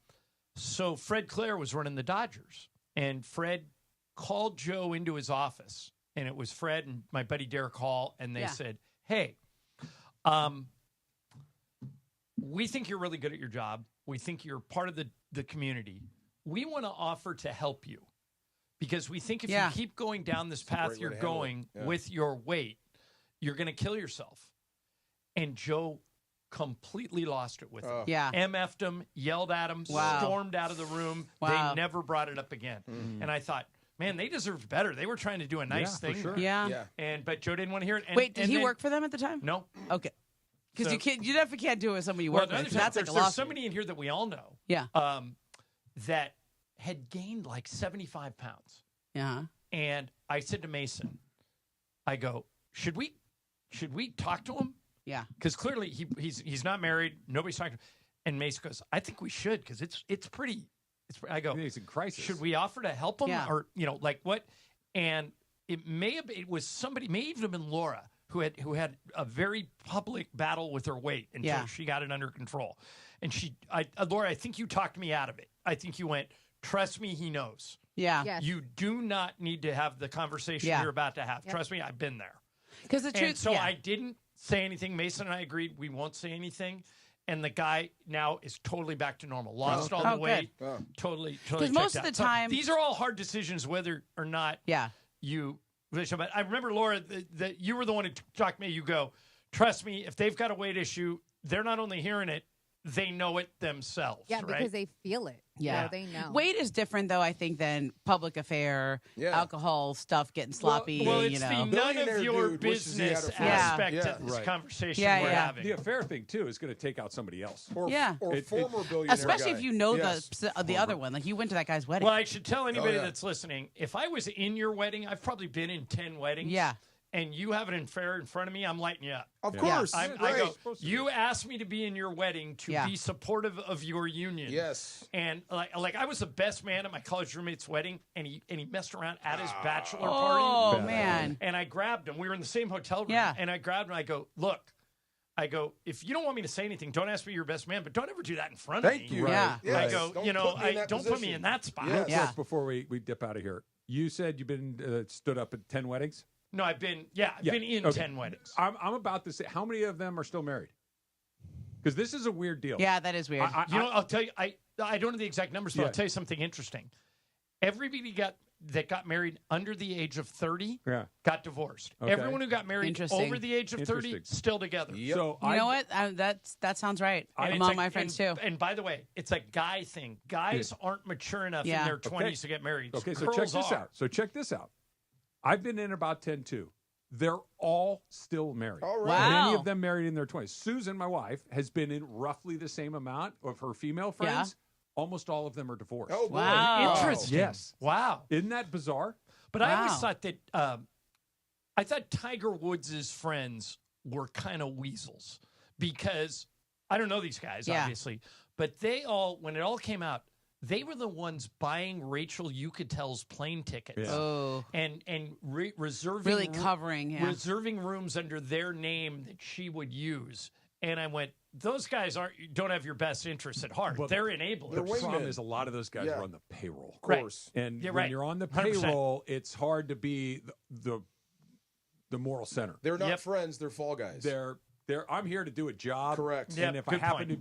So Fred Claire was running the Dodgers, and Fred called Joe into his office, and it was Fred and my buddy Derek Hall, and they said, hey, we think you're really good at your job. We think you're part of the community. We want to offer to help you because we think if you keep going down this path you're going with your weight, you're going to kill yourself. And Joe completely lost it with him. Yeah. MF'd him, yelled at him, stormed out of the room. Wow. They never brought it up again. And I thought, man, they deserved better. They were trying to do a nice thing. For sure. Yeah. But Joe didn't want to hear it. And, Wait, did and he then- work for them at the time? No. Okay. Because So- you definitely can't do it with somebody you work with. 'Cause that's like a there's loss. somebody in here that we all know. Yeah. That had gained like 75 pounds. Yeah. And I said to Mason, I go, should we talk to him? Yeah. Because clearly he's not married. Nobody's talking to him. And Mason goes, I think we should because it's pretty. I go, He's in crisis. should we offer to help him? Yeah. Or, like what? And it was somebody, may even have been Laura, who had a very public battle with her weight until she got it under control. And Laura, I think you talked me out of it. I think you went, trust me, he knows. Yeah. Yes. You do not need to have the conversation you're about to have. Trust me, I've been there. Because the truth, And so I didn't say anything. Mason and I agreed we won't say anything. And the guy now is totally back to normal. Lost all the weight. Totally. Because most checked of the out. So time- these are all hard decisions, whether or not you. But I remember, Laura, that you were the one who talked me. You go, trust me, if they've got a weight issue, they're not only hearing it, they know it themselves. Yeah, right? because they feel it. Yeah. So they know. Weight is different, though, I think, than public affair, alcohol stuff, getting sloppy. Well, it's the none of your dude wishes he had a business friend. aspect of this conversation we're having. The affair thing, too, is going to take out somebody else. Or former billionaire Especially guy. if you know Yes. the other one. Like, you went to that guy's wedding. Well, I should tell anybody that's listening, if I was in your wedding, I've probably been in 10 weddings. Yeah. And you have an affair in front of me, I'm lighting you up. Of course. I Right. go, you asked me to be in your wedding to be supportive of your union. Yes. And like I was the best man at my college roommate's wedding, and he messed around at his bachelor Oh, party. man. And I grabbed him. We were in the same hotel room. Yeah. And I grabbed him. I go, look. If you don't want me to say anything, don't ask me your best man, but don't ever do that in front of me. Thank you. Right. Yeah. I Yes. go, Don't you know, put me in that don't put me position. in that spot. Yes. Real quick before we dip out of here, you said you've been stood up at 10 weddings? No, I've been in 10 weddings. I'm about to say, how many of them are still married? Because this is a weird deal. Yeah, that is weird. I'll tell you, I don't know the exact numbers, but I'll tell you something interesting. Everybody that got married under the age of 30 got divorced. Okay. Everyone who got married Interesting. over the age of 30 still together. So you know what? That sounds right. And it's Among my friends, too. And by the way, it's a guy thing. Guys aren't mature enough in their 20s to get married. Okay, so Girls check this out. I've been in about 10 too. They're all still married. All right. Wow. Many of them married in their 20s. Susan, my wife, has been in roughly the same amount of her female friends. Almost all of them are divorced. Oh, boy. Wow. Interesting. Yes. Wow. Isn't that bizarre? But I always thought that I thought Tiger Woods' friends were kind of weasels because I don't know these guys, obviously, but they all, when it all came out, they were the ones buying Rachel Yucatel's plane tickets and reserving really covering reserving rooms under their name that she would use. And I went, those guys don't have your best interests at heart. They're enablers. The problem is a lot of those guys are on the payroll. Of course. Right. And when you're on the payroll, it's hard to be the moral center. They're not friends. They're fall guys. I'm here to do a job. Correct. And if I happen to